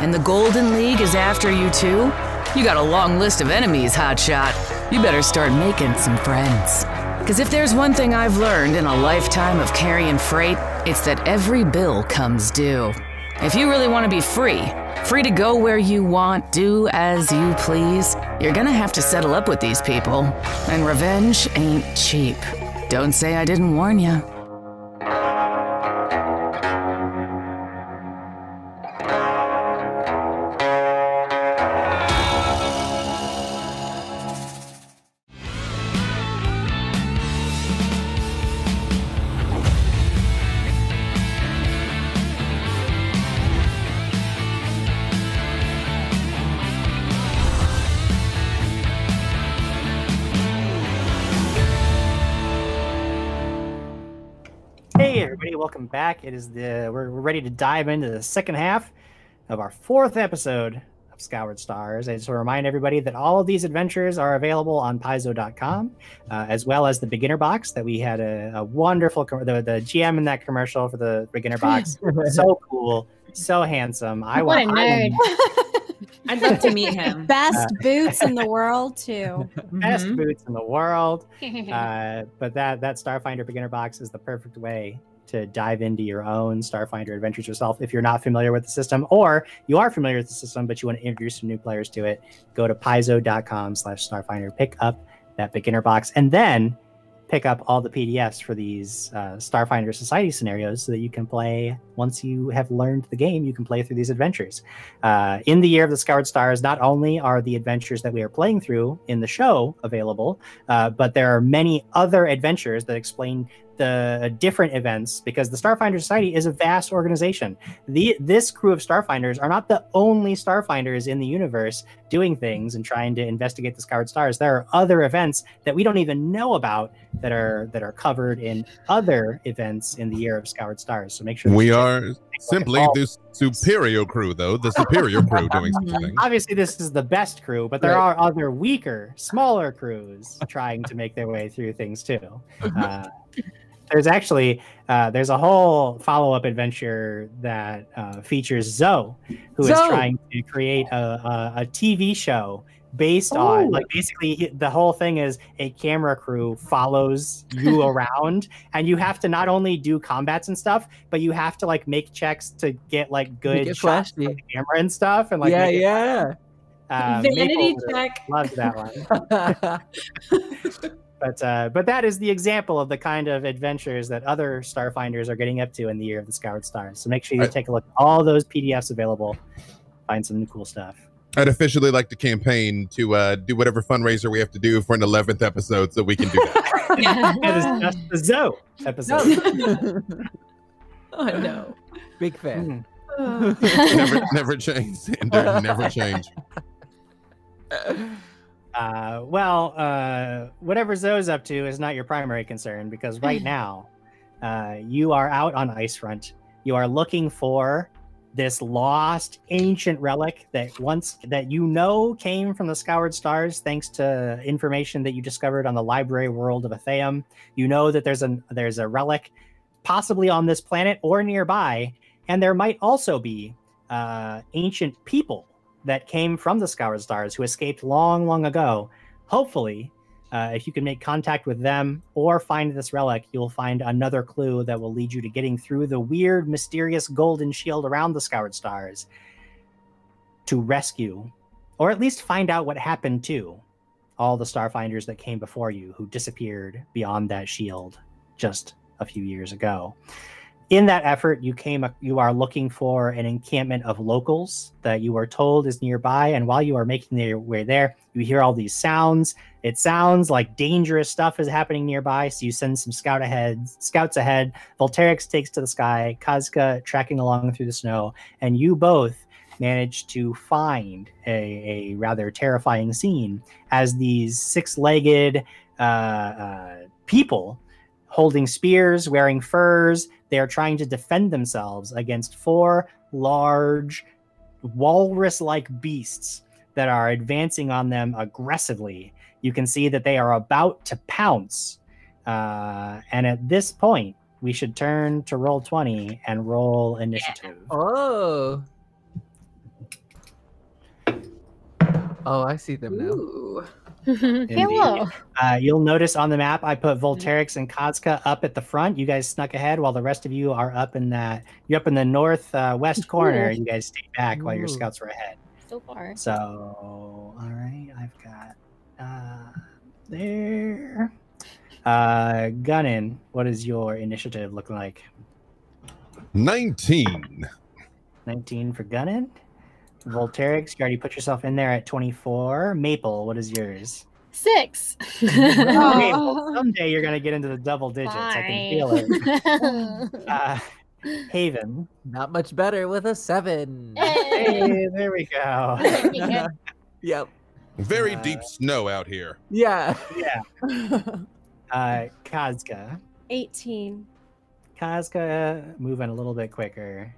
M: And the Golden League is after you too? You got a long list of enemies, hotshot. You better start making some friends. Cause if there's one thing I've learned in a lifetime of carrying freight, it's that every bill comes due. If you really want to be free to go where you want, do as you please, you're gonna have to settle up with these people. And revenge ain't cheap. Don't say I didn't warn ya.
A: Hey everybody, welcome back. We're ready to dive into the second half of our fourth episode of Scoured Stars. I just want to remind everybody that all of these adventures are available on Paizo.com, as well as the beginner box that we had a wonderful, the GM in that commercial for the beginner box. So cool, so handsome.
E: What a nerd.
B: I'd love to meet him.
G: Best boots in the world, too.
A: Best boots in the world. But that Starfinder beginner box is the perfect way to dive into your own Starfinder adventures yourself. If you're not familiar with the system, or you are familiar with the system, but you want to introduce some new players to it, go to paizo.com/Starfinder, pick up that beginner box, and then pick up all the PDFs for these Starfinder Society scenarios so that you can play. Once you have learned the game, you can play through these adventures. In the year of the Scoured Stars, not only are the adventures that we are playing through in the show available, but there are many other adventures that explain the different events, because the Starfinder Society is a vast organization. This crew of Starfinders are not the only Starfinders in the universe doing things and trying to investigate the Scoured Stars. There are other events that we don't even know about that are covered in other events in the year of Scoured Stars. So make sure
C: we are are simply the superior crew, though. The superior crew doing something.
A: Obviously, this is the best crew, but there are other weaker, smaller crews trying to make their way through things too. There's actually there's a whole follow-up adventure that features Zoe, who is trying to create a TV show based on, like, basically the whole thing is a camera crew follows you around, and you have to not only do combats and stuff, but you have to like make checks to get like good shots of the camera and stuff, and like
B: vanity check.
A: Loves that one. But that is the example of the kind of adventures that other Starfinders are getting up to in the Year of the Scoured Stars. So make sure you take a look at all those PDFs available. Find some cool stuff.
C: I'd officially like to campaign to do whatever fundraiser we have to do for an 11th episode so we can do that.
A: That's the Zoe episode.
B: Oh, no.
D: Big fan.
C: Never change. Never change.
A: Whatever Zoe's up to is not your primary concern, because right now you are out on Icefront. You are looking for this lost ancient relic that came from the Scoured Stars thanks to information that you discovered on the library world of Atheum. You know that there's a relic possibly on this planet or nearby, and there might also be ancient people that came from the Scoured Stars who escaped long, long ago. Hopefully, if you can make contact with them or find this relic, you'll find another clue that will lead you to getting through the weird, mysterious golden shield around the Scoured Stars to rescue, or at least find out what happened to all the Starfinders that came before you who disappeared beyond that shield just a few years ago. In that effort, you are looking for an encampment of locals that you are told is nearby, and while you are making your way there, you hear all these sounds. It sounds like dangerous stuff is happening nearby, so you send some scouts ahead. Volterix takes to the sky, Kazka tracking along through the snow, and you both manage to find a rather terrifying scene as these six-legged people holding spears, wearing furs. They are trying to defend themselves against four large walrus-like beasts that are advancing on them aggressively. You can see that they are about to pounce. And at this point, we should turn to Roll20 and roll initiative.
D: Oh, I see them now.
B: Ooh.
E: Hello.
A: You'll notice on the map I put Volterix and Kazka up at the front. You guys snuck ahead while the rest of you are up in the north west corner. You guys stayed back while your scouts were ahead.
E: So far.
A: So all right, I've got there. Gunnin, what is your initiative looking like?
C: 19.
A: 19 for Gunnin. Volterix, you already put yourself in there at 24. Maple, what is yours?
E: 6.
A: Okay, well, someday you're gonna get into the double digits. I can feel it. Haven,
D: not much better with a 7.
A: Hey, there we go.
D: Yep.
C: Very deep snow out here.
D: Yeah.
A: Kazka.
G: 18.
A: Kazka moving a little bit quicker.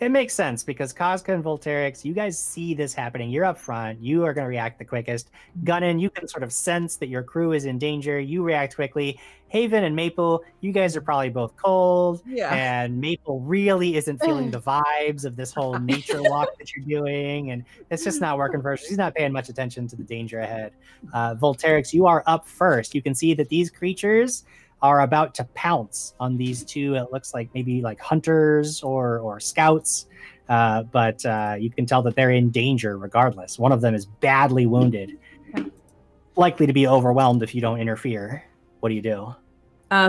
A: It makes sense because Kazka and Volterix, you guys see this happening. You're up front. You are going to react the quickest. Gunnin, you can sort of sense that your crew is in danger. You react quickly. Haven and Maple, you guys are probably both cold.
D: Yeah.
A: And Maple really isn't feeling the vibes of this whole nature walk that you're doing. And it's just not working for her. She's not paying much attention to the danger ahead. Volterix, you are up first. You can see that these creatures are about to pounce on these two. It looks like maybe like hunters or scouts, but you can tell that they're in danger regardless. One of them is badly wounded, likely to be overwhelmed if you don't interfere. What do you do?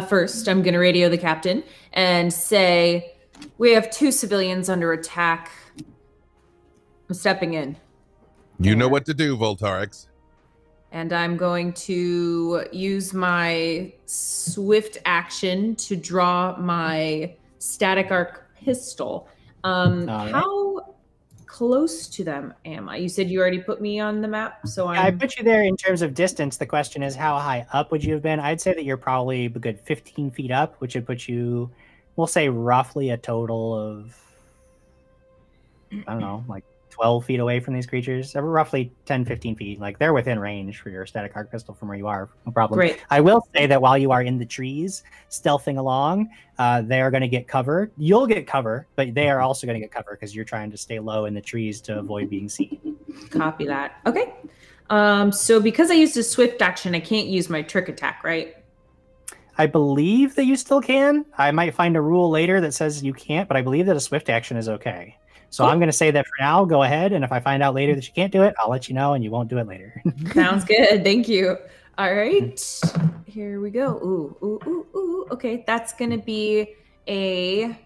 B: First, I'm going to radio the captain and say, we have 2 civilians under attack. I'm stepping in.
C: You know what to do, Volterix.
B: And I'm going to use my swift action to draw my static arc pistol. How close to them am I? You said you already put me on the map, so
A: I put you there in terms of distance. The question is, how high up would you have been? I'd say that you're probably a good 15 feet up, which would put you we'll say roughly a total of, I don't know, like 12 feet away from these creatures, roughly 10, 15 feet. Like they're within range for your static arc pistol from where you are. No problem.
B: Great.
A: I will say that while you are in the trees, stealthing along, they are going to get cover. You'll get cover, but they are also going to get cover because you're trying to stay low in the trees to avoid being seen.
B: Copy that. Okay. So because I used a swift action, I can't use my trick attack, right?
A: I believe that you still can. I might find a rule later that says you can't, but I believe that a swift action is okay. So I'm going to say that for now, go ahead. And if I find out later that you can't do it, I'll let you know and you won't do it later.
B: Sounds good. Thank you. All right. Here we go. Ooh. Okay. That's going to be a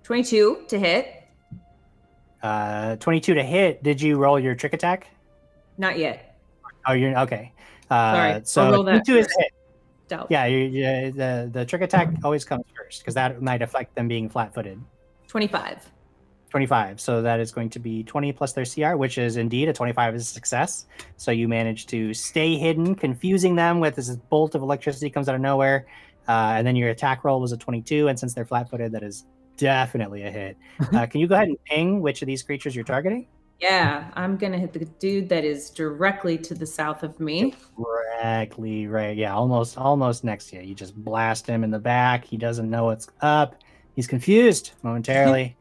B: 22 to hit.
A: 22 to hit. Did you roll your trick attack?
B: Not yet.
A: Oh, you're okay.
B: Sorry.
A: So
B: I'll roll that
A: 22 is hit.
B: Stealth.
A: Yeah, the trick attack always comes first because that might affect them being flat-footed.
B: 25.
A: 25. So that is going to be 20 plus their CR, which is indeed a 25 is a success. So you manage to stay hidden, confusing them with this bolt of electricity comes out of nowhere. And then your attack roll was a 22. And since they're flat-footed, that is definitely a hit. Can you go ahead and ping which of these creatures you're targeting?
B: Yeah, I'm going to hit the dude that is directly to the south of me.
A: Directly, right. Yeah, almost next to you. You just blast him in the back. He doesn't know what's up. He's confused momentarily.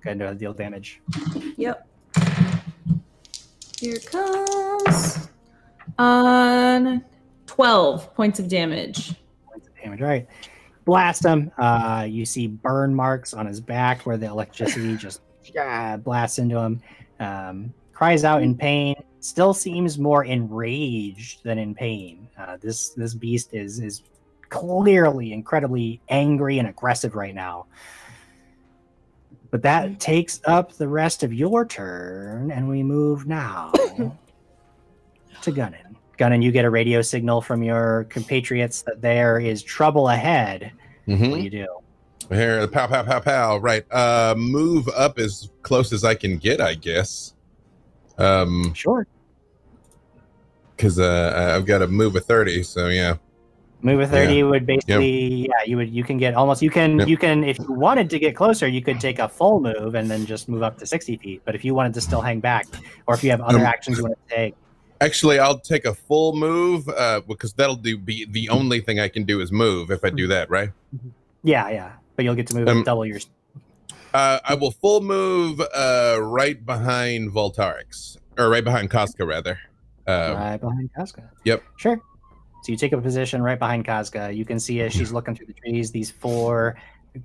A: Go ahead and deal damage.
B: Yep. Here it comes. On 12 points of damage.
A: Right. Blast him. You see burn marks on his back where the electricity just blasts into him. Cries out in pain. Still seems more enraged than in pain. This beast is clearly incredibly angry and aggressive right now. But that takes up the rest of your turn, and we move now to Gunnan. Gunnan, you get a radio signal from your compatriots that there is trouble ahead. What do you do?
C: Here, pow, pow, pow, pow. Right. Move up as close as I can get, I guess.
A: Sure.
C: Because I've got to move a 30, so yeah.
A: Move a 30 would basically, you can get almost, you can, if you wanted to get closer, you could take a full move and then just move up to 60 feet. But if you wanted to still hang back, or if you have other actions you want to take.
C: Actually, I'll take a full move because that'll be the only thing I can do is move if I do that, right?
A: Yeah. But you'll get to move double your.
C: I will full move right behind Voltarix, or right behind Casca, rather.
A: Right behind Casca.
C: Yep.
A: Sure. So you take a position right behind Casca. You can see as she's looking through the trees, these 4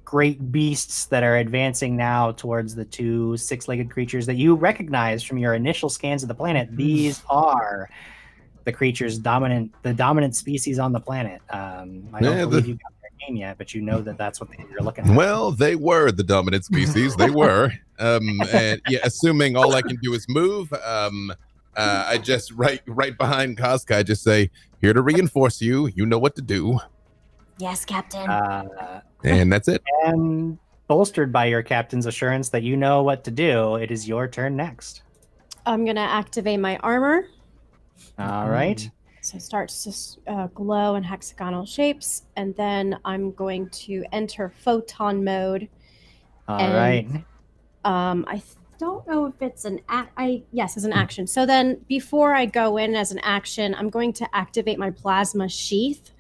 A: great beasts that are advancing now towards the 2 6-legged creatures that you recognize from your initial scans of the planet. These are the creatures the dominant species on the planet. I don't believe you got their name yet, but you know that that's what you're looking at.
C: Well, they were the dominant species. They were. And yeah, assuming all I can do is move, I just right behind Casca, I just say, here to reinforce you. You know what to do.
F: Yes, Captain.
C: And that's it.
A: And bolstered by your captain's assurance that you know what to do, it is your turn next.
G: I'm going to activate my armor.
A: All right.
G: So it starts to glow in hexagonal shapes. And then I'm going to enter photon mode.
A: All right.
G: I don't know if it's an yes, as an action. So then before I go in as an action, I'm going to activate my plasma sheath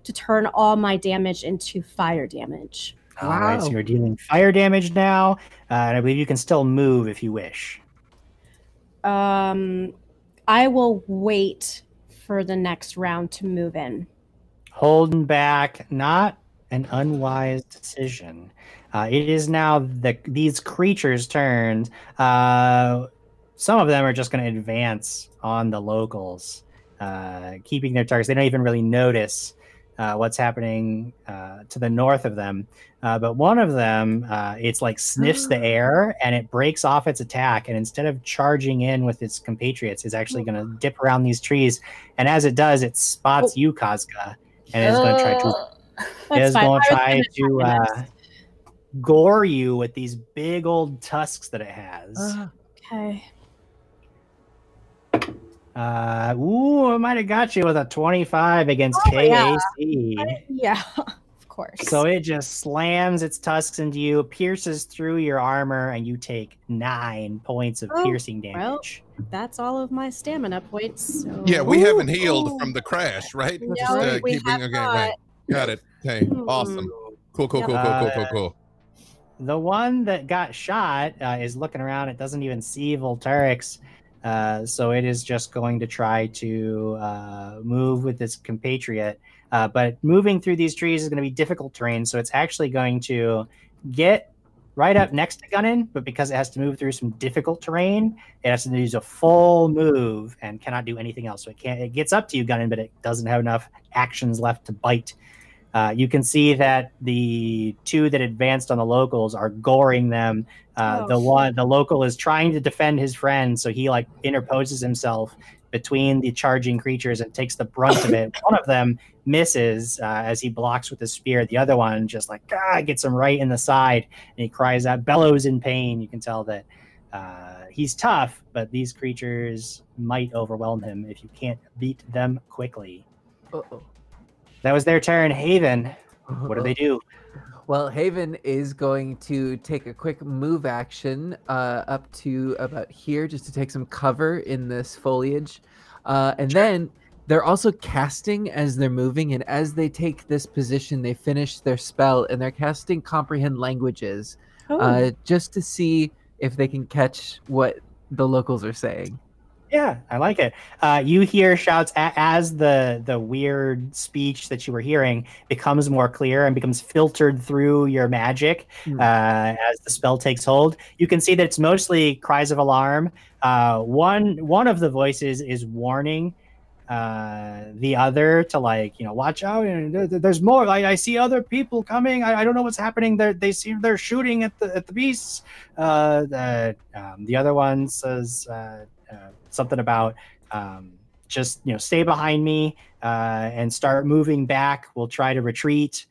G: to turn all my damage into fire damage.
A: All right, so you're dealing fire damage now, and I believe you can still move if you wish.
G: I will wait for the next round to move in.
A: Holding back, not an unwise decision. It is now these creatures' turns. Some of them are just going to advance on the locals, keeping their targets. They don't even really notice what's happening to the north of them. But one of them, it's like sniffs the air and it breaks off its attack. And instead of charging in with its compatriots, is actually going to dip around these trees. And as it does, it spots you, Casca, and is going to try to gore you with these big old tusks that it has.
G: Okay.
A: It might have got you with a 25 against KAC.
G: Yeah, of
E: course.
A: So it just slams its tusks into you, pierces through your armor, and you take 9 points of piercing damage.
G: Well, that's all of my stamina points. So...
C: Yeah, we haven't healed from the crash, right?
G: No,
C: Just
G: we
C: keeping
G: have
C: okay,
G: not.
C: right. Got it. Okay, awesome. Cool.
A: The one that got shot is looking around. It doesn't even see Volturix. So it is just going to try to move with its compatriot. But moving through these trees is going to be difficult terrain. So it's actually going to get right up next to Gunnin. But because it has to move through some difficult terrain, it has to use a full move and cannot do anything else. So it gets up to you, Gunnin, but it doesn't have enough actions left to bite. You can see that the 2 that advanced on the locals are goring them. The local is trying to defend his friend, so he like interposes himself between the charging creatures and takes the brunt of it. One of them misses as he blocks with his spear. The other one just like gets him right in the side, and he cries out, bellows in pain. You can tell that he's tough, but these creatures might overwhelm him if you can't beat them quickly. That was their turn. Haven, what do they do?
D: Well, Haven is going to take a quick move action up to about here just to take some cover in this foliage. And then they're also casting as they're moving. And as they take this position, they finish their spell and they're casting Comprehend Languages just to see if they can catch what the locals are saying.
A: Yeah, I like it. You hear shouts as the weird speech that you were hearing becomes more clear and becomes filtered through your magic as the spell takes hold. You can see that it's mostly cries of alarm. One of the voices is warning the other to watch out. There's more. I see other people coming. I don't know what's happening. They're shooting at the beasts. The other one says. Something about just stay behind me and start moving back. We'll try to retreat.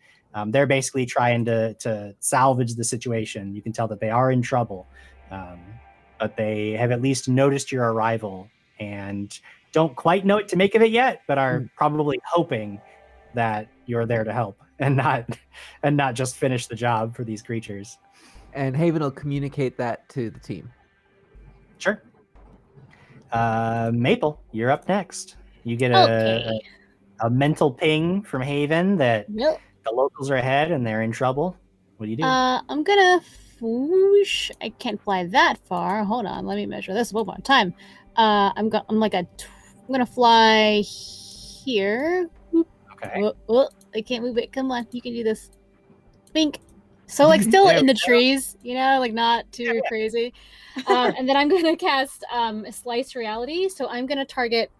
A: They're basically trying to salvage the situation. You can tell that they are in trouble, but they have at least noticed your arrival and don't quite know what to make of it yet, but are probably hoping that you're there to help and not just finish the job for these creatures.
D: And Haven will communicate that to the team.
A: Sure. Maple, you're up next. You get a mental ping from Haven that the locals are ahead and they're in trouble. What do you do?
E: I'm gonna whoosh. I can't fly that far. Hold on, let me measure this one more time. I'm gonna fly here.
A: Okay.
E: I can't move it. Come on, you can do this. Bink. So still in the trees, not too crazy. And then I'm going to cast Slice Reality. So I'm going to target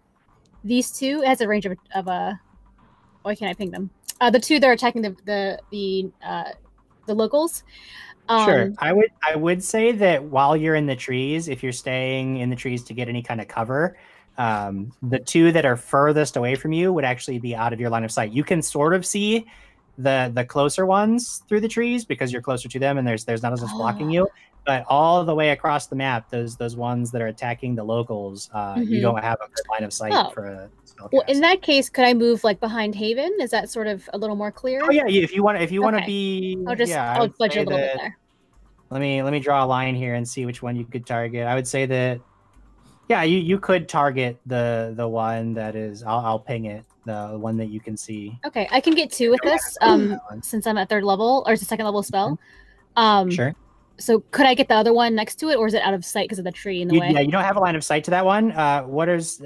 E: these 2. It has a range of why can't I ping them? The 2 that are attacking the locals.
A: Sure. I would say that while you're in the trees, if you're staying in the trees to get any kind of cover, the 2 that are furthest away from you would actually be out of your line of sight. You can sort of see the closer ones through the trees because you're closer to them and there's not as much blocking you, but all the way across the map, those ones that are attacking the locals, you don't have a good line of sight for a spell cast.
E: Well, in that case, could I move behind Haven? Is that sort of a little more clear?
A: Oh yeah, if you want to be,
E: I'll budge a little bit there.
A: Let me draw a line here and see which one you could target. I would say that you could target the one that is. I'll ping it. The one that you can see.
E: Okay, I can get 2 with this since I'm at 3rd level, or it's a 2nd level spell.
A: Sure.
E: So could I get the other one next to it, or is it out of sight because of the tree in the way?
A: Yeah, you don't have a line of sight to that one. Does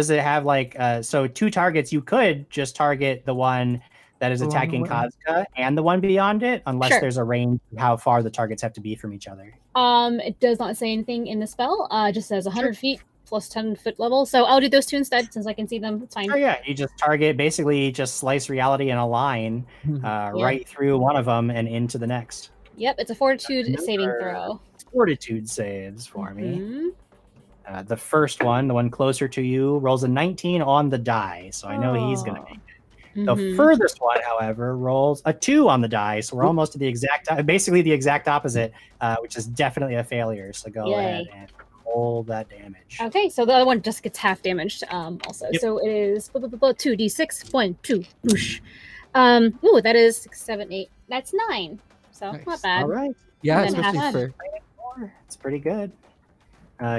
A: it have so 2 targets? You could just target the one that is attacking Kazka and the one beyond it, unless there's a range of how far the targets have to be from each other.
E: It does not say anything in the spell. It just says 100 feet. Plus 10-foot level, so I'll do those 2 instead since I can see them. It's fine.
A: Oh yeah, you just basically slice reality in a line right through one of them and into the next.
E: Yep, it's a fortitude saving throw.
A: Fortitude saves for me. The first one, the one closer to you, rolls a 19 on the die, so I know he's going to make it. The furthest one, however, rolls a 2 on the die, so we're almost to the exact opposite, which is definitely a failure. So go ahead and roll that damage.
E: Okay, so the other one just gets half damaged also. Yep. So it is 2d6, 1, 2, whoosh. Ooh, that is 6, 7, 8. That's 9. So
D: Nice.
E: not bad.
A: All right.
D: Yeah,
E: And then
D: especially
E: half
D: for
A: It's pretty good.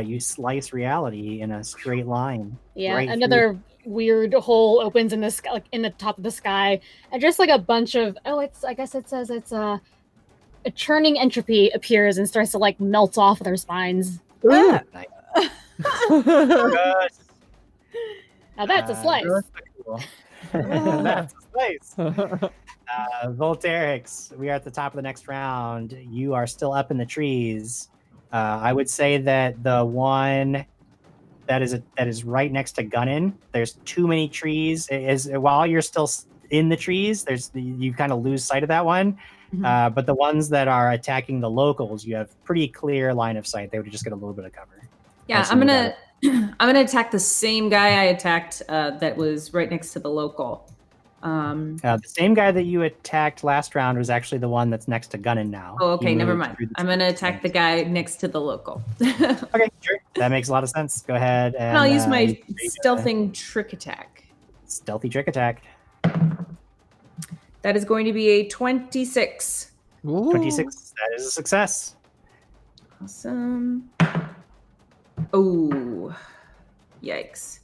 A: You slice reality in a straight line.
E: Yeah,
A: right
E: another weird hole opens in the sky, like in the top of the sky, and just like a bunch of I guess it says it's a churning entropy appears and starts to like melt off their spines.
A: through.
E: Now that's a slice.
A: That's a slice. Volterix, we are at the top of the next round. You are still up in the trees. I would say that the one that is right next to Gunnin, there's too many trees. While you're still in the trees, you kind of lose sight of that one.
B: Mm-hmm.
A: But the ones that are attacking the locals, you have pretty clear line of sight. They would just get a little bit of cover.
B: Yeah, I'm gonna attack the same guy I attacked that was right next to the local.
A: The same guy that you attacked last round was actually the one that's next to Gunnin now.
B: Oh, okay,
A: He
B: never
A: moved
B: mind.
A: through the
B: I'm gonna attack the guy next to the local.
A: Okay, sure. That makes a lot of sense. Go ahead. And
B: I'll use my
A: you
B: stealthing trick attack.
A: stealthy trick attack.
B: That is going to be a 26.
A: 26. That is a success.
B: Awesome. Oh, yikes.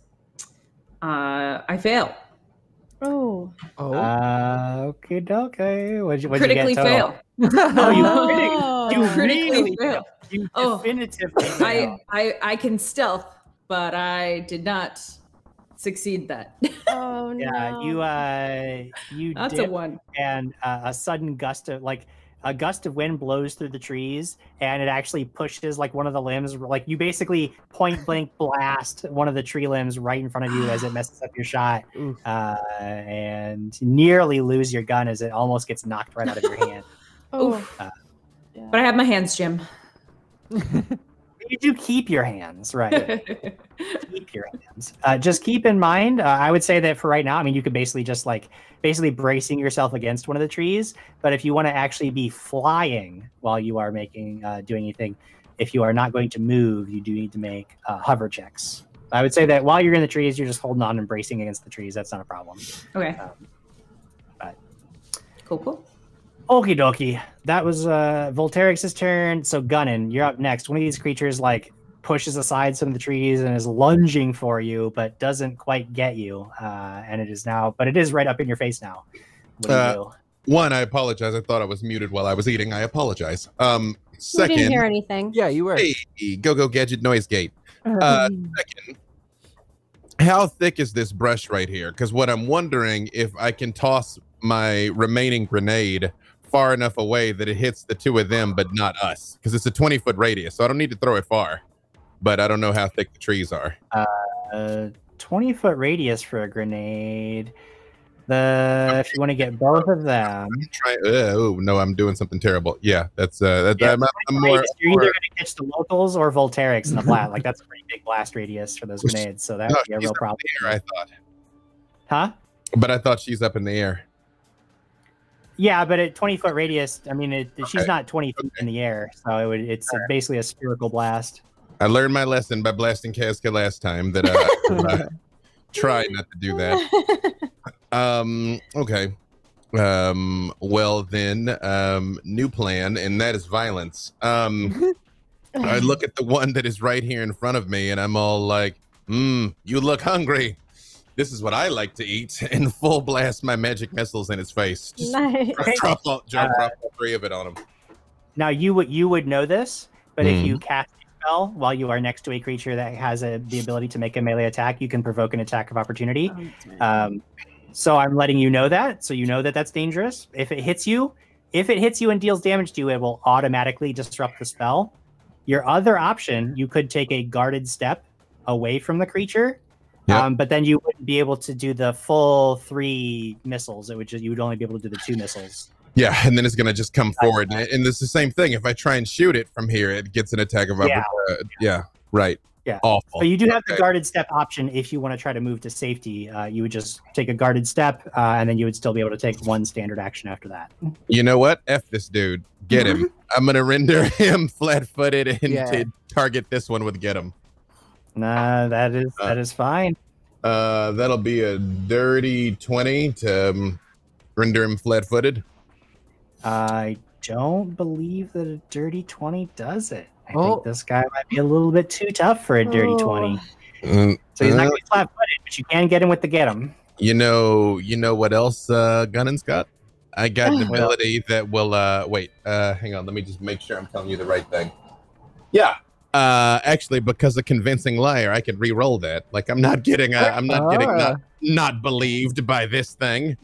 B: I fail.
G: Oh.
A: Okay, okay. What'd you
B: Critically
A: get total?
B: fail.
A: Oh, you
B: critically
A: really
B: fail.
A: You definitively fail.
B: I can stealth, but I did not succeed that.
G: Oh no.
A: Yeah, you
B: That's
A: dip,
B: a 1.
A: and a sudden gust of wind blows through the trees, and it actually pushes like one of the limbs. Like you basically point blank blast one of the tree limbs right in front of you as it messes up your shot, and nearly lose your gun as it almost gets knocked right out of your hand.
B: But I have my hands, Jim.
A: You do keep your hands, right? Keep your hands. Just keep in mind, I would say that for right now, I mean, you could basically just basically bracing yourself against one of the trees. But if you want to actually be flying while you are doing anything, if you are not going to move, you do need to make hover checks. I would say that while you're in the trees, you're just holding on and bracing against the trees. That's not a problem.
B: Okay.
A: But
B: cool.
A: Okie dokie. That was Volterix's turn. So Gunnin, you're up next. One of these creatures pushes aside some of the trees and is lunging for you, but doesn't quite get you. And it is right up in your face now. What do you do?
C: One, I apologize. I thought I was muted while I was eating. I apologize.
G: We
C: Second,
G: didn't hear anything.
D: Yeah, you were.
C: Hey, go gadget noise gate. Second, how thick is this brush right here? Because what I'm wondering if I can toss my remaining grenade far enough away that it hits the two of them, but not us, because it's a 20-foot radius, so I don't need to throw it far. But I don't know how thick the trees are.
A: 20-foot radius for a grenade. If you want to get both of them,
C: no, I'm doing something terrible. Yeah, that's I'm more.
A: You're either going to catch the locals or Volterix in the blast. That's a pretty big blast radius for those grenades, so that would be a real problem.
C: I thought.
A: Huh?
C: But I thought she's up in the air.
A: Yeah, but at 20-foot radius, I mean, she's not 20 feet in the air, so it's basically a spherical blast.
C: I learned my lesson by blasting Casca last time that I try not to do that. Okay. Well then, new plan, and that is violence. I look at the one that is right here in front of me, and I'm all like, you look hungry. This is what I like to eat, and full blast my magic missiles in his face. Just drop all 3 of it on him.
A: Now you would know this, but if you cast a spell while you are next to a creature that has the ability to make a melee attack, you can provoke an attack of opportunity. So I'm letting you know that, so you know that that's dangerous. If it hits you and deals damage to you, it will automatically disrupt the spell. Your other option, you could take a guarded step away from the creature. Yep. But then you wouldn't be able to do the full 3 missiles. You would only be able to do the 2 missiles.
C: Yeah, and then it's going to just come forward. And it's the same thing. If I try and shoot it from here, it gets an attack of opportunity. Yeah, right.
A: Yeah.
C: Awful.
A: But you do have the guarded step option if you want to try to move to safety. You would just take a guarded step, and then you would still be able to take 1 standard action after that.
C: You know what? F this dude. Get him. I'm going to render him flat-footed and to target this one with get him.
A: Nah, that is fine.
C: That'll be a dirty 20 to Render him flat-footed.
A: I don't believe that a dirty 20 does it. I
D: Oh.
A: think this guy might be a little bit too tough for a dirty 20. So he's not going to be flat-footed, but you can get him with the get him.
C: You know what else Gunnan's got? I got an ability that will wait, hang on, let me just make sure I'm telling you the right thing. Yeah. Actually, because of convincing liar, I can re-roll that. Like I'm not getting not believed by this thing.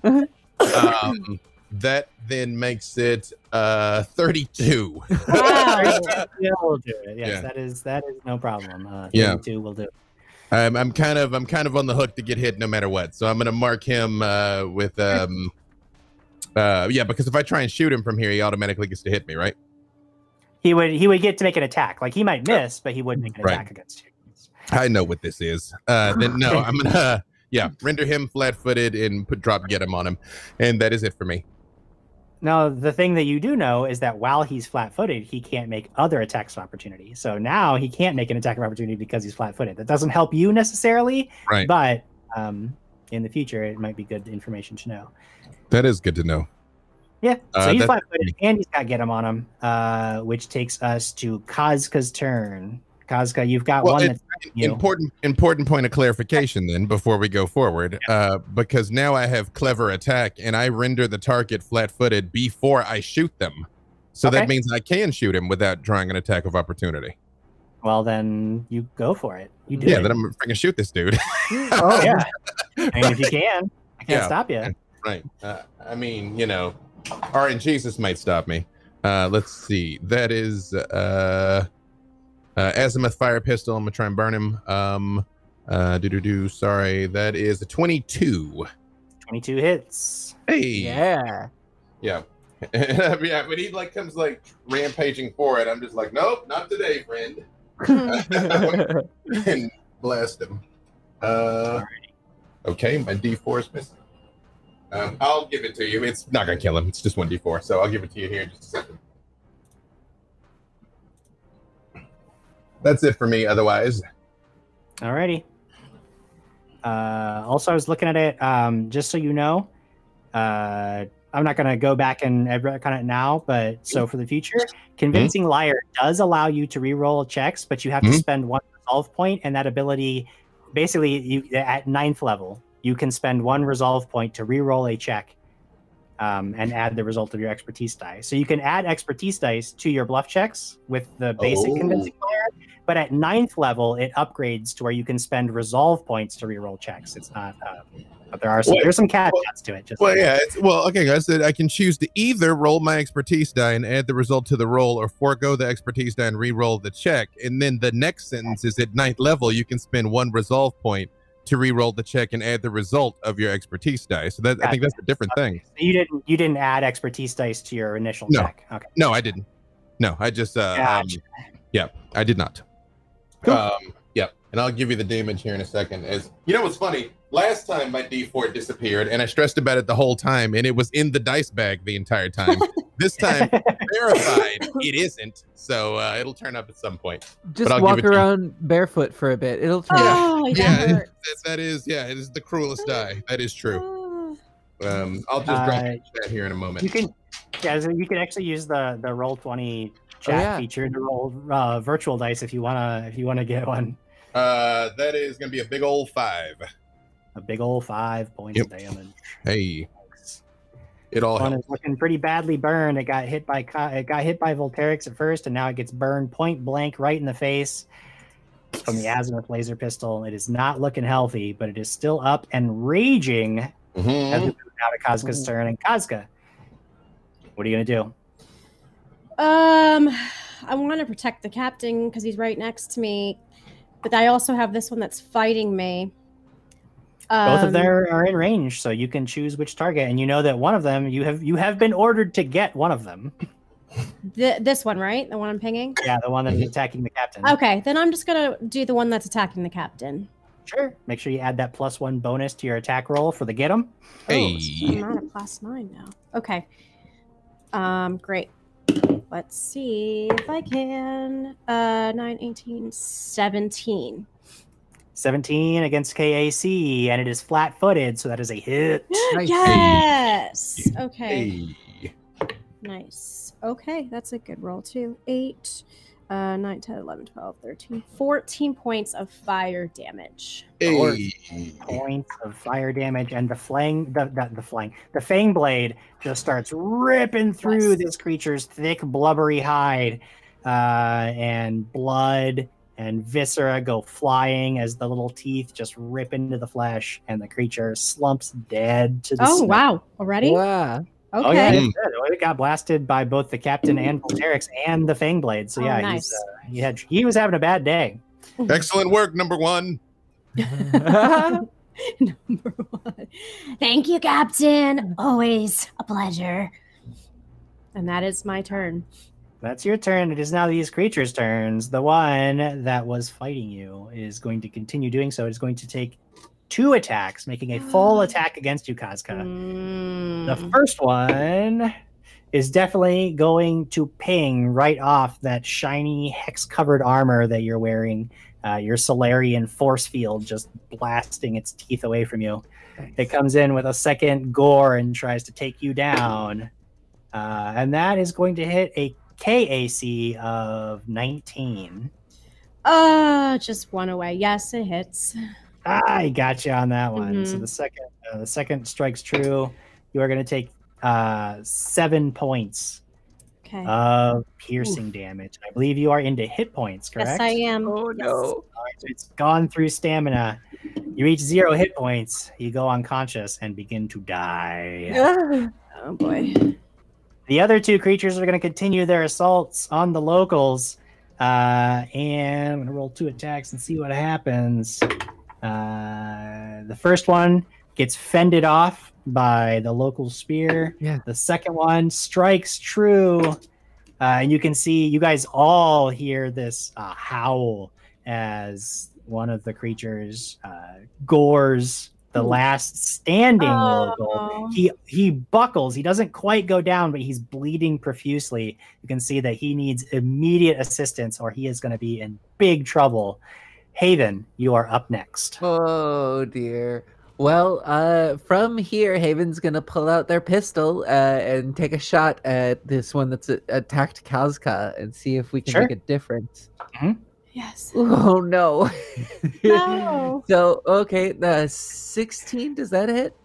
C: That then makes it 32.
A: Wow. We'll do it. Yes, that is no problem. 32 will do it.
C: I'm kind of on the hook to get hit no matter what. So I'm gonna mark him with because if I try and shoot him from here, he automatically gets to hit me, right?
A: He would get to make an attack. Like he might miss, but he would make an attack against you.
C: I know what this is. Then no, I'm gonna render him flat-footed and drop get him on him, and that is it for me.
A: Now, the thing that you do know is that while he's flat-footed, he can't make other attacks of opportunity. So now he can't make an attack of opportunity because he's flat-footed. That doesn't help you necessarily,
C: right?
A: But in the future, it might be good information to know.
C: That is good to know.
A: Yeah, so he's flat-footed and he's got get him on him, which takes us to Kazka's turn. Kazka, you've got one that's
C: important point of clarification then before we go forward, because now I have clever attack and I render the target flat-footed before I shoot them, so that means I can shoot him without drawing an attack of opportunity.
A: Well, then you go for it. You do.
C: Yeah, then I'm freaking shoot this dude.
A: Oh yeah, and if you can, I can't stop you.
C: Right. I mean, RNGesus might stop me. Let's see. That is Azimuth Fire Pistol. I'm gonna try and burn him. Sorry, that is a 22.
A: 22 hits.
C: Hey.
D: Yeah.
C: Yeah. Yeah. When he comes rampaging for it, I'm just like, nope, not today, friend. And blast him. Okay, my D4 is missing. I'll give it to you. It's not gonna kill him. It's just 1d4, so I'll give it to you here in just a second. That's it for me. Otherwise,
A: alrighty. Also, I was looking at it. Just so you know, I'm not gonna go back and work on it now, but so for the future, convincing liar does allow you to re-roll checks, but you have to spend one resolve point, and that ability, basically, you at 9th level, you can spend one resolve point to re-roll a check, and add the result of your expertise die. So you can add expertise dice to your bluff checks with the basic convincing liar, but at 9th level, it upgrades to where you can spend resolve points to re-roll checks. It's not, but there's some caveats to it.
C: Okay, guys, I can choose to either roll my expertise die and add the result to the roll, or forego the expertise die and re-roll the check. And then the next sentence is at 9th level, you can spend one resolve point to re-roll the check and add the result of your expertise dice. So that I think that's a different thing.
A: You didn't add expertise dice to your initial check. Okay.
C: No, I didn't. No, I just I did not. Cool. And I'll give you the damage here in a second. As you know, what's funny? Last time my D4 disappeared, and I stressed about it the whole time, and it was in the dice bag the entire time. This time, verified, it isn't. So it'll turn up at some point.
D: Just walk around barefoot for a bit. It'll turn up.
C: That is it is the cruelest die. That is true. I'll just drop that here in a moment.
A: You can actually use the Roll20 chat feature to roll virtual dice if you wanna get one.
C: That is gonna be a big old 5.
A: A big old 5 points of damage.
C: Hey, it all
A: one is looking pretty badly burned. It got hit by Volterix at first, and now it gets burned point blank right in the face from the Azimuth laser pistol. It is not looking healthy, but it is still up and raging as we move out of Kazka's turn. And Kazka, what are you gonna do?
G: I want to protect the captain because he's right next to me, but I also have this one that's fighting me.
A: Both of them are in range, so you can choose which target, and you know that one of them you have been ordered to get one of them.
G: This one, right? The one I'm pinging?
A: Yeah, the one that's attacking the captain.
G: Okay, then I'm just gonna do the one that's attacking the captain.
A: Sure. Make sure you add that +1 bonus to your attack roll for the get 'em.
C: Hey.
G: I'm at a +9 now. Okay. Great. Let's see if I can. 9, 18, 17.
A: 17 against KAC, and it is flat-footed, so that is a hit.
D: Nice.
G: Yes. Okay.
C: Hey.
G: Nice. Okay, that's a good roll too. 8, 9, 10, 11, 12, 13, 14 points of fire damage.
C: Hey.
A: Points of fire damage, and the fang blade just starts ripping through this creature's thick, blubbery hide, and blood and viscera go flying as the little teeth just rip into the flesh, and the creature slumps dead to the snow.
G: Wow. Already?
D: Wow.
G: Okay.
A: Oh, yeah, it got blasted by both the captain and Volterix and the fang blade. So yeah,
G: nice.
A: he was having a bad day.
C: Excellent work, number one.
G: Number 1.
F: Thank you, Captain. Always a pleasure.
G: And that is my turn.
A: That's your turn. It is now these creatures' turns. The one that was fighting you is going to continue doing so. It's going to take 2 attacks, making a full attack against you, Kazka. The first one is definitely going to ping right off that shiny hex-covered armor that you're wearing. Your Solarian force field just blasting its teeth away from you. It comes in with a second gore and tries to take you down. And that is going to hit a KAC of 19.
G: Just 1 away. Yes, it hits.
A: I got you on that one. So the second strikes true. You are going to take 7 points of piercing damage. I believe you are into hit points, correct?
G: Yes, I am.
D: Oh no!
A: All right, so it's gone through stamina. You reach 0 hit points. You go unconscious and begin to die.
G: Oh boy.
A: The other 2 creatures are going to continue their assaults on the locals. And I'm going to roll 2 attacks and see what happens. The first one gets fended off by the local spear.
D: Yeah.
A: The second one strikes true. And you can see, you guys all hear this howl as one of the creatures gores the last standing local. He buckles. He doesn't quite go down, but he's bleeding profusely. You can see that he needs immediate assistance or he is going to be in big trouble. Haven, you are up next.
D: Oh dear. Well, from here, Haven's gonna pull out their pistol and take a shot at this one that's attacked Kazka and see if we can make a difference.
G: Yes.
D: Oh no.
G: No.
D: So okay, the 16, does that hit?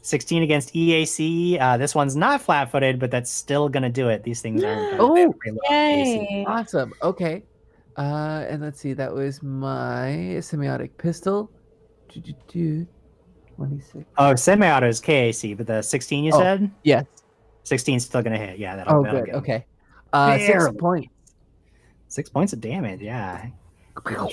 A: 16 against EAC. This one's not flat-footed, but that's still gonna do it. These things aren't.
D: Oh,
G: yay!
D: Awesome. Okay. And let's see, that was my semiotic pistol. 26.
A: Oh, semi-auto is KAC, but the 16 you said?
D: Yes.
A: 16 is still gonna hit. Yeah, that'll
D: good.
A: go.
D: Okay. 6
A: Barely.
D: points.
A: 6 points of damage. Yeah.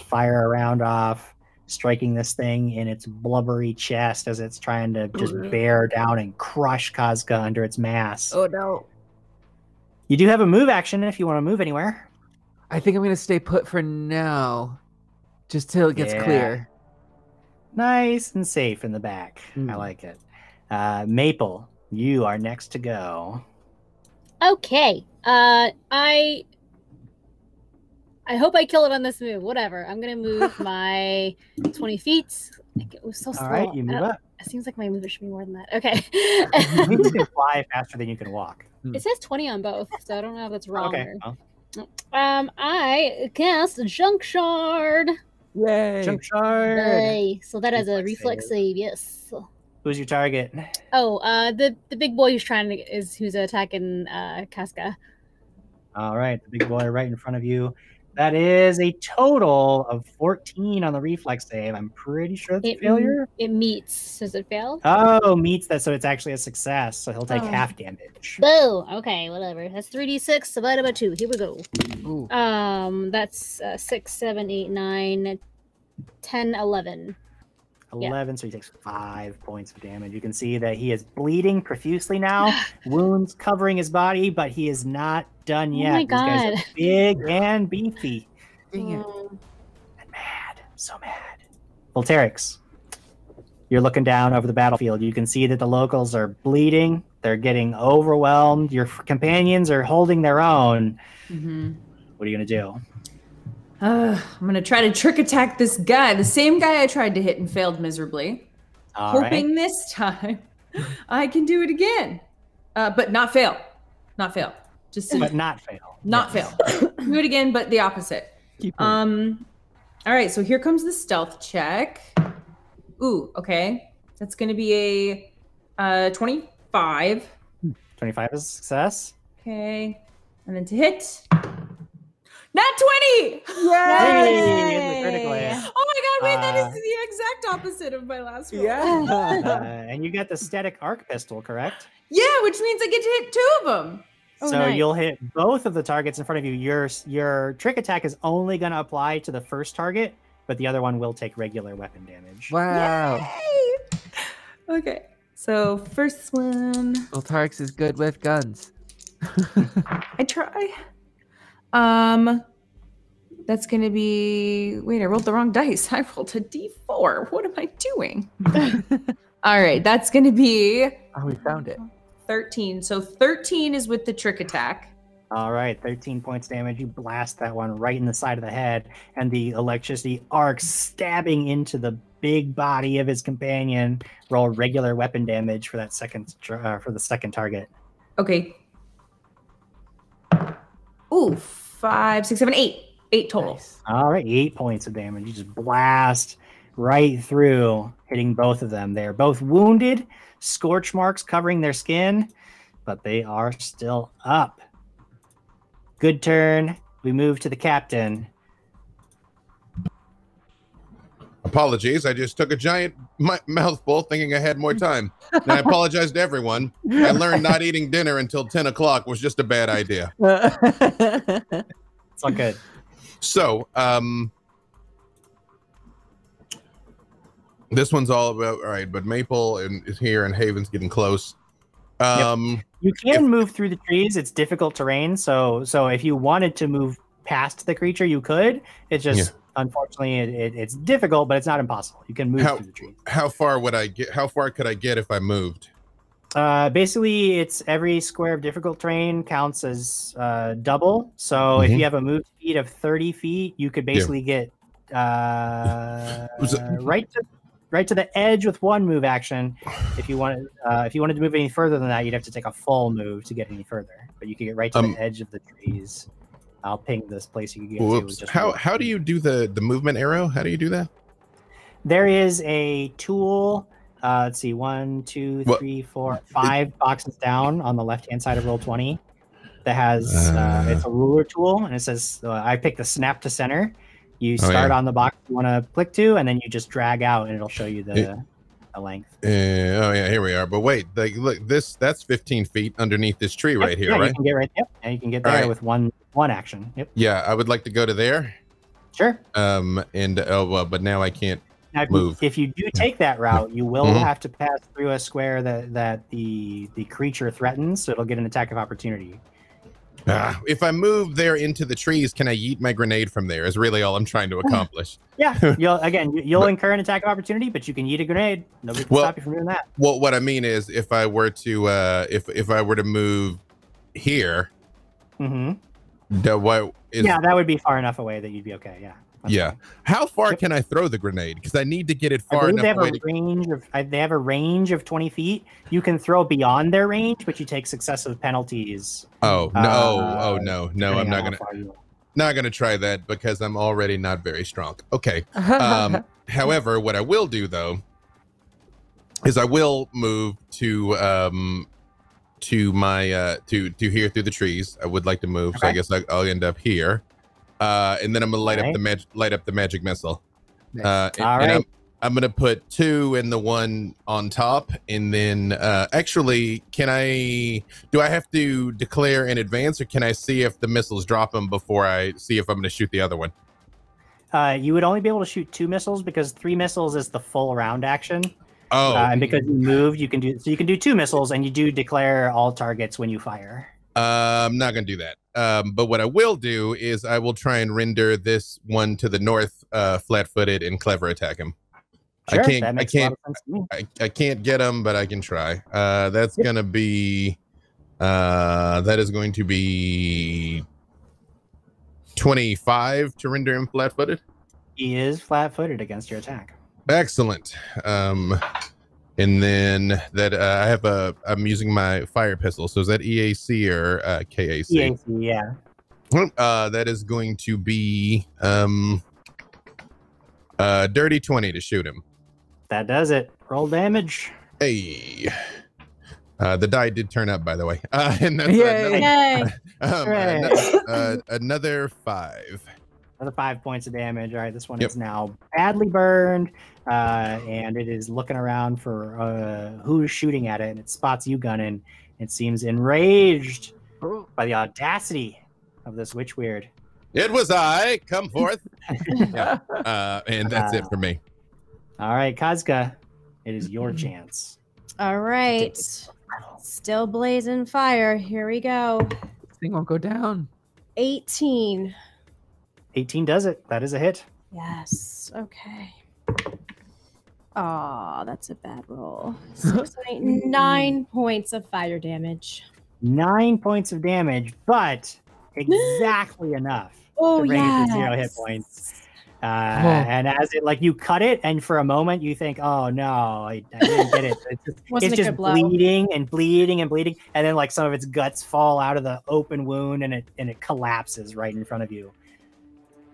A: Fire a round off, striking this thing in its blubbery chest as it's trying to just bear down and crush Kazka under its mass.
D: Oh no.
A: You do have a move action if you want to move anywhere.
D: I think I'm gonna stay put for now, just till it gets clear.
A: Nice and safe in the back. I like it. Maple, you are next to go.
E: Okay. I hope I kill it on this move. Whatever. I'm gonna move my 20 feet. It was so slow.
A: All right, you move up.
E: It seems like my move should be more than that. Okay.
A: You can fly faster than you can walk.
E: It says 20 on both, so I don't know if that's wrong.
A: Okay.
E: I cast Junk Shard.
D: Yay!
A: Junk Shard.
E: Yay. So that has a reflex save. Yes.
A: Who's your target?
E: Oh, the big boy who's attacking Casca.
A: All right, the big boy right in front of you. That is a total of 14 on the reflex save. I'm pretty sure that's a failure.
E: It meets. Does it fail?
A: Oh, meets that, so it's actually a success. So he'll take half damage.
E: Boo. Okay, whatever. That's 3d6 divided by 2. Here we go.
D: Ooh.
E: That's 6, 7, 8, 9, 10, 11.
A: 11, so he takes 5 points of damage. You can see that he is bleeding profusely now, wounds covering his body, but he is not done yet.
E: Oh my
A: These guys
E: God.
A: are big and beefy.
D: Dang it.
A: And mad. So mad. Volterix, you're looking down over the battlefield. You can see that the locals are bleeding. They're getting overwhelmed. Your companions are holding their own. What are you going to do?
B: I'm gonna try to trick attack this guy, the same guy I tried to hit and failed miserably. Hoping this time I can do it again, but not fail. Not fail.
A: But not fail.
B: Not fail. Do it again, but the opposite. All right, so here comes the stealth check. Ooh, okay. That's gonna be a 25.
A: 25 is a success.
B: Okay, and then to hit. Nat 20!
A: Yay! Hey, critical hit.
B: Oh my god, wait, that is the exact opposite of my last roll.
A: And you got the static arc pistol, correct?
B: Yeah, which means I get to hit 2 of them.
A: Oh, so you'll hit both of the targets in front of you. Your trick attack is only going to apply to the first target, but the other one will take regular weapon damage.
D: Wow.
B: Yay! Okay, so first one.
D: Well, Tarx is good with guns.
B: I try. That's gonna be. Wait, I rolled the wrong dice. I rolled a D4. What am I doing? All right, that's gonna be.
D: Oh, we found it.
B: 13. So 13 is with the trick attack.
A: All right, 13 points damage. You blast that one right in the side of the head, and the electricity arcs stabbing into the big body of his companion. Roll regular weapon damage for that second target.
B: Okay. Ooh, 5, 6, 7, 8. 8 total.
A: Nice. All right, 8 points of damage. You just blast right through, hitting both of them. They're both wounded, scorch marks covering their skin, but they are still up. Good turn. We move to the captain.
C: Apologies, I just took a giant mouthful thinking I had more time. And I apologize to everyone. I learned not eating dinner until 10 o'clock was just a bad idea.
A: It's all good.
C: So, this one's all about, all right, but Maple is here and Haven's getting close.
A: You can move through the trees. It's difficult terrain. So if you wanted to move past the creature, you could. It's just... Unfortunately, it's difficult, but it's not impossible. You can move through the trees.
C: How far would I get? How far could I get if I moved?
A: Basically, it's every square of difficult terrain counts as double. So if you have a move speed of 30 feet, you could basically get right to the edge with one move action. If you wanted to move any further than that, you'd have to take a full move to get any further. But you could get right to the edge of the trees. I'll ping this place you can get to. Just
C: how do you do the movement arrow? How do you do that?
A: There is a tool. Let's see, 1, 2, 3, 4, 5 boxes down on the left-hand side of Roll20. That has it's a ruler tool, and it says I pick the snap to center. You start on the box you want to click to, and then you just drag out, and it'll show you the length.
C: Here we are. But wait, look, that's 15 feet underneath this tree right here, right?
A: You can get right. Yep, and you can get there with one action. Yep.
C: Yeah, I would like to go to there.
A: Sure.
C: But now I can't move.
A: If you do take that route, you will have to pass through a square that the creature threatens, so it'll get an attack of opportunity.
C: If I move there into the trees, can I yeet my grenade from there? Is really all I'm trying to accomplish.
A: Yeah, you'll incur an attack of opportunity, but you can yeet a grenade. Nobody can stop you from doing that.
C: Well, what I mean is, if I were to if I were to move here,
A: that would be far enough away that you'd be okay. Yeah.
C: Yeah. How far can I throw the grenade? Because I need to get it far enough away.
A: They have a range of 20 feet. You can throw beyond their range, but you take successive penalties.
C: No, I'm not gonna try that because I'm already not very strong. Okay. However, what I will do though is I will move to my to here through the trees. I would like to move, so I guess I'll end up here. And then I'm gonna light up the magic missile. I'm gonna put 2 in the one on top, and then actually, do I have to declare in advance, or can I see if the missiles drop them before I see if I'm gonna shoot the other one?
A: You would only be able to shoot 2 missiles because 3 missiles is the full round action.
C: Oh,
A: and because you moved, you can do 2 missiles, and you do declare all targets when you fire.
C: I'm not gonna do that. But what I will do is I will try and render this one to the north, flat-footed, and clever attack him.
A: Sure,
C: I can't get him, but I can try. That's gonna be that is going to be 25 to render him flat-footed.
A: He is flat-footed against your attack.
C: Excellent. And then that I'm using my fire pistol. So is that EAC or KAC?
A: EAC, yeah.
C: That is going to be dirty 20 to shoot him.
A: That does it. Roll damage.
C: Hey. The die did turn up, by the way. And that's another 5.
A: Another 5 points of damage. All right, this one is now badly burned, and it is looking around for who's shooting at it, and it spots you, Gunnin. It seems enraged by the audacity of this witch weird.
C: It was I. Come forth. And that's it for me.
A: All right, Kazka, it is your chance.
G: All right. Still blazing fire. Here we go.
D: This thing won't go down.
G: 18.
A: 18 does it. That is a hit.
G: Yes. Okay. Oh, that's a bad roll. 6, 8, 9 points of fire damage.
A: 9 points of damage, but exactly enough to bring it to 0 hit points. And as it, like, you cut it, and for a moment you think, "Oh no, I didn't get it." It's just bleeding and bleeding and bleeding, and then like some of its guts fall out of the open wound, and it collapses right in front of you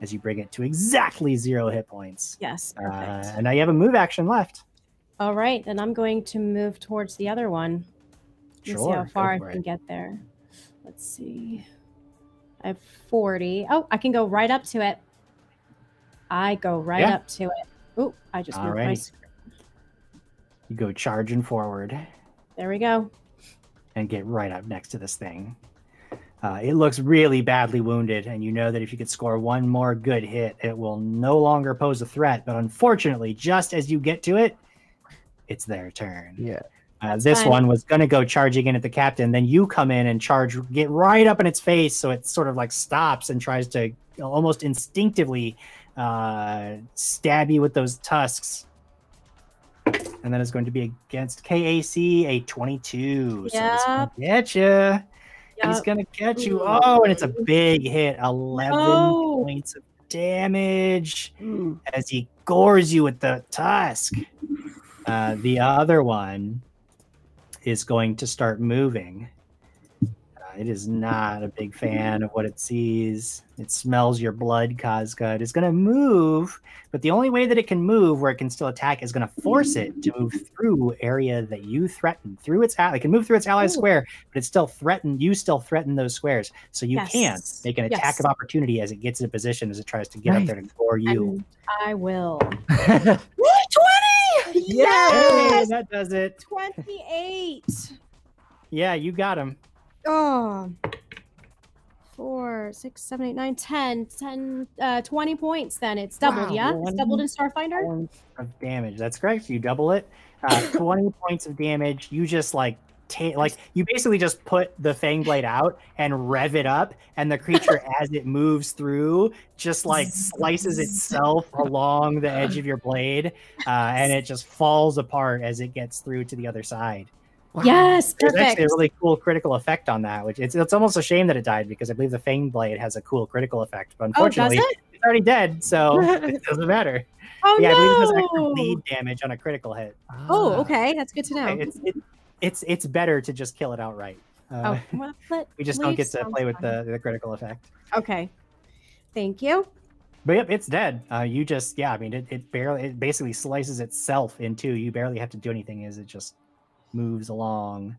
A: as you bring it to exactly 0 hit points.
G: Yes, perfect.
A: And now you have a move action left.
G: All right, then I'm going to move towards the other one. Let's see how far I can get there. Let's see. I have 40. Oh, I can go right up to it. I go right up to it. Oh, I just moved my screen.
A: You go charging forward.
G: There we go.
A: And get right up next to this thing. It looks really badly wounded, and you know that if you could score one more good hit, it will no longer pose a threat. But unfortunately, just as you get to it, it's their turn.
D: Yeah.
A: This one was going to go charging in at the captain. Then you come in and get right up in its face, so it sort of like stops and tries to almost instinctively stab you with those tusks. And then it's going to be against KAC, a 22. So it's going to get you. He's going to get you. Oh, and it's a big hit. 11 points of damage as he gores you with the tusk. The other one is going to start moving. It is not a big fan of what it sees. It smells your blood, Kazka. It is going to move, but the only way that it can move where it can still attack is going to force it to move through area that you threaten. It can move through its ally square, but it's still threatened. You still threaten those squares. So you can make an attack of opportunity as it gets in position, as it tries to get up there to gore you.
G: And I will.
A: 20!
G: Yes!
A: Hey, that does it.
G: 28.
A: Yeah, you got him.
G: Oh, 4, 6, 7, 8, 9, 10, 20 points. Then it's doubled.
A: Wow,
G: Yeah, it's doubled in Starfinder.
A: Of damage. That's correct. You double it. 20 points of damage. You just you basically just put the Fang Blade out and rev it up, and the creature, as it moves through, just like slices itself along the edge of your blade, and it just falls apart as it gets through to the other side.
G: Wow. Yes,
A: There's
G: perfect.
A: actually a really cool critical effect on that, which it's almost a shame that it died, because I believe the Fang Blade has a cool critical effect. But unfortunately, it's already dead, so it doesn't matter.
G: Oh,
A: yeah,
G: no.
A: I believe it has extra bleed damage on a critical hit.
G: Oh, okay, that's good to know.
A: It's better to just kill it outright. We just don't get to play with the critical effect.
G: Okay, thank you.
A: But yep, it's dead. You just it basically slices itself in two. You barely have to do anything, as it just moves along.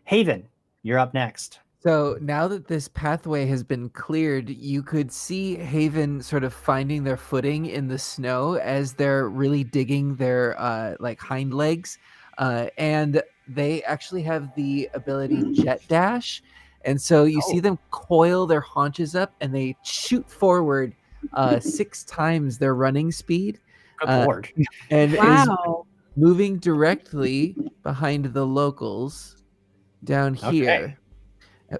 A: Haven, you're up next.
D: So now that this pathway has been cleared, you could see Haven sort of finding their footing in the snow as they're really digging their like hind legs, and they actually have the ability Jet Dash, and so you see them coil their haunches up and they shoot forward 6 times their running speed.
A: Good lord.
D: And is moving directly behind the locals down here.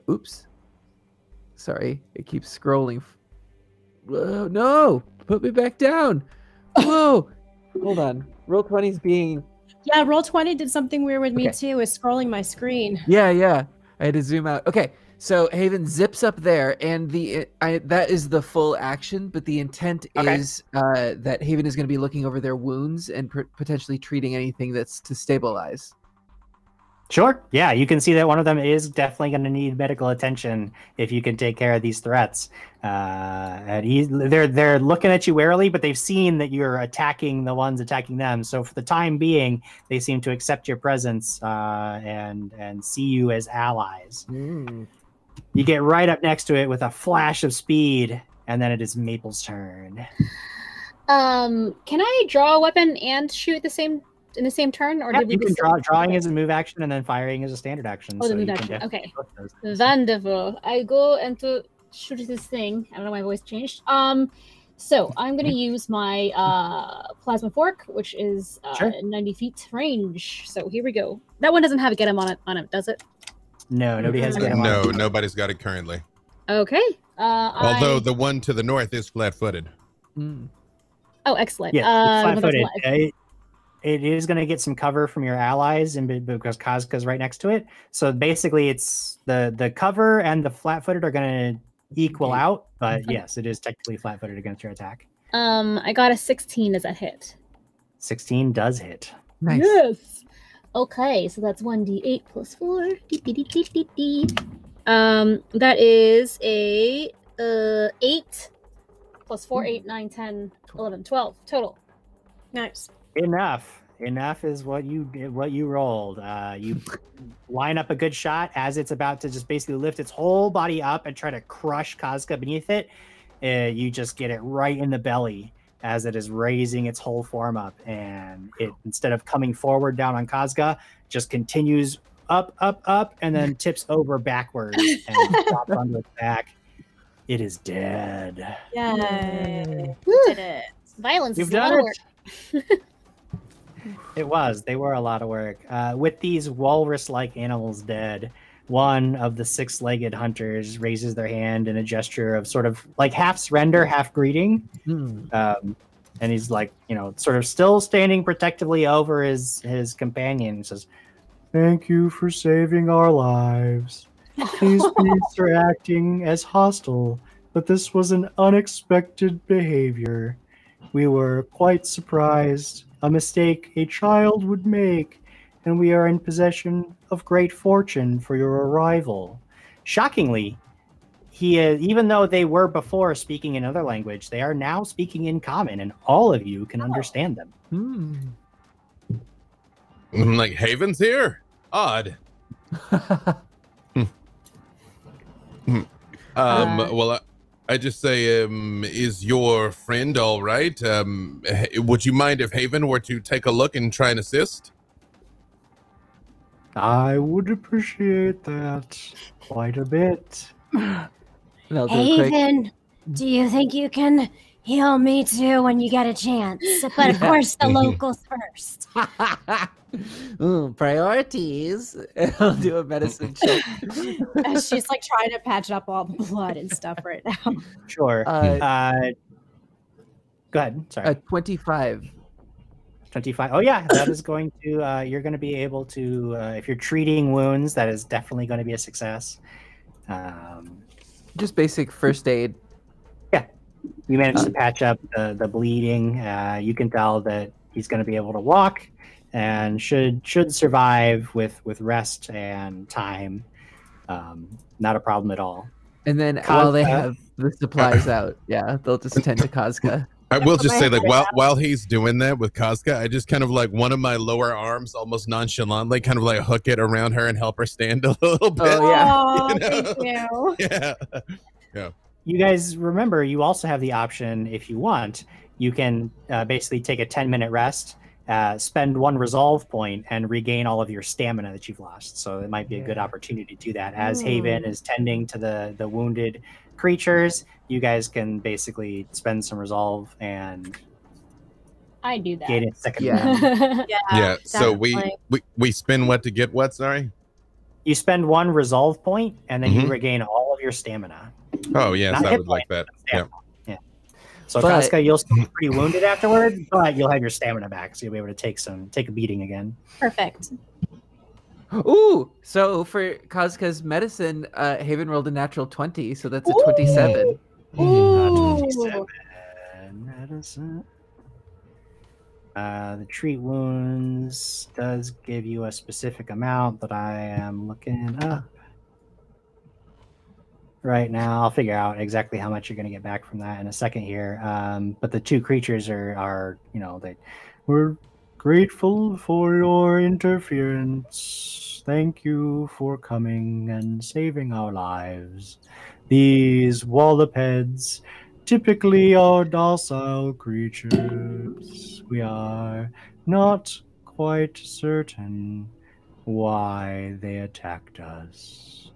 D: Oops. Sorry, it keeps scrolling. Whoa, no! Put me back down! Whoa! Hold on. Roll20's being...
G: Yeah, Roll20 did something weird with me too, is scrolling my screen.
D: Yeah. I had to zoom out. Okay, So Haven zips up there, and that is the full action. But the intent is that Haven is going to be looking over their wounds and potentially treating anything that's to stabilize.
A: Sure. Yeah, you can see that one of them is definitely going to need medical attention if you can take care of these threats. And they're looking at you warily, but they've seen that you're attacking the ones attacking them. So for the time being, they seem to accept your presence and see you as allies. You get right up next to it with a flash of speed, and then it is Maple's turn.
E: Can I draw a weapon and shoot in the same turn, or did we?
A: You can drawing is a move action, and then firing is a standard action.
E: Oh, the move action. Okay. Wonderful. I go and to shoot this thing. I don't know why my voice changed. So I'm gonna use my plasma fork, which is 90 feet range. So here we go. That one doesn't have a get him on it, does it?
A: No, nobody has get him on it.
C: No, nobody's got it currently.
E: Okay.
C: Although the one to the north is flat-footed.
E: Oh, excellent.
A: Yeah, flat-footed. It is going to get some cover from your allies, and because Kazka's right next to it. So basically, it's the cover and the flat-footed are going to equal out. But yes, it is technically flat-footed against your attack.
E: I got a 16 as a hit.
A: 16 does hit.
D: Nice.
E: Yes. Okay, so that's 1d8 plus 4. That is a 8 plus 4, 8, 9, 10, 11, 12 total.
G: Nice.
A: Enough is what you rolled. You line up a good shot as it's about to just basically lift its whole body up and try to crush Kazka beneath it. You just get it right in the belly as it is raising its whole form up, and it, instead of coming forward down on Kazka, just continues up, and then tips over backwards and drops onto its back. It is dead.
G: Yay. Did it.
E: Violence
A: You've
E: is a lot
A: done
E: of
A: it.
E: work.
A: It was. They were a lot of work. With these walrus-like animals dead, one of the six-legged hunters raises their hand in a gesture of sort of like half surrender, half greeting. And he's like, sort of still standing protectively over his companion. He says, "Thank you for saving our lives. These beasts are acting as hostile, but this was an unexpected behavior. We were quite surprised. A mistake a child would make, and we are in possession of great fortune for your arrival." Shockingly, even though they were before speaking in another language, they are now speaking in common, and all of you can understand them.
C: I'm like, Haven's here? Odd. Well, I just say, is your friend all right? Would you mind if Haven were to take a look and try and assist?
A: I would appreciate that quite a bit.
F: Haven, do you think you can heal me too when you get a chance? But of course, the locals first.
D: Priorities. I'll do a medicine check.
G: She's like trying to patch up all the blood and stuff right now.
A: Sure. Go ahead. Sorry.
D: 25.
A: 25. Oh yeah, that is going to. You're going to be able to. If you're treating wounds, that is definitely going to be a success.
D: Just basic first aid.
A: Yeah, you managed to patch up the bleeding. You can tell that he's going to be able to walk and should survive with rest and time. Not a problem at all.
D: And then while they have the supplies out, they'll just tend to Kazka.
C: I will just say, like, while he's doing that with Kazka, I just kind of like one of my lower arms, almost nonchalantly, kind of like hook it around her and help her stand a little bit.
D: Oh yeah,
G: thank you.
C: Yeah.
A: You guys remember, you also have the option, if you want, you can basically take a 10-minute rest, spend one resolve point, and regain all of your stamina that you've lost. So it might be a good opportunity to do that. As Haven is tending to the wounded creatures, you guys can basically spend some resolve and
E: I do that.
A: gain a second.
C: Yeah. So we spend what to get what? Sorry.
A: You spend one resolve point, and then you regain all of your stamina.
C: Oh yes,
A: Not
C: I
A: hit
C: would like that.
A: Yeah. So Kazka, you'll still be pretty wounded afterward, but you'll have your stamina back, so you'll be able to take a beating again.
G: Perfect.
D: Ooh, so for Kazka's medicine, Haven rolled a natural 20, so that's a 27.
A: Ooh. 27 medicine. The treat wounds does give you a specific amount that I am looking up right now. I'll figure out exactly how much you're going to get back from that in a second here. But the two creatures are we're grateful for your interference. Thank you for coming and saving our lives. These wallopeds typically are docile creatures. We are not quite certain why they attacked us.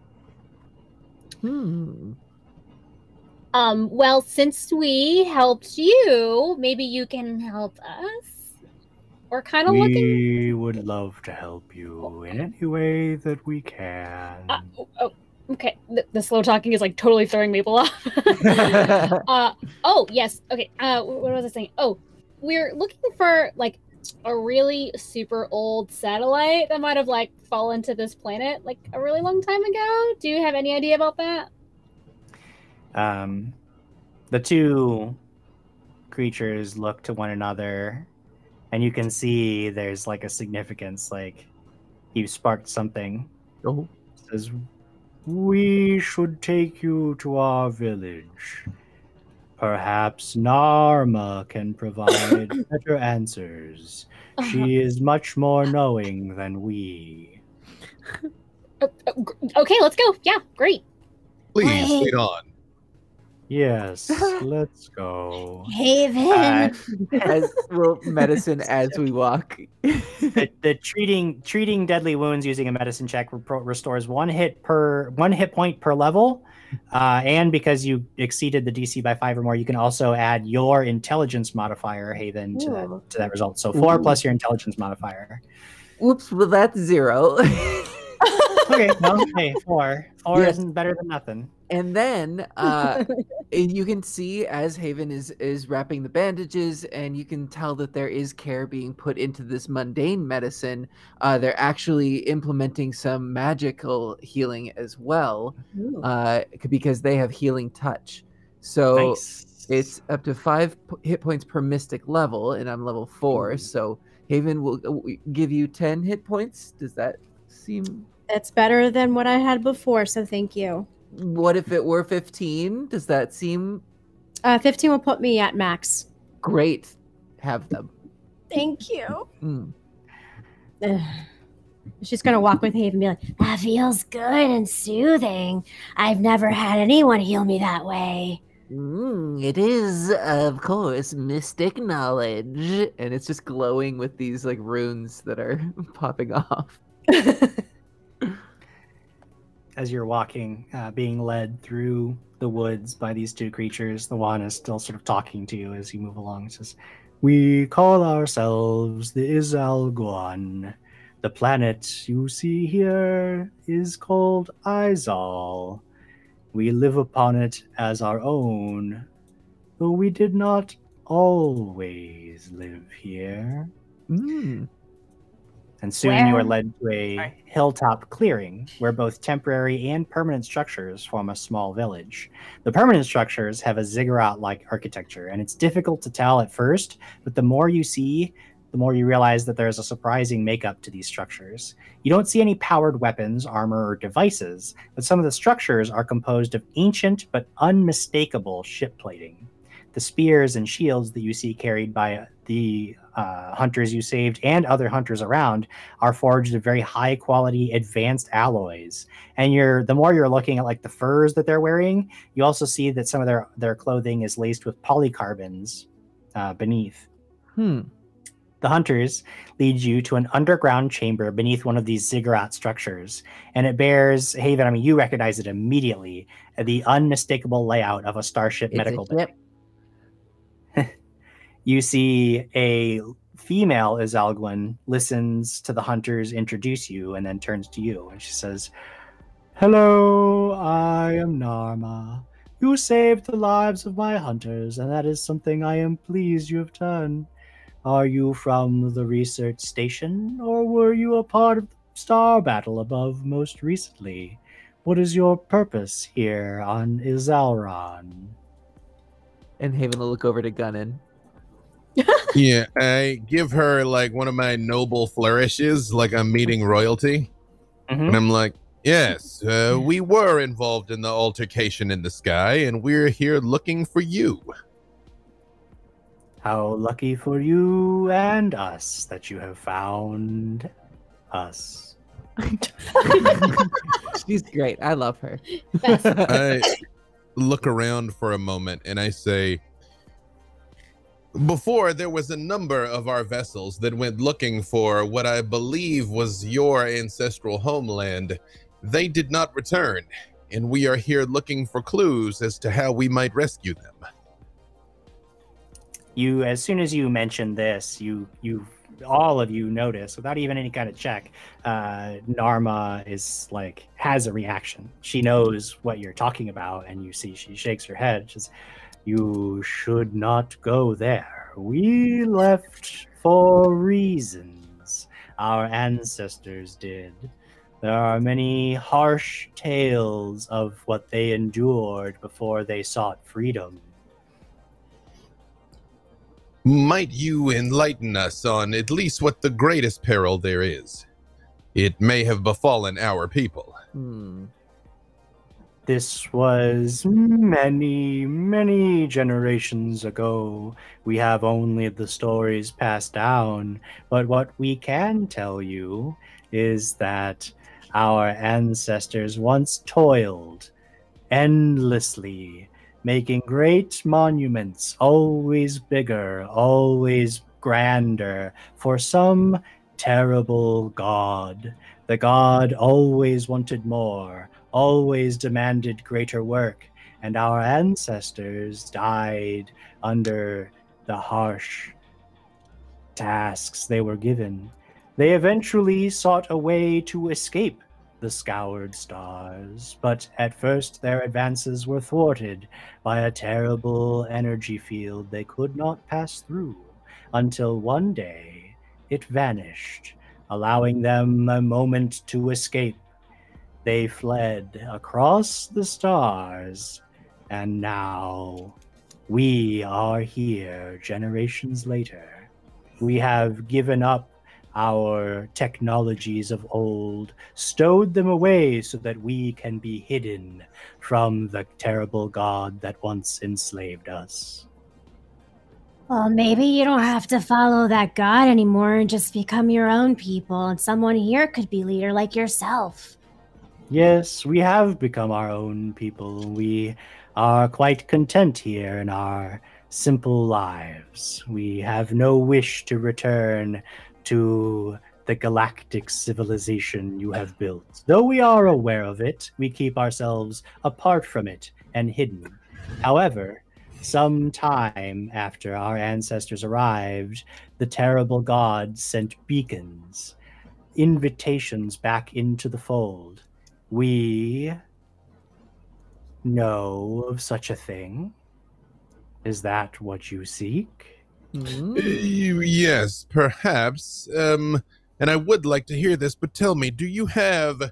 E: Well, since we helped you, maybe you can help us? We're kind of looking...
A: We would love to help you in any way that we can.
E: Okay. The slow talking is like totally throwing Maple off. Oh, yes. Okay. What was I saying? Oh, we're looking for like a really super old satellite that might have like fallen to this planet like a really long time ago. Do you have any idea about that?
A: The two creatures look to one another, and you can see there's like a significance, like you sparked something.
D: Oh.
A: It says, we should take you to our village. Perhaps Narma can provide better answers. She is much more knowing than we.
E: Okay, let's go. Yeah, great.
C: Please, lead on.
A: Yes, let's go.
F: Haven.
D: As well, medicine as we walk.
A: The treating deadly wounds using a medicine check restores one hit point per level, and because you exceeded the DC by 5 or more, you can also add your intelligence modifier, Haven, to that result. So 4 plus your intelligence modifier.
D: Whoops! Well, that's 0.
A: Okay, well, hey, 4
D: Yes.
A: isn't better than nothing.
D: And then you can see as Haven is wrapping the bandages, and you can tell that there is care being put into this mundane medicine. They're actually implementing some magical healing as well, because they have healing touch. So it's up to 5 hit points per mystic level, and I'm level 4. So Haven will give you 10 hit points. Does that seem...
G: That's better than what I had before, so thank you.
D: What if it were 15? Does that seem...
G: 15 will put me at max.
D: Great. Have them.
G: Thank you. She's going to walk with Haven and be like,
F: that feels good and soothing. I've never had anyone heal me that way.
D: It is, of course, mystic knowledge. And it's just glowing with these like runes that are popping off.
A: As you're walking, being led through the woods by these two creatures, the one is still sort of talking to you as you move along. It says, we call ourselves the Izalguan. The planet you see here is called Izal. We live upon it as our own, though we did not always live here. And soon you are led to a hilltop clearing where both temporary and permanent structures form a small village. The permanent structures have a ziggurat-like architecture, and it's difficult to tell at first, but the more you see, the more you realize that there's a surprising makeup to these structures. You don't see any powered weapons, armor, or devices, but some of the structures are composed of ancient but unmistakable ship plating. The spears and shields that you see carried by the hunters you saved and other hunters around are forged of very high quality advanced alloys. And the more you're looking at like the furs that they're wearing, you also see that some of their clothing is laced with polycarbons beneath. The hunters lead you to an underground chamber beneath one of these ziggurat structures, and it bears, Haven, I mean, you recognize it immediately, the unmistakable layout of a starship medical building. You see a female Izalguan listens to the hunters introduce you and then turns to you, and she says, hello, I am Narma. You saved the lives of my hunters, and that is something I am pleased you have done. Are you from the research station, or were you a part of the star battle above most recently. What is your purpose here on Izalron?
D: And Haven will look over to Gunnan.
C: Yeah, I give her like one of my noble flourishes, like I'm meeting royalty. And I'm like, yes, we were involved in the altercation in the sky, and we're here looking for you.
A: How lucky for you and us that you have found us.
D: She's great. I love her.
C: I look around for a moment and I say, before there was a number of our vessels that went looking for what I believe was your ancestral homeland. They did not return, and we are here looking for clues as to how we might rescue them.
A: You, as soon as you mentioned this, all of you notice, without even any kind of check, Narma has a reaction. She knows what you're talking about, and you see she shakes her head. She's, you should not go there. We left for reasons. Our ancestors did. There are many harsh tales of what they endured before they sought freedom.
C: Might you enlighten us on at least what the greatest peril there is? It may have befallen our people.
A: This was many, many generations ago. We have only the stories passed down, but what we can tell you is that our ancestors once toiled endlessly, making great monuments, always bigger, always grander, for some terrible god. The god always wanted more, always demanded greater work, and our ancestors died under the harsh tasks they were given. They eventually sought a way to escape the Scoured Stars, but at first their advances were thwarted by a terrible energy field they could not pass through, until one day it vanished, allowing them a moment to escape. They fled across the stars, and now we are here generations later. We have given up our technologies of old, stowed them away so that we can be hidden from the terrible god that once enslaved us.
F: Well, maybe you don't have to follow that god anymore and just become your own people, and someone here could be leader like yourself.
A: Yes, we have become our own people. We are quite content here in our simple lives. We have no wish to return to the galactic civilization you have built. Though we are aware of it, we keep ourselves apart from it and hidden. However, some time after our ancestors arrived, the terrible god sent beacons, invitations back into the fold. We know of such a thing. Is that what you seek?
C: Yes, perhaps. And I would like to hear this, but tell me, do you have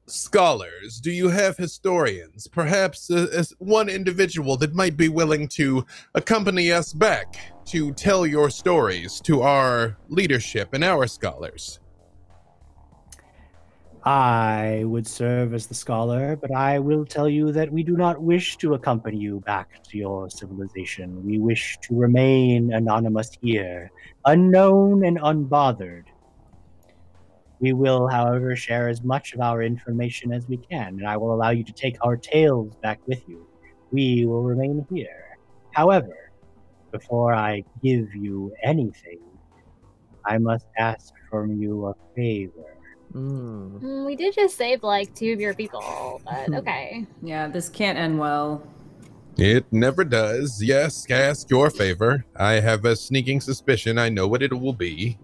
C: scholars? Do you have historians? Perhaps one individual that might be willing to accompany us back to tell your stories to our leadership and our scholars?
A: I would serve as the scholar, but I will tell you that we do not wish to accompany you back to your civilization. We wish to remain anonymous here, unknown and unbothered. We will, however, share as much of our information as we can, and I will allow you to take our tales back with you. We will remain here. However, before I give you anything, I must ask from you a favor.
E: We did just save like 2 of your people, but okay.
B: Yeah, this can't end well.
C: It never does. Yes, ask your favor. I have a sneaking suspicion I know what it will be.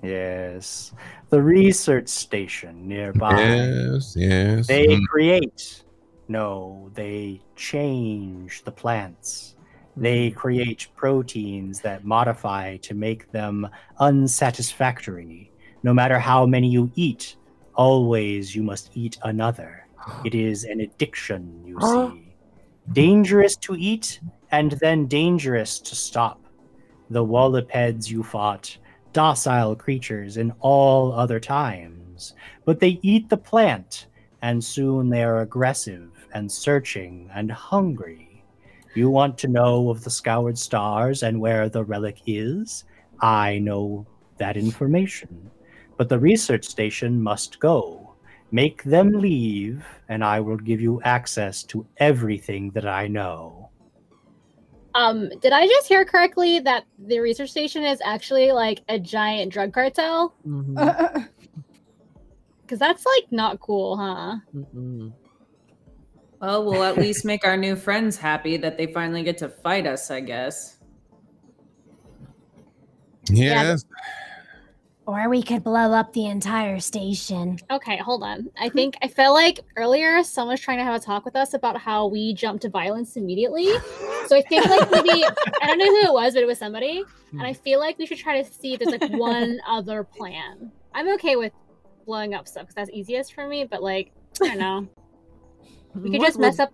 A: Yes. The research station nearby.
C: Yes.
A: They they change the plants. They create proteins that modify to make them unsatisfactory. No matter how many you eat, always you must eat another. It is an addiction, you see. Dangerous to eat, and then dangerous to stop. The wallopeds you fought, docile creatures in all other times, but they eat the plant, and soon they are aggressive and searching and hungry. You want to know of the Scoured Stars and where the relic is? I know that information, but the research station must go. Make them leave, and I will give you access to everything that I know.
E: Did I just hear correctly that the research station is actually like a giant drug cartel? Because that's like not cool, huh?
B: Well, we'll at least make our new friends happy that they finally get to fight us, I guess.
C: Yes.
F: Or we could blow up the entire station.
E: Okay, hold on. I felt like earlier someone was trying to have a talk with us about how we jumped to violence immediately. So I think like maybe, I don't know who it was, but it was somebody. And I feel like we should try to see if there's like one other plan. I'm okay with blowing up stuff because that's easiest for me, but like, I don't know. We could just mess up.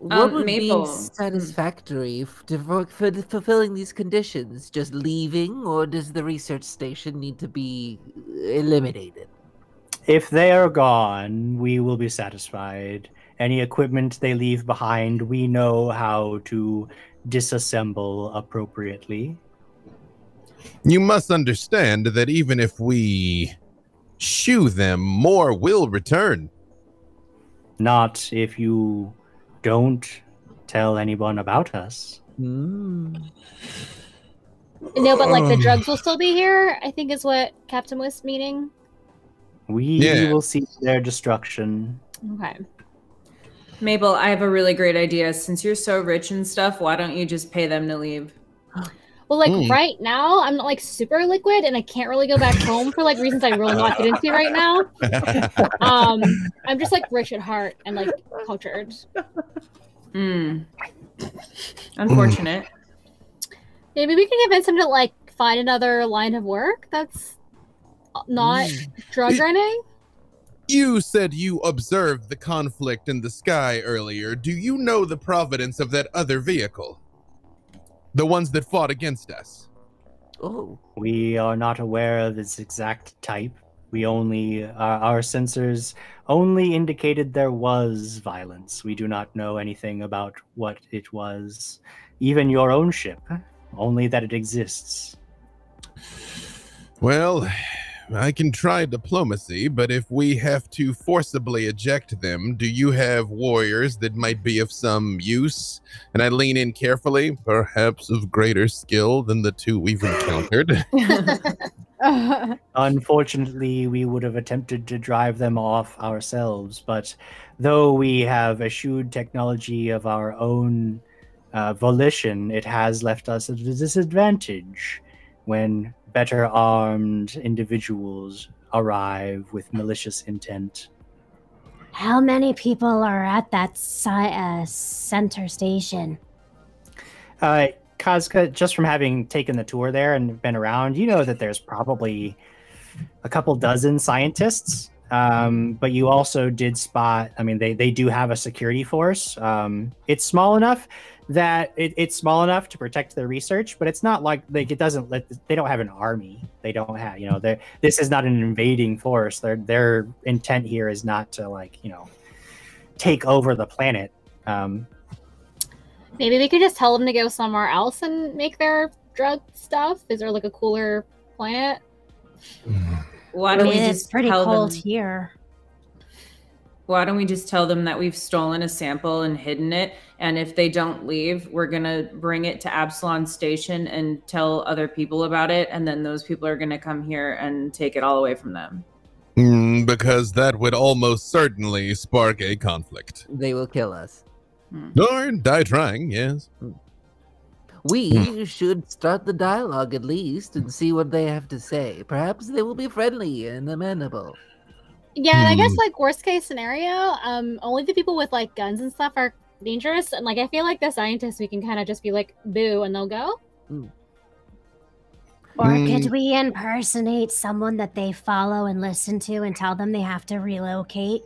D: What would
B: Maple.
D: be satisfactory for fulfilling these conditions? Just leaving, or does the research station need to be eliminated?
A: If they are gone, we will be satisfied. Any equipment they leave behind, we know how to disassemble appropriately.
C: You must understand that even if we shoo them, more will return.
A: Not if you don't tell anyone about us.
E: No, but like the drugs will still be here, I think is what Captain was meaning.
A: We will see their destruction.
E: Okay.
B: Mabel, I have a really great idea. Since you're so rich and stuff, why don't you just pay them to leave?
E: Well, like right now, I'm not like super liquid, and I can't really go back home for like reasons I will not get into right now. I'm just like rich at heart and like cultured.
B: Unfortunate.
E: Maybe we can convince him to like find another line of work that's not drug running.
C: You said you observed the conflict in the sky earlier. Do you know the provenance of that other vehicle? The ones that fought against us?
D: Oh.
A: We are not aware of its exact type. We only, our sensors only indicated there was violence. We do not know anything about what it was. Even your own ship, only that it exists.
C: Well, I can try diplomacy, but if we have to forcibly eject them, do you have warriors that might be of some use? And I lean in carefully, perhaps of greater skill than the two we've encountered.
A: Unfortunately, we would have attempted to drive them off ourselves, but though we have eschewed technology of our own volition, it has left us at a disadvantage when better armed individuals arrive with malicious intent.
F: How many people are at that center station?
A: Kazka, just from having taken the tour there and been around, you know that there's probably a couple dozen scientists, but you also did spot, I mean, they do have a security force. It's small enough that it's small enough to protect their research, but it's not like they don't have an army. They don't have, this is not an invading force. Their intent here is not to take over the planet.
E: Maybe we could just tell them to go somewhere else and make their drug stuff. Is there like a cooler planet?
B: Why don't we just
F: it's pretty
B: tell
F: cold
B: them,
F: here.
B: Why don't we just tell them that we've stolen a sample and hidden it, and if they don't leave, we're gonna bring it to Absalon Station and tell other people about it, and then those people are gonna come here and take it all away from them.
C: Because that would almost certainly spark a conflict.
D: They will kill us.
C: Or die trying, yes.
D: We should start the dialogue at least and see what they have to say. Perhaps they will be friendly and amenable.
E: Yeah, and I guess like worst case scenario, only the people with like guns and stuff are dangerous, and like I feel like the scientists we can kind of just be like boo and they'll go.
F: Or could we impersonate someone that they follow and listen to and tell them they have to relocate?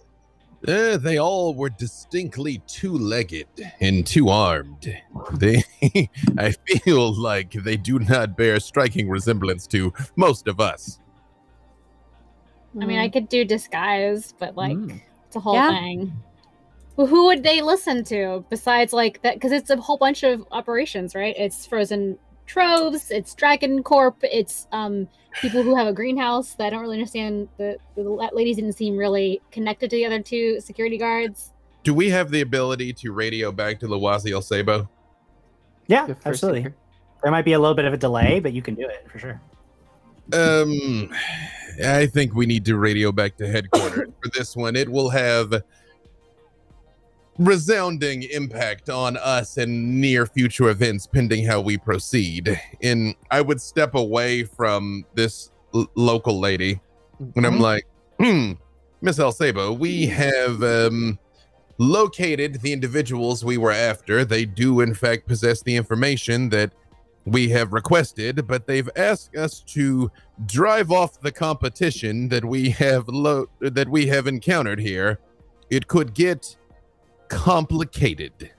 C: They all were distinctly two-legged and two-armed. I feel like they do not bear striking resemblance to most of us.
E: I mean, I could do disguise, but like, it's a whole thing. Well, who would they listen to besides like that? Because it's a whole bunch of operations, right? It's Frozen Troves, it's Dragon Corp, it's people who have a greenhouse that I don't really understand. The ladies didn't seem really connected to the other two security guards.
C: Do we have the ability to radio back to Lawazil Sabo?
A: Yeah, absolutely. There might be a little bit of a delay, but you can do it for sure.
C: I think we need to radio back to headquarters for this one. It will have resounding impact on us and near future events pending how we proceed. And I would step away from this local lady and I'm like, Miss El Sabo, we have located the individuals we were after. They do in fact possess the information that we have requested, but they've asked us to drive off the competition that we have encountered here. It could get complicated.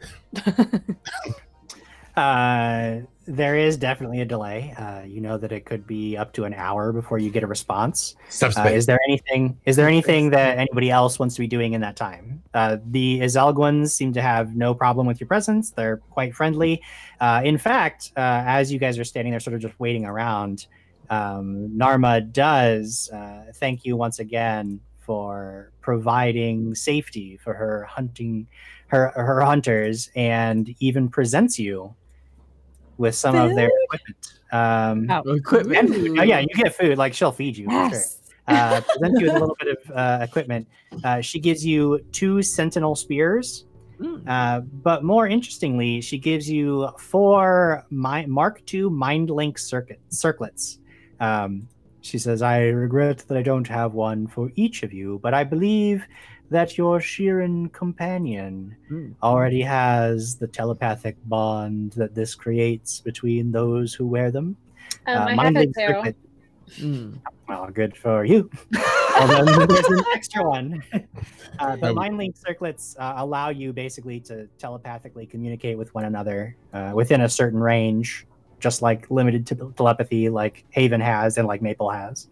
A: There is definitely a delay. You know that it could be up to an hour before you get a response. Is there anything that anybody else wants to be doing in that time? The Izelguans seem to have no problem with your presence. They're quite friendly. In fact, as you guys are standing there sort of just waiting around, Narma does thank you once again for providing safety for her hunters, and even presents you with some of their equipment.
D: Equipment?
A: And, yeah, you get food. Like, she'll feed you for sure. Presents you with a little bit of equipment. She gives you 2 Sentinel spears, but more interestingly, she gives you 4 Mark II Mind Link circlets. She says, I regret that I don't have one for each of you, but I believe that your Sheeran companion already has the telepathic bond that this creates between those who wear them.
E: I have it too.
A: Well, good for you. Well, then there's an extra one. The Mind Link circlets allow you basically to telepathically communicate with one another within a certain range, just like limited to telepathy like Haven has and like Maple has.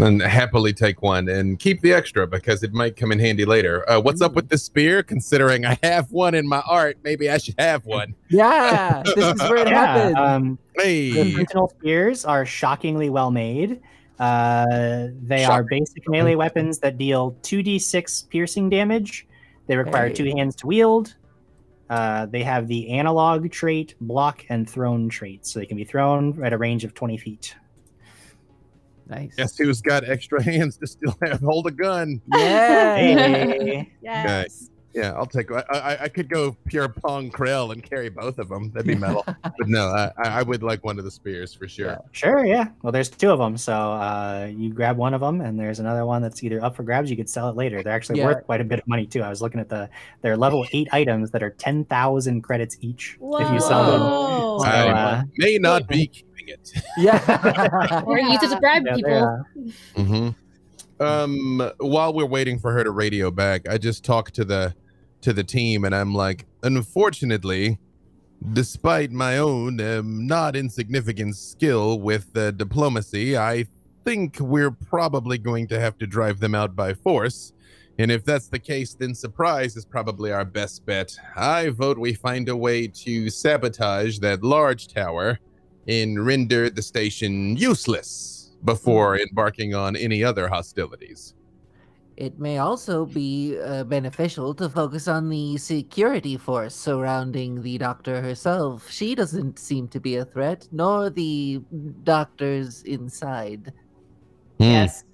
C: And happily take one and keep the extra because it might come in handy later. What's up with the spear? Considering I have one in my art, maybe I should have one.
D: Yeah, this is where it happened.
A: The Sentinel spears are shockingly well made. They are basic melee weapons that deal 2d6 piercing damage. They require 2 hands to wield. They have the analog trait, block, and thrown traits, so they can be thrown at a range of 20 feet.
D: Nice.
C: Guess who's got extra hands to still hold a gun?
D: Yeah.
A: Hey.
F: Yes.
C: Yeah, I'll take. I could go pure Pong Krell and carry both of them. That'd be metal. But no, I would like one of the spears for sure.
A: Yeah. Sure, yeah. Well, there's 2 of them, so you grab one of them, and there's another one that's either up for grabs. You could sell it later. They're actually worth quite a bit of money too. I was looking at their level 8 items that are 10,000 credits each if you sell them. So,
C: I may not be keeping it.
D: Yeah.
E: Or use it to bribe people.
C: While we're waiting for her to radio back, I just talked to the team and I'm like, unfortunately, despite my own not insignificant skill with diplomacy, I think we're probably going to have to drive them out by force. And if that's the case, then surprise is probably our best bet. I vote we find a way to sabotage that large tower and render the station useless before embarking on any other hostilities.
D: It may also be beneficial to focus on the security force surrounding the doctor herself. She doesn't seem to be a threat, nor the doctors inside.
C: Yes.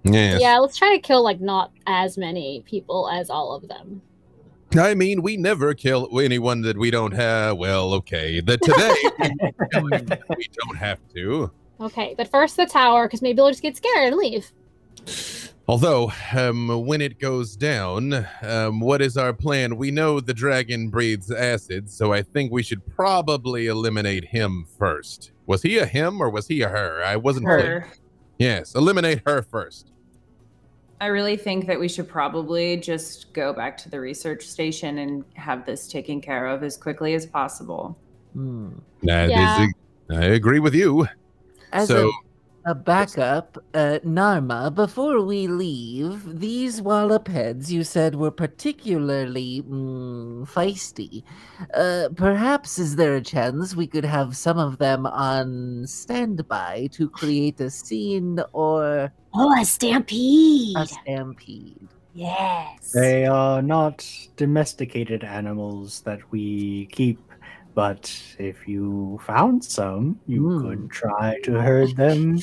E: Yeah, let's try to kill like not as many people as all of them.
C: I mean, we never kill anyone that we don't have. Well, okay. Today, we don't have to.
E: Okay, but first the tower, because maybe they'll just get scared and leave.
C: Although, when it goes down, what is our plan? We know the dragon breathes acid, so I think we should probably eliminate him first. Was he a him or was he a her? I wasn't clear.
B: Her.
C: Yes, eliminate her first.
B: I really think that we should probably just go back to the research station and have this taken care of as quickly as possible.
C: I agree with you.
D: As
C: So,
D: a backup, Narma, before we leave, these wallop heads you said were particularly feisty. Perhaps is there a chance we could have some of them on standby to create a scene or...
F: Oh, a stampede.
D: A stampede.
F: Yes.
A: They are not domesticated animals that we keep, but if you found some, you could try to herd them,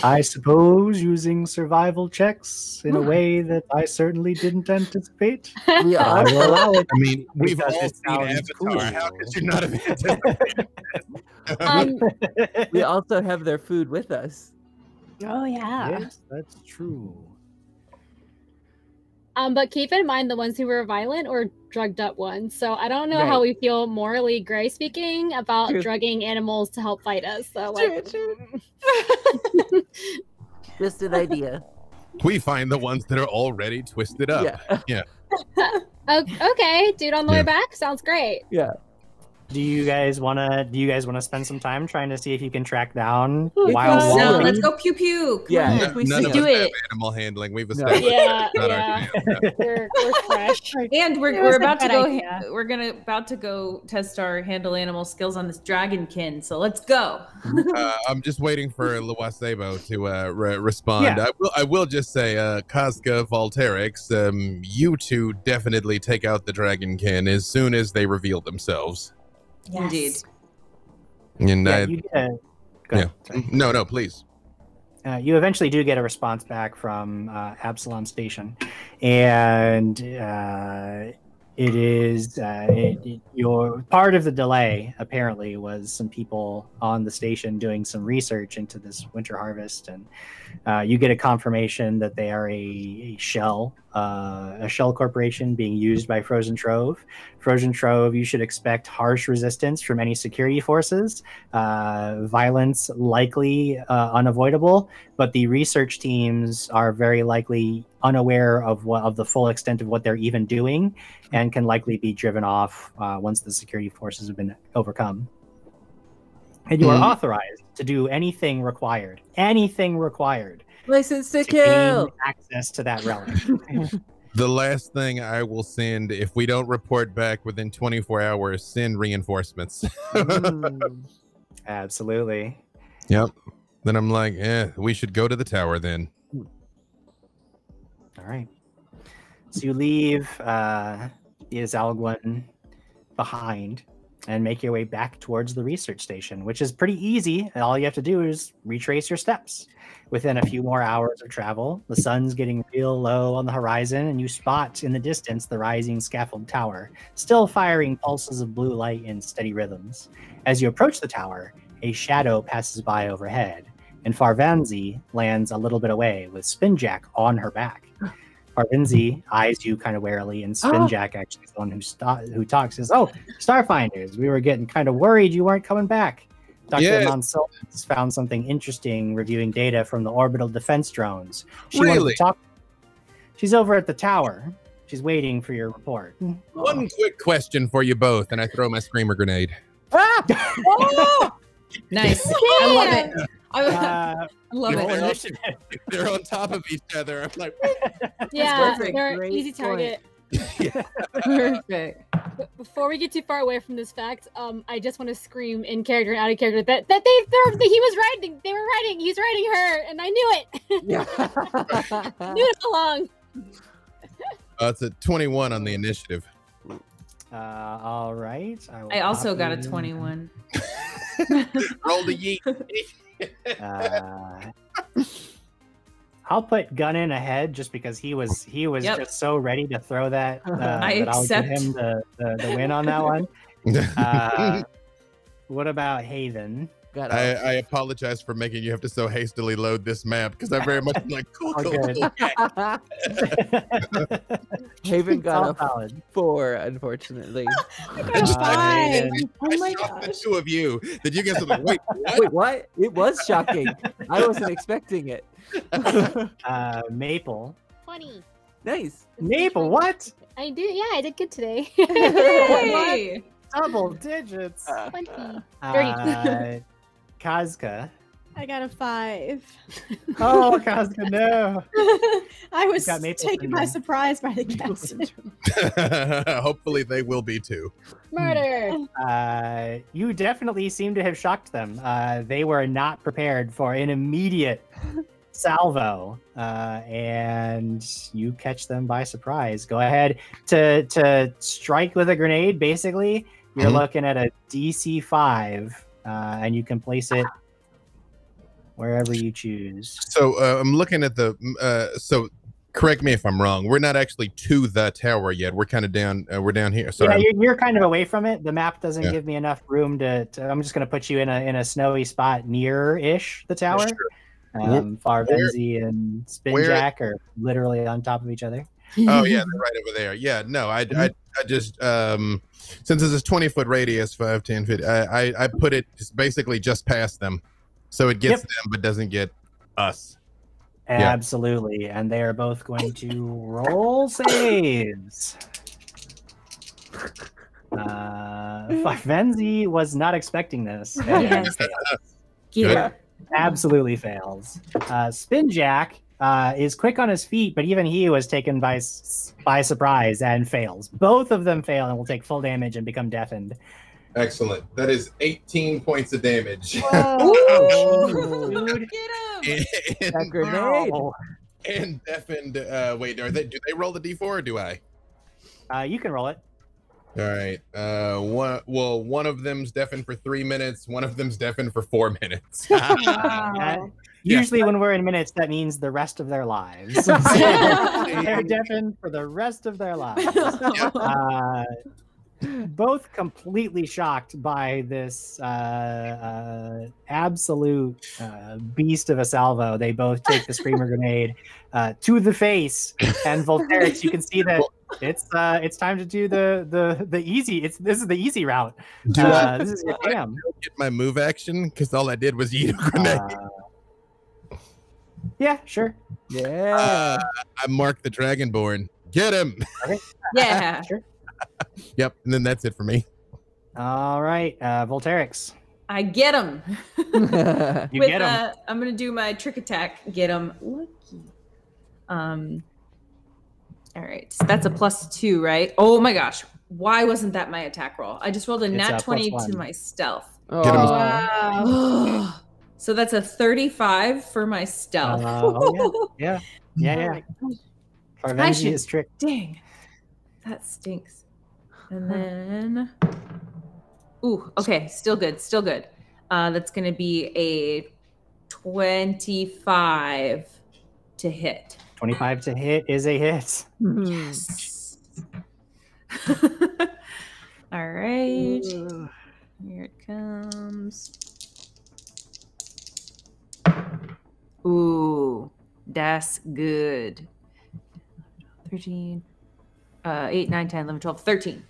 A: I suppose, using survival checks in a way that I certainly didn't anticipate. I will allow it.
C: I mean, we've
A: because
C: all
A: it
C: seen
A: sounds
C: Avatar.
A: cool.
C: How could you not have anticipated
D: We also have their food with us.
F: Oh, yeah.
A: Yes, that's true.
E: But keep in mind the ones who were violent or drugged up ones. So I don't know
D: Right.
E: how we feel morally gray speaking about
D: True.
E: drugging animals to help fight us. So like,
D: Just an idea.
C: We find the ones that are already twisted up. Yeah.
E: Okay, dude, on the
C: Yeah.
E: way back sounds great.
D: Yeah.
A: Do you guys wanna spend some time trying to see if you can track down
D: If
A: wild
D: we-
B: No,
A: wallabies?
B: let's go pew pew. Come
D: Yeah,
B: on.
D: if we
C: None
D: see
C: of
B: do
C: us have
B: it.
C: animal handling. We've established
E: Yeah,
C: that's not our
E: yeah.
C: jam.
E: We're fresh.
B: And
F: It was
B: we're
F: a
B: about to
F: good
B: go.
F: idea.
B: We're about to go test our handle animal skills on this dragonkin. So let's go.
C: I'm just waiting for Luasebo to respond.
A: Yeah.
C: I will just say, Casca, Volterix, you two definitely take out the dragonkin as soon as they reveal themselves.
F: Yes.
B: Indeed.
C: And
A: Yeah, you get a, go ahead, sorry.
C: no, please.
A: You eventually do get a response back from Absalom Station, and it is your part of the delay. Apparently, was some people on the station doing some research into this winter harvest, and you get a confirmation that they are a shell corporation being used by Frozen Trove. Frozen Trove, you should expect harsh resistance from any security forces, violence likely unavoidable, but the research teams are very likely unaware of the full extent of what they're even doing, and can likely be driven off once the security forces have been overcome. And you are authorized to do anything required
D: License to
A: to gain
D: kill.
A: access to that relic.
C: The last thing I will send, if we don't report back within 24 hours, send reinforcements.
A: Absolutely.
C: Yep. Then I'm like, we should go to the tower then.
A: All right. So you leave Izalguin behind and make your way back towards the research station, which is pretty easy. And all you have to do is retrace your steps. Within a few more hours of travel, the sun's getting real low on the horizon, and you spot in the distance the rising scaffold tower, still firing pulses of blue light in steady rhythms. As you approach the tower, a shadow passes by overhead, and Farvanzi lands a little bit away with Spinjack on her back. Farvanzi eyes you kind of warily, and Spinjack actually is the one who talks. Says, "Oh, Starfinders, we were getting kind of worried you weren't coming back. Dr. Mansell has found something interesting reviewing data from the orbital defense drones. She wanted
C: Really?
A: to talk. She's over at the tower. She's waiting for your report."
C: One quick question for you both, and I throw my screamer grenade.
B: Nice. I love it. I love
A: roll
B: it.
A: initiative.
C: They're on top of each other. I'm like,
E: Yeah,
D: perfect.
E: they're
D: Great
E: easy target.
B: Perfect.
E: Before we get too far away from this fact, I just want to scream in character and out of character that he was writing. They were writing. He's writing her, and I knew it. Knew it all along.
C: it's a 21 on the initiative.
A: All right.
B: I also got a
A: copy-
B: 21.
C: Roll the yeet.
A: I'll put Gunnin ahead just because he was
B: Yep.
A: just so ready to throw that.
B: I
A: that I'll give
B: accept.
A: him the win on that one. What about Haven?
D: got
C: I apologize for making you have to so hastily load this map because I very much am like cool.
D: Haven got a 4, unfortunately.
C: Just
G: Five.
C: oh my gosh. The two of you that you guys are like, wait, what?
D: Wait, what? It was shocking. I wasn't expecting it.
A: Maple.
E: 20.
D: Nice.
A: Maple, what?
E: I did. Yeah, I did good today.
B: Hey.
A: Double digits.
E: 20.
A: 30. Kazka.
G: I got a 5.
A: Oh, Kazka, no.
G: I was
A: got Maple
G: taken by
A: syndrome.
G: surprise by the guess.
C: Hopefully they will be too.
E: Murder.
A: You definitely seem to have shocked them. They were not prepared for an immediate salvo, and you catch them by surprise. Go ahead to strike with a grenade. Basically, you're looking at a DC 5, and you can place it wherever you choose.
C: So I'm looking at the. So correct me if I'm wrong. We're not actually to the tower yet. We're kind of down. We're down here. Sorry.
A: Yeah, you're kind of away from it. The map doesn't
C: Yeah.
A: give me enough room to. I'm just going to put you in a snowy spot near-ish the tower. Farvenzi and Spinjack are literally on top of each other.
C: Oh yeah, they're right over there. Yeah, no, I just since it's a 20-foot radius, 5, 10 feet, I put it basically just past them, so it gets them but doesn't get us.
A: Absolutely, and they are both going to roll saves. Farvenzi was not expecting this. And
B: Yeah.
A: Absolutely fails. Spinjack is quick on his feet, but even he was taken by surprise and fails. Both of them fail and will take full damage and become deafened.
C: Excellent. That is 18 points of damage.
A: Dude.
D: That grenade.
C: And deafened. Wait, do they roll the d4 or do I?
A: You can roll it.
C: All right. One of them's deafened for 3 minutes. One of them's deafened for 4 minutes.
A: Usually, when we're in minutes, that means the rest of their lives. So they're deafened for the rest of their lives. Both completely shocked by this absolute beast of a salvo. They both take the screamer grenade to the face, and Volterix, you can see that it's time to do the easy. This is the easy route. This is your jam.
C: Get my move action because all I did was eat a grenade.
A: Yeah, sure.
D: Yeah.
C: I marked the Dragonborn. Get him.
A: Okay.
B: Yeah.
A: Sure.
C: Yep, and then that's it for me.
A: All right, Volterix.
B: I get him.
A: You get him.
B: I'm gonna do my trick attack. Get him. Lucky. All right, so that's a +2, right? Oh my gosh, why wasn't that my attack roll? I just rolled a nat 20
A: +1.
B: to my stealth.
C: Get him.
B: Wow. So that's a 35 for my stealth.
A: Yeah.
B: I
A: Farvenzi
B: should-
A: is tricked.
B: Dang, that stinks. And then, ooh, okay, still good. That's gonna be a 25 to hit.
A: 25 to hit is a hit.
B: Yes. All right. Here it comes. Ooh, that's good. 13, 8, 9, 10, 11, 12, 13.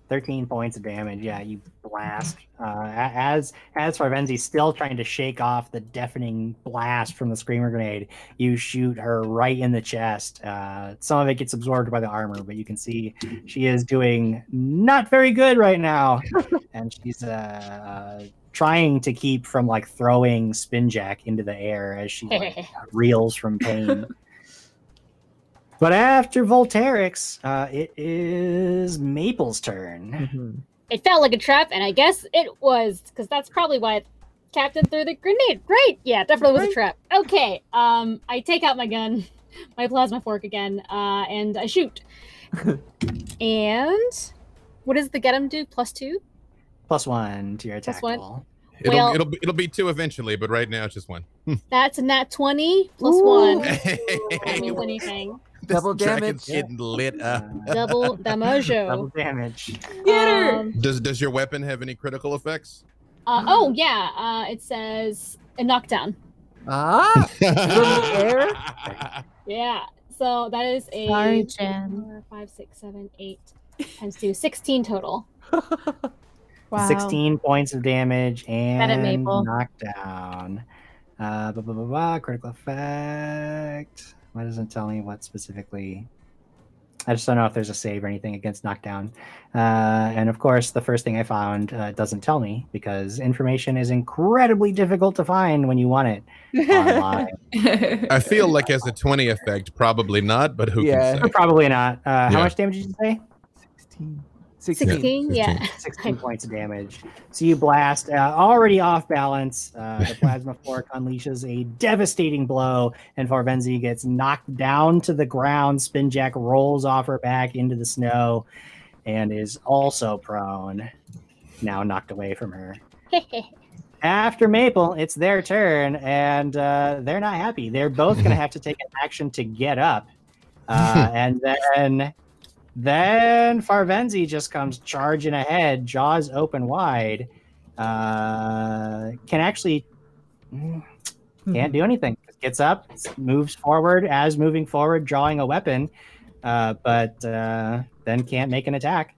A: 13 points of damage. Yeah, you blast. As Farvenzi's still trying to shake off the deafening blast from the screamer grenade, you shoot her right in the chest. Some of it gets absorbed by the armor, but you can see she is doing not very good right now, and she's trying to keep from like throwing Spinjack into the air as she reels from pain. But after Volterix, it is Maple's turn.
E: It felt like a trap, and I guess it was, because that's probably why Captain threw the grenade. Great! Yeah, definitely was a trap. Okay, I take out my gun, my plasma fork again, and I shoot. And what does the get him do? +2?
A: +1 to your attack
E: +1?
A: roll.
C: It'll be 2 eventually, but right now it's just 1.
E: That's a nat 20 +1. That means anything.
D: Double
C: Dragon's
D: damage.
C: getting lit up.
E: Double damage.
A: Double damage.
B: Get her!
C: Does your weapon have any critical effects?
E: Oh yeah. It says a knockdown.
D: Ah, from the air.
E: Yeah. So that is a
F: Sorry, Jen.
E: 4, 5, 6, 7, 8 times 2, 16 total.
G: Wow.
A: 16 points of damage
F: Bet it,
A: and
F: Maple.
A: knockdown. Critical effect. Why doesn't it tell me what specifically? I just don't know if there's a save or anything against knockdown. And of course, the first thing I found doesn't tell me because information is incredibly difficult to find when you want it online.
C: I feel like as a 20 effect, probably not, but who can say?
A: Probably not. How
C: Yeah.
A: much damage did you say?
E: 16, yeah.
A: 16 points of damage. So you blast, already off balance. The plasma fork unleashes a devastating blow, and Farvenzi gets knocked down to the ground. Spinjack rolls off her back into the snow and is also prone, now knocked away from her. After Maple, it's their turn, and they're not happy. They're both going to have to take an action to get up. And then Farvenzi just comes charging ahead, jaws open wide. Can't do anything. Gets up, moves forward as moving forward, drawing a weapon, but then can't make an attack.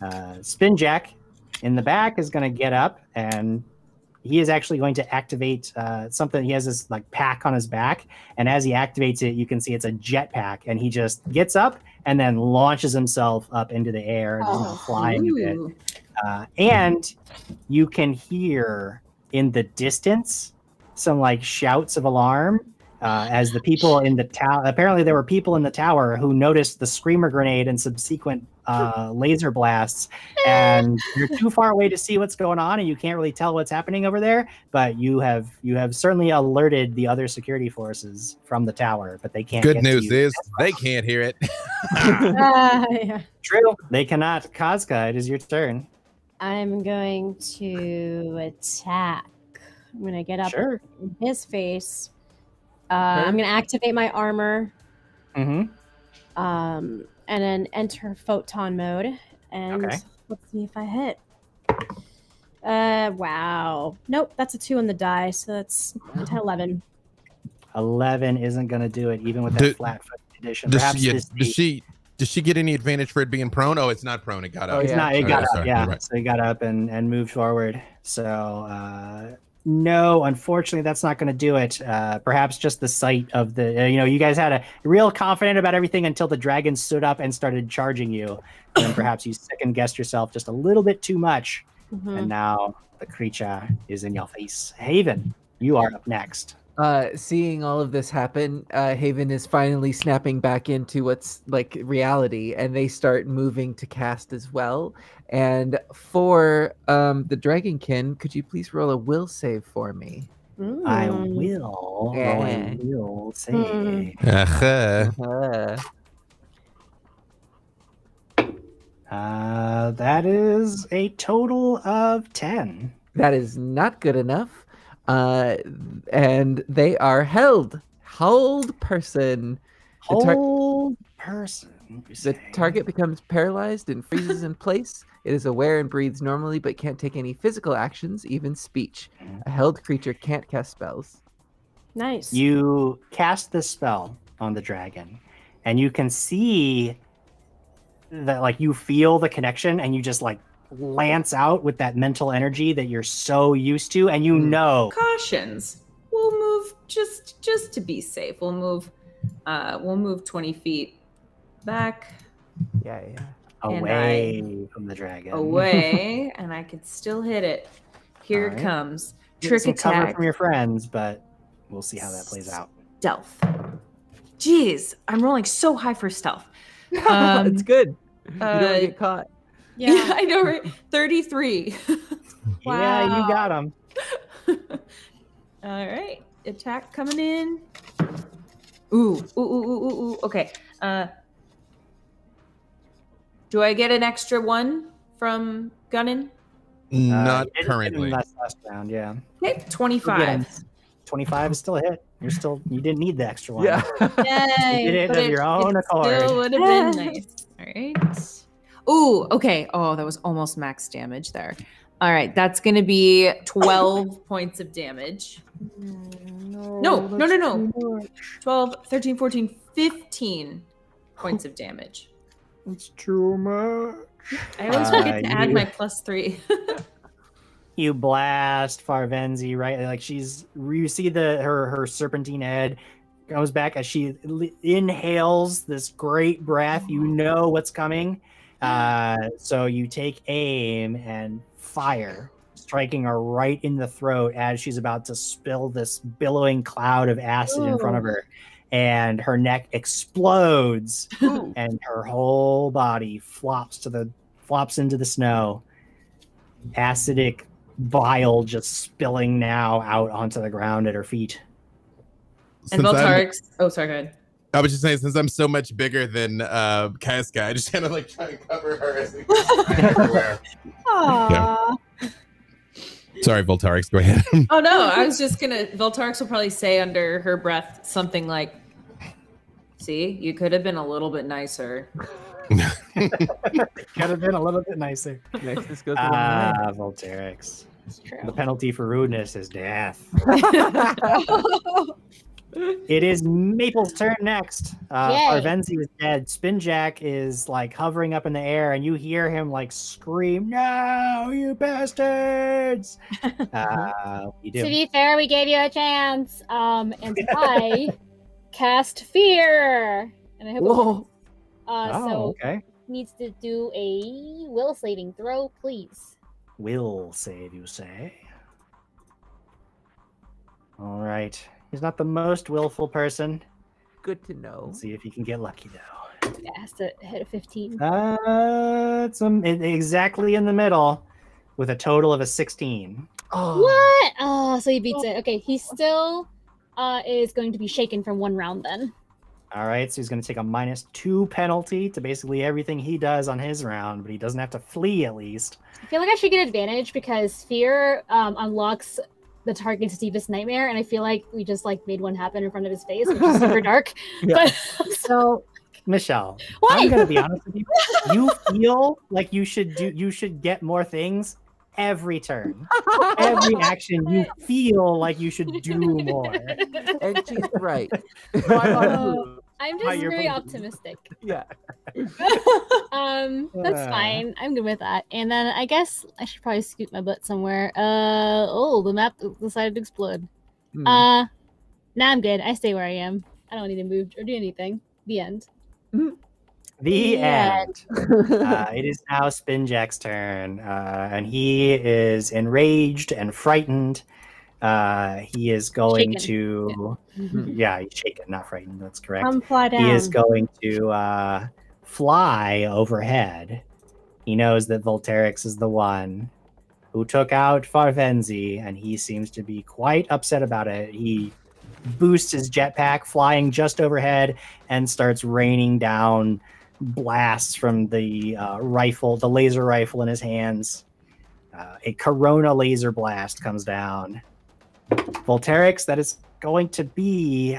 A: Spinjack in the back is going to get up, and he is actually going to activate something. He has this like pack on his back, and as he activates it, you can see it's a jetpack, and he just gets up and then launches himself up into the air and flying a bit. And you can hear in the distance some like shouts of alarm as the people in the tower. Apparently, there were people in the tower who noticed the screamer grenade and subsequent laser blasts, and you're too far away to see what's going on, and you can't really tell what's happening over there. But you have certainly alerted the other security forces from the tower, but they can't.
C: Good
A: get to
C: news
A: you.
C: is they can't hear it.
G: Yeah.
A: True, they cannot. Kazka, it is your turn.
G: I'm going to attack. I'm going to get up in his face. I'm going to activate my armor.
A: Mm-hmm.
G: And then enter photon mode. And let's see if I hit. Wow. Nope, that's a 2 on the die, so that's 10, 11.
A: 11 isn't going to do it, even with that flat-footed edition. Perhaps
C: Does she get any advantage for it being prone? Oh, it's not prone. It got up.
A: It's not. It got up.
C: Sorry,
A: Yeah.
C: right.
A: So he got up and moved forward. So no, unfortunately, that's not going to do it. Perhaps just the sight of the. You guys had a real confident about everything until the dragon stood up and started charging you, and then perhaps you second guessed yourself just a little bit too much, and now the creature is in your face. Haven, you are up next.
D: Seeing all of this happen, Haven is finally snapping back into what's like reality, and they start moving to cast as well. And for the Dragonkin, could you please roll a will save for me?
A: I will.
D: Yeah.
A: I will save. That is a total of 10.
D: That is not good enough. And they are held. Hold person.
A: Hold person.
D: The target becomes paralyzed and freezes in place. It is aware and breathes normally, but can't take any physical actions, even speech. A held creature can't cast spells.
G: Nice.
A: You cast this spell on the dragon, and you can see that, like, you feel the connection, and you just like lance out with that mental energy that you're so used to, and you know.
B: Cautions. We'll move just to be safe. We'll move 20 feet back.
D: Yeah.
A: Away from the dragon.
B: Away, and I can still hit it. Here it comes.
A: Get some
B: Trick
A: cover
B: attack.
A: from your friends, but we'll see how that plays out.
B: Stealth. Jeez, I'm rolling so high for stealth.
D: It's good. You don't wanna get caught.
B: Yeah, I know, right? 33.
A: Wow. Yeah, you got him.
B: All right, attack coming in. Ooh. Okay. Do I get an extra one from gunning?
C: Not
A: you didn't
C: currently.
A: hit him last round, yeah.
B: Okay, 25.
A: 25 is still a hit. You didn't need the extra one.
D: Yeah.
B: Yay!
A: You did it
B: But
A: of your own accord.
B: Still would have been nice. All right. Ooh, okay. Oh, that was almost max damage there. All right, that's going to be 12 points of damage. No. 12, 13, 14, 15 points of damage.
A: It's too much.
B: I always forget to add my +3.
A: You blast Farvenzi, right? Like you see her serpentine head goes back as she inhales this great breath. You know what's coming. So you take aim and fire, striking her right in the throat as she's about to spill this billowing cloud of acid in front of her. And her neck explodes and her whole body flops into the snow. Acidic bile just spilling now out onto the ground at her feet.
B: And Voltarix. Oh, sorry, go ahead.
C: I was just saying, since I'm so much bigger than Casca, I just kind of like try to cover her as everywhere.
G: Aww.
C: Yeah. Sorry, Voltarix, go ahead.
B: Oh no, I was just gonna. Voltarix will probably say under her breath something like, "See, you could have been a little bit nicer."
A: Could have been a little bit nicer. Voltarix. The penalty for rudeness is death. It is Maple's turn next. Farvenzi is dead. Spinjack is like hovering up in the air, and you hear him like scream, "No, you bastards!" You do.
E: To be fair, we gave you a chance. And I cast fear, and I hope.
A: Okay.
E: Needs to do a will saving throw, please.
A: Will save, you say? All right. He's not the most willful person.
D: Good to know.
A: Let's see if he can get lucky, though.
E: Yeah, has to hit a 15.
A: It's exactly in the middle with a total of a 16.
E: Oh. What? Oh, so he beats it. Okay, he still is going to be shaken for 1 round then.
A: All right, so he's going to take a -2 penalty to basically everything he does on his round, but he doesn't have to flee at least.
E: I feel like I should get advantage because fear unlocks the target's deepest nightmare, and I feel like we just like made one happen in front of his face, which is super dark. But
A: so, Michelle,
E: what?
A: I'm going to be honest with you. You feel like you should get more things every turn. Every action, you feel like you should do more.
D: And she's right.
E: I'm just very optimistic.
D: Yeah.
E: That's fine. I'm good with that. And then I guess I should probably scoot my butt somewhere. The map decided to explode. Nah, I'm good. I stay where I am. I don't need to move or do anything. The end.
A: The end. It is now Spinjack's turn, and he is enraged and frightened. He is going to... Yeah, he's shaken, not frightened. That's correct.
G: Fly down.
A: He is going to fly overhead. He knows that Voltarix is the one who took out Farvenzi, and he seems to be quite upset about it. He boosts his jetpack, flying just overhead, and starts raining down blasts from the laser rifle in his hands. A Corona laser blast comes down. Voltarix, that is going to be,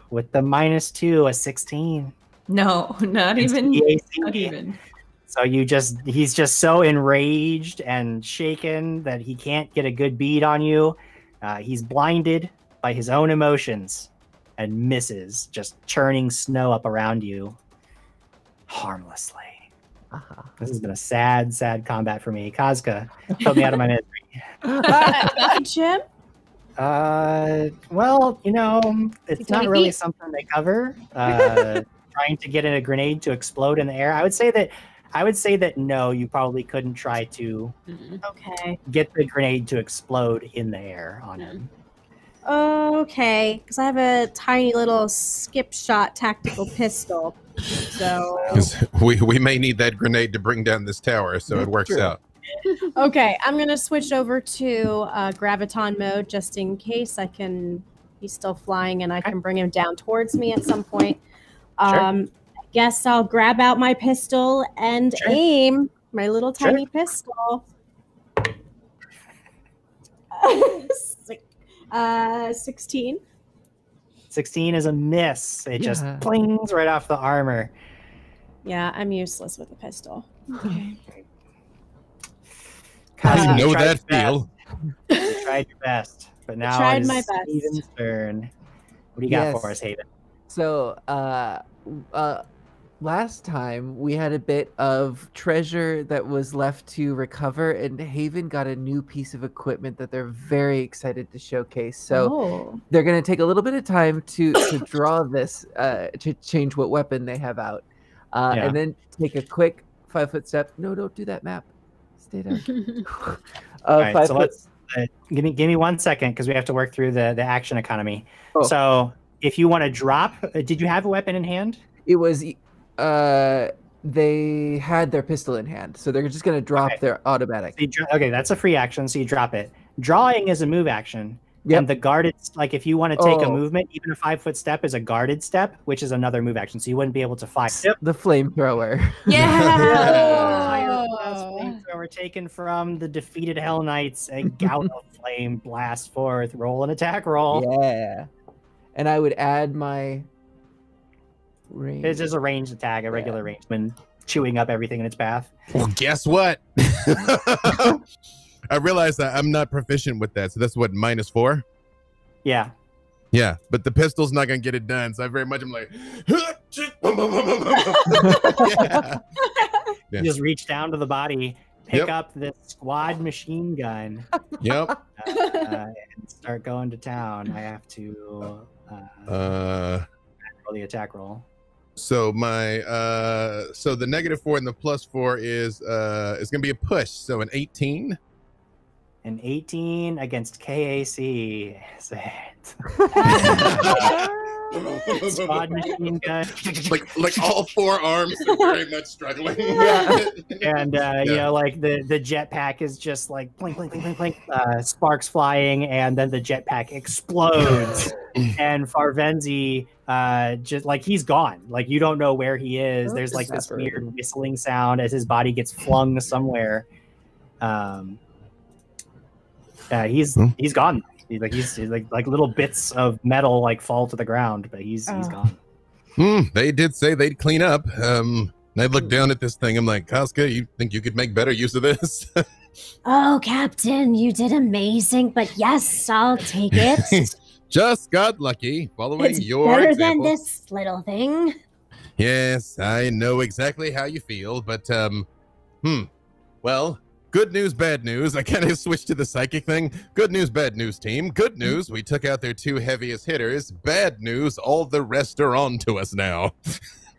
A: with the -2, a 16.
B: No, not even. Not even.
A: So he's just so enraged and shaken that he can't get a good bead on you. He's blinded by his own emotions and misses, just churning snow up around you harmlessly. This has been a sad, sad combat for me. Kazka, put me out of my misery.
G: Jim?
A: Well, it's not really something they cover. Trying to get in a grenade to explode in the air. I would say that no, you probably couldn't try to get the grenade to explode in the air on him.
G: Okay, because I have a tiny little skip shot tactical pistol. So
C: we may need that grenade to bring down this tower, so it works out.
G: Okay, I'm gonna switch over to graviton mode just in case he's still flying and I can bring him down towards me at some point. I guess I'll grab out my pistol and aim my little tiny pistol. 16.
A: 16 is a miss. It just plings right off the armor.
G: Yeah, I'm useless with a pistol.
C: I know
A: tried
C: that
A: your
C: feel.
A: You tried your best, but now
G: tried
A: it is
G: my best.
A: Haven's turn. What do you got for us, Haven?
D: So, last time we had a bit of treasure that was left to recover, and Haven got a new piece of equipment that they're very excited to showcase. So they're going to take a little bit of time to draw this, to change what weapon they have out, and then take a quick 5-foot step. No, don't do that, map. Stay down.
A: All right, so let's give me 1 second because we have to work through the action economy. So if you want to drop, did you have a weapon in hand?
D: It was they had their pistol in hand, so they're just going to drop their automatic.
A: So okay, that's a free action, so you drop it. Drawing is a move action. And the guarded, like if you want to take a movement, even a 5-foot step is a guarded step, which is another move action. So you wouldn't be able to fire.
D: The flamethrower.
A: Flamethrower taken from the defeated Hell Knights. A gout of flame blast forth. Roll an attack roll.
D: Yeah. And I would add my range.
A: It's just a ranged attack, a regular range, when chewing up everything in its path.
C: Well, guess what? I realized that I'm not proficient with that, so that's what, -4?
A: Yeah.
C: Yeah, but the pistol's not gonna get it done, so I very much am like,
A: You just reach down to the body, pick up this squad machine gun.
C: Yep.
A: And start going to town. I have to roll the attack roll.
C: So my so the -4 and the +4 is gonna be a push, so an 18.
A: An 18 against KAC. Squad machine gun.
C: like all 4 arms are very much struggling.
A: And you know, like the jetpack is just like blink, blink, blink, blink, blink, sparks flying, and then the jetpack explodes. And Farvenzi just like he's gone. Like you don't know where he is. There's like this weird whistling sound as his body gets flung somewhere. He's gone. He's like little bits of metal like fall to the ground, but he's gone.
C: They did say they'd clean up. And I looked down at this thing. I'm like, Casca, you think you could make better use of this?
F: Oh, Captain, you did amazing, but yes, I'll take it.
C: Just got lucky following
F: It's
C: your
F: better
C: example.
F: than this little thing.
C: Yes, I know exactly how you feel, but well, good news, bad news. I kind of switched to the psychic thing. Good news, bad news, team. Good news, we took out their 2 heaviest hitters. Bad news, all the rest are on to us now.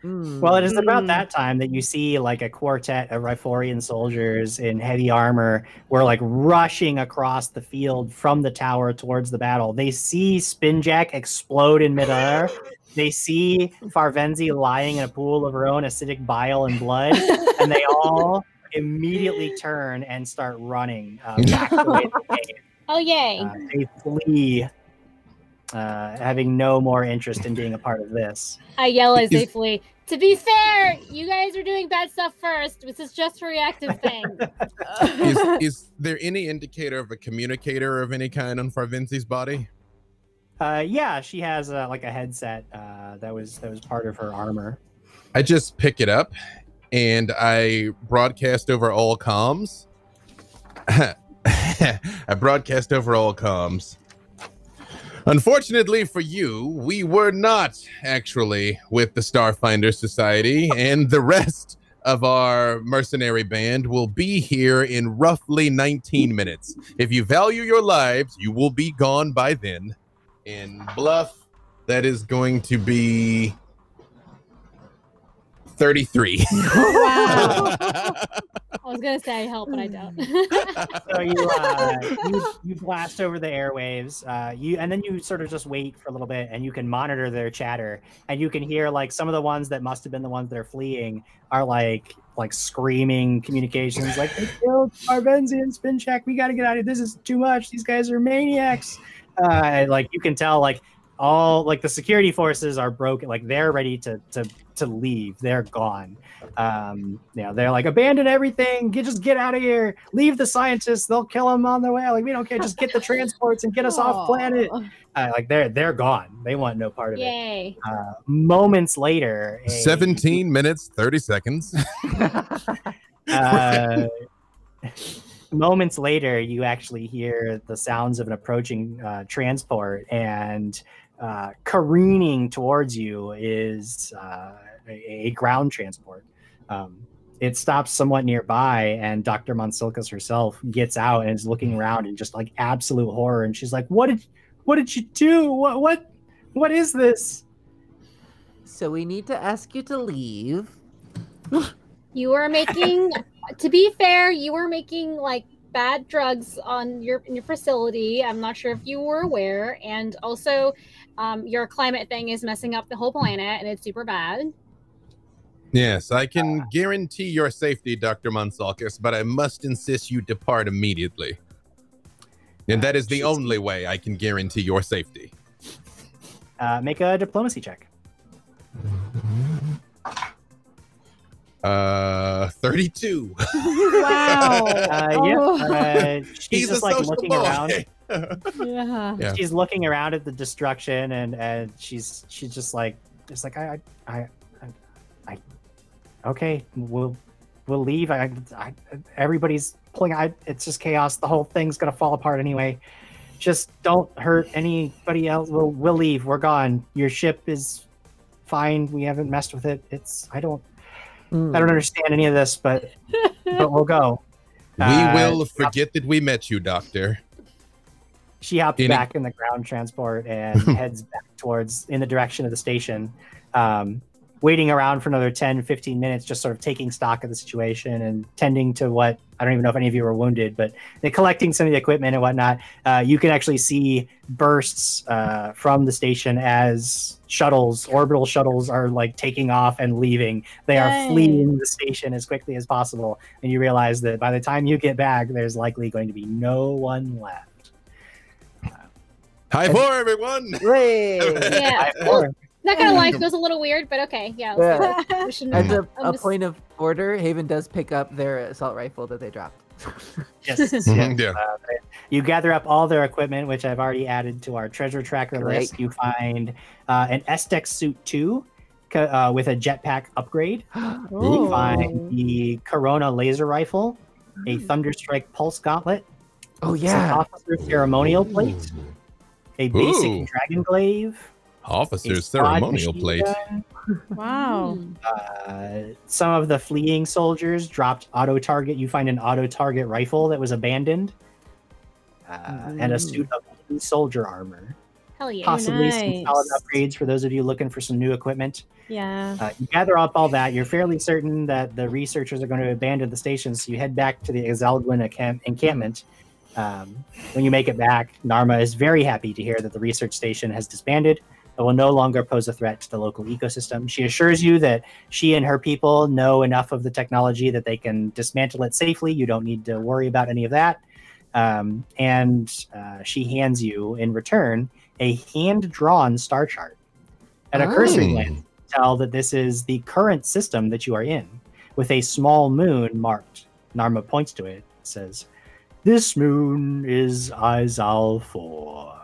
A: Well, it is about that time that you see like a quartet of Riforian soldiers in heavy armor were like rushing across the field from the tower towards the battle. They see Spinjack explode in midair. They see Farvenzi lying in a pool of her own acidic bile and blood, and they all immediately turn and start running back the way they came.
E: Oh, yay.
A: They flee, having no more interest in being a part of this.
E: I yell as they flee. To be fair, you guys are doing bad stuff first. This is just a reactive thing.
C: Is there any indicator of a communicator of any kind on Farvenzi's body?
A: Yeah, she has like a headset that was part of her armor.
C: I just pick it up and I broadcast over all comms. I broadcast over all comms. Unfortunately for you, we were not actually with the Starfinder Society, and the rest of our mercenary band will be here in roughly 19 minutes. If you value your lives, you will be gone by then. In bluff, that is going to be 33.
E: Wow. I was gonna say help, but I don't.
A: So you blast over the airwaves, and then you sort of just wait for a little bit, and you can monitor their chatter, and you can hear like some of the ones that must have been the ones that are fleeing are like screaming communications, like they killed Farvenzi and Spincheck. We got to get out of here. This is too much. These guys are maniacs. Like you can tell, like all like the security forces are broken. Like they're ready to leave. They're gone. You know, they're like, abandon everything. Just get out of here. Leave the scientists. They'll kill them on their way. Like we don't care. Just get the transports and get us off planet. Like they're gone. They want no part of
E: Yay.
A: it. Moments later,
C: 17 minutes 30 seconds.
A: moments later, you actually hear the sounds of an approaching transport, and careening towards you is a ground transport. It stops somewhat nearby, and Dr. Monsilkas herself gets out and is looking around in just like absolute horror. And she's like, "What did you do? What is this?"
D: So we need to ask you to leave.
E: You were making, to be fair, you were making like bad drugs in your facility. I'm not sure if you were aware, and also, your climate thing is messing up the whole planet, and it's super bad.
C: Yes, I can guarantee your safety, Dr. Monsalkis, but I must insist you depart immediately. And that is the only way I can guarantee your safety.
A: Make a diplomacy check.
C: 32.
A: Wow. She's just like looking around.
G: Yeah.
A: She's looking around at the destruction, and she's just like okay, we'll leave. Everybody's pulling. It's just chaos. The whole thing's gonna fall apart anyway. Just don't hurt anybody else. We'll leave. We're gone. Your ship is fine. We haven't messed with it. I don't understand any of this, but we'll go.
C: We will forget that we met you, Doctor.
A: She hops back in the ground transport and heads back in the direction of the station, waiting around for another 10, 15 minutes, just sort of taking stock of the situation and tending to what, I don't even know if any of you were wounded, but they're collecting some of the equipment and whatnot. You can actually see bursts from the station as orbital shuttles are like taking off and leaving. They are fleeing the station as quickly as possible. And you realize that by the time you get back, there's likely going to be no one left.
C: High four, everyone!
E: Yeah.
A: High four.
E: Not gonna lie, it feels a little weird, but okay. Yeah.
D: As a point of order, Haven does pick up their assault rifle that they dropped.
A: Yes.
C: Yeah.
A: You gather up all their equipment, which I've already added to our treasure tracker list. You find an SDEX Suit 2 with a jetpack upgrade. You find the Corona laser rifle, a Thunderstrike pulse gauntlet.
D: Oh yeah.
A: An officer ceremonial plate. A basic dragon glaive.
C: Officer's ceremonial plate.
G: Wow.
A: Some of the fleeing soldiers dropped auto target. You find an auto target rifle that was abandoned, and a suit of soldier armor.
E: Hell yeah!
A: Possibly some solid upgrades for those of you looking for some new equipment.
G: Yeah.
A: You gather up all that. You're fairly certain that the researchers are going to abandon the station, so you head back to the Exalguin encampment. When you make it back, Narma is very happy to hear that the research station has disbanded. It will no longer pose a threat to the local ecosystem. She assures you that she and her people know enough of the technology that they can dismantle it safely. You don't need to worry about any of that. And she hands you, in return, a hand-drawn star chart. At a cursory glance, tell that this is the current system that you are in, with a small moon marked. Narma points to it, says, "This moon is Izal 4.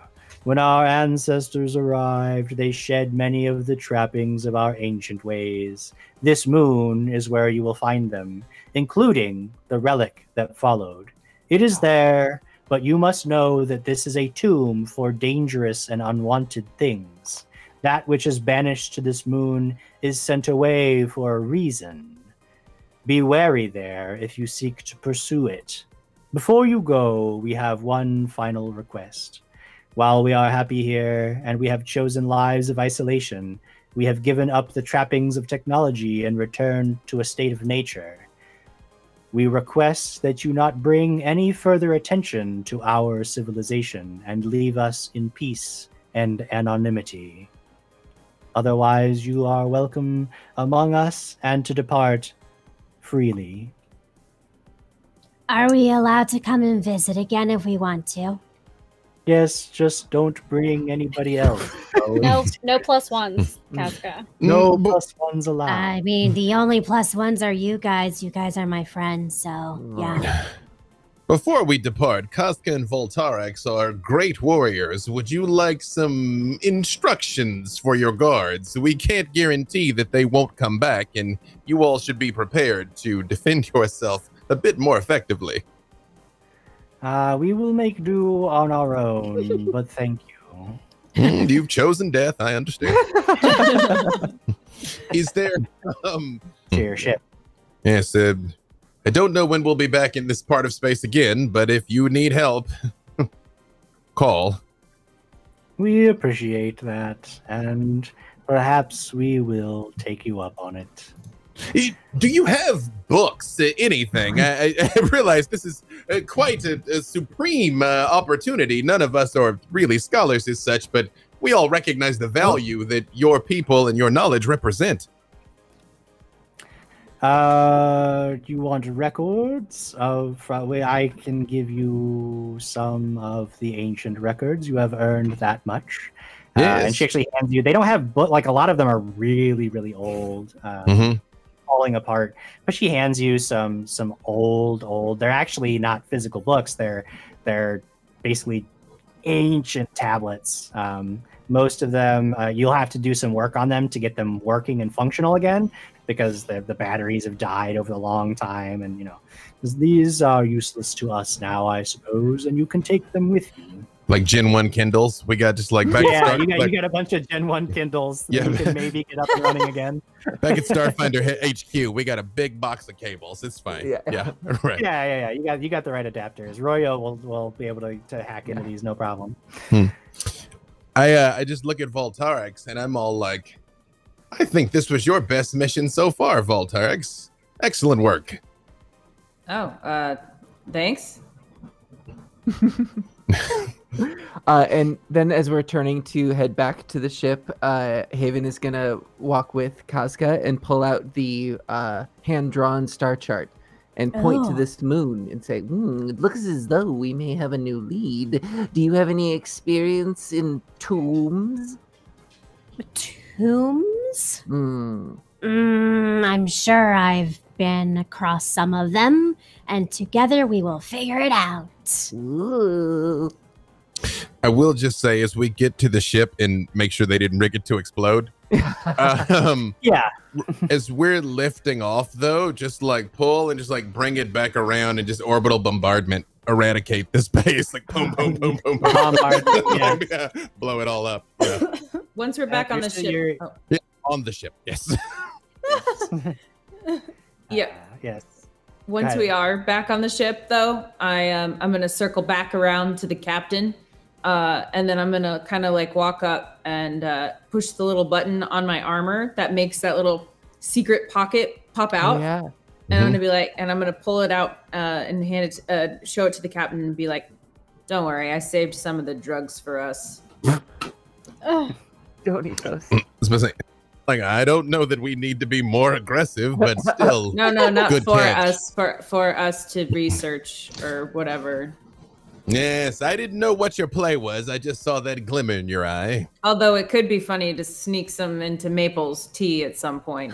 A: When our ancestors arrived, they shed many of the trappings of our ancient ways. This moon is where you will find them, including the relic that followed. It is there, but you must know that this is a tomb for dangerous and unwanted things. That which is banished to this moon is sent away for a reason. Be wary there if you seek to pursue it. Before you go, we have one final request. While we are happy here, and we have chosen lives of isolation, we have given up the trappings of technology and returned to a state of nature. We request that you not bring any further attention to our civilization and leave us in peace and anonymity. Otherwise, you are welcome among us and to depart freely."
F: Are we allowed to come and visit again if we want to?
A: Yes, just don't bring anybody else.
E: No plus ones, Casca.
A: No plus ones allowed.
F: I mean, the only plus ones are you guys. You guys are my friends, so yeah.
C: Before we depart, Casca and Voltarax are great warriors. Would you like some instructions for your guards? We can't guarantee that they won't come back, and you all should be prepared to defend yourself a bit more effectively.
A: We will make do on our own, but thank you.
C: You've chosen death. I understand. Is there
A: to your ship?
C: Yes, I don't know when we'll be back in this part of space again, but if you need help, call.
A: We appreciate that, and perhaps we will take you up on it.
C: Do you have books, anything? I realize this is quite a supreme opportunity. None of us are really scholars as such, but we all recognize the value that your people and your knowledge represent.
A: You want records of? I can give you some of the ancient records. You have earned that much.
C: Yes.
A: And she actually hands you. They don't have like a lot of them are really, really old. Falling apart, but she hands you some old. They're actually not physical books. They're basically ancient tablets. Most of them, you'll have to do some work on them to get them working and functional again, because the batteries have died over a long time, and these are useless to us now, I suppose, and you can take them with you.
C: Like Gen 1 Kindles. We got just like back at
A: you got a bunch of Gen 1 Kindles that you can maybe get up and running again.
C: Back at Starfinder HQ, we got a big box of cables. It's fine. Yeah. Right.
A: Yeah. You got the right adapters. Royo will be able to hack into these, no problem.
C: I just look at Voltarix and I'm all like, I think this was your best mission so far, Voltarix. Excellent work.
B: Oh, thanks.
D: And then as we're turning to head back to the ship, Haven is going to walk with Kazka and pull out the hand-drawn star chart and point to this moon and say, it looks as though we may have a new lead. Do you have any experience in tombs?
F: Tombs? I'm sure I've been across some of them, and together we will figure it out.
D: Ooh.
C: I will just say, as we get to the ship and make sure they didn't rig it to explode. As we're lifting off, though, just like pull and just like bring it back around and just orbital bombardment, eradicate this base, like boom, boom, boom, boom, boom. Yeah, blow it all up. Yeah.
B: Once we're back on the ship.
C: Yeah, on the ship, yes.
B: Yeah.
A: Yes.
B: Once we are back on the ship, though, I'm gonna circle back around to the captain, and then I'm gonna kind of like walk up and push the little button on my armor that makes that little secret pocket pop out.
D: Yeah.
B: And I'm gonna be like, and I'm gonna pull it out and hand it, show it to the captain, and be like, "Don't worry, I saved some of the drugs for us."
D: Don't eat those.
C: Like, I don't know that we need to be more aggressive, but still.
B: No, not
C: good
B: for
C: catch.
B: us. For us to research or whatever.
C: Yes, I didn't know what your play was. I just saw that glimmer in your eye.
B: Although it could be funny to sneak some into Maple's tea at some point.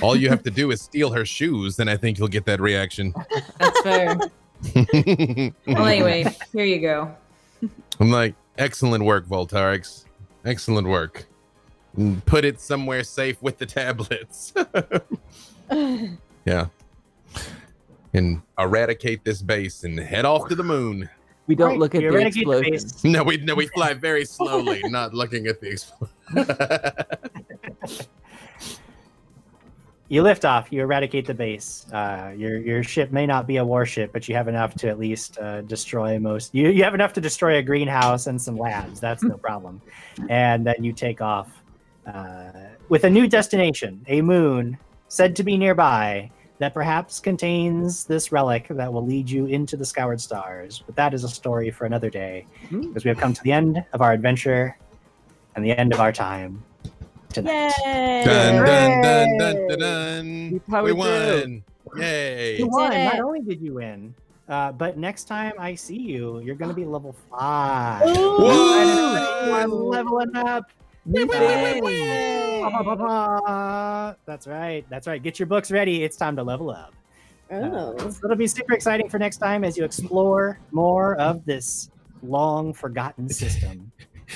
C: All you have to do is steal her shoes, and I think you'll get that reaction.
B: That's fair. Well, anyway, here you go.
C: I'm like, excellent work, Voltarix. Excellent work. And put it somewhere safe with the tablets. Yeah. And eradicate this base and head off to the moon.
D: We don't look at the explosion.
C: No, we fly very slowly, not looking at the explosion.
A: You lift off. You eradicate the base. Your ship may not be a warship, but you have enough to at least destroy most. You have enough to destroy a greenhouse and some labs. That's no problem. And then you take off with a new destination, a moon said to be nearby that perhaps contains this relic that will lead you into the Scoured Stars. But that is a story for another day, because we have come to the end of our adventure and the end of our time tonight.
F: Yay!
C: Dun, dun, dun, dun, dun, dun. We won. Yay.
A: You won. Not only did you win, but next time I see you, you're going to be level 5.
C: Whoa!
A: I'm leveling up. That's right. Get your books ready. It's time to level up. So it'll be super exciting for next time as you explore more of this long forgotten system.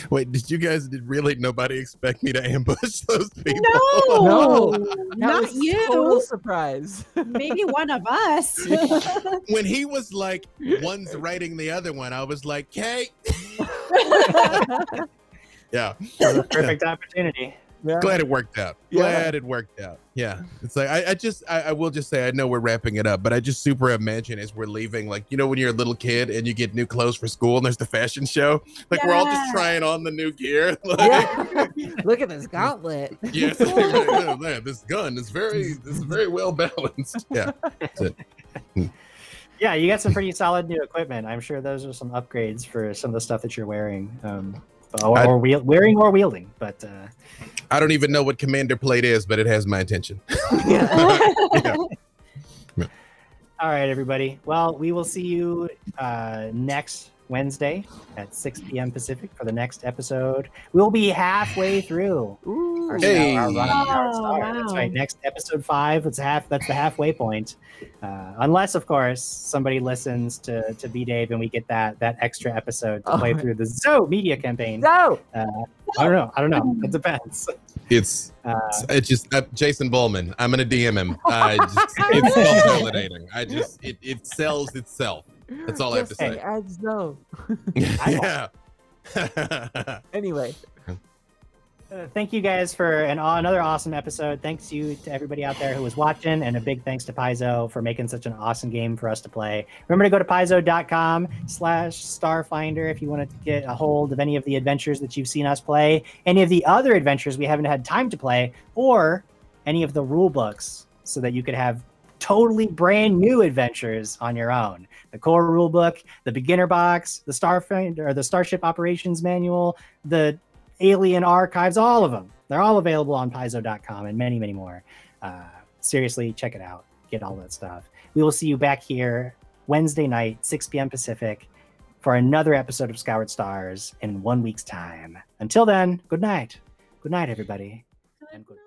C: Wait, did really nobody expect me to ambush those people?
G: No,
D: That
G: not
D: was
G: you.
D: Total surprise.
G: Maybe one of us.
C: When he was like, one's writing the other one, I was like, Kate. Yeah.
A: Perfect opportunity.
D: Yeah.
C: Glad it worked out. Glad it worked out. Yeah. It's like, I will just say, I know we're wrapping it up, but I just super imagine as we're leaving, like, you know, when you're a little kid and you get new clothes for school and there's the fashion show, like we're all just trying on the new gear. Like,
D: Look at this gauntlet.
C: yes. This gun is very well balanced. Yeah. That's it.
A: Yeah, you got some pretty solid new equipment. I'm sure those are some upgrades for some of the stuff that you're wearing. Wearing or wielding, but
C: I don't even know what Commander Plate is, but it has my attention.
A: Yeah. All right, everybody. Well, we will see you next Wednesday at 6 p.m. Pacific for the next episode. We'll be halfway through our run on Scoured Star. That's right. Next episode 5. That's the halfway point. Unless, of course, somebody listens to B-Dave and we get that extra episode to play through the Zoe media campaign.
D: I
A: don't know. It depends.
C: It's just Jason Bullman. I'm gonna DM him. It's self-validating. It sells itself. That's all I have to say.
D: As though.
C: Yeah.
D: Anyway.
A: Thank you guys for another awesome episode. Thanks you to everybody out there who was watching, and a big thanks to Paizo for making such an awesome game for us to play. Remember to go to paizo.com/starfinder if you want to get a hold of any of the adventures that you've seen us play, any of the other adventures we haven't had time to play, or any of the rule books so that you could have totally brand new adventures on your own. The core rule book, the beginner box, the Starfinder or the Starship Operations Manual, the Alien Archives, all of them. They're all available on paizo.com and many, many more. Seriously, check it out. Get all that stuff. We will see you back here Wednesday night, 6 p.m. Pacific, for another episode of Scoured Stars in 1 week's time. Until then, good night. Good night, everybody. And goodbye.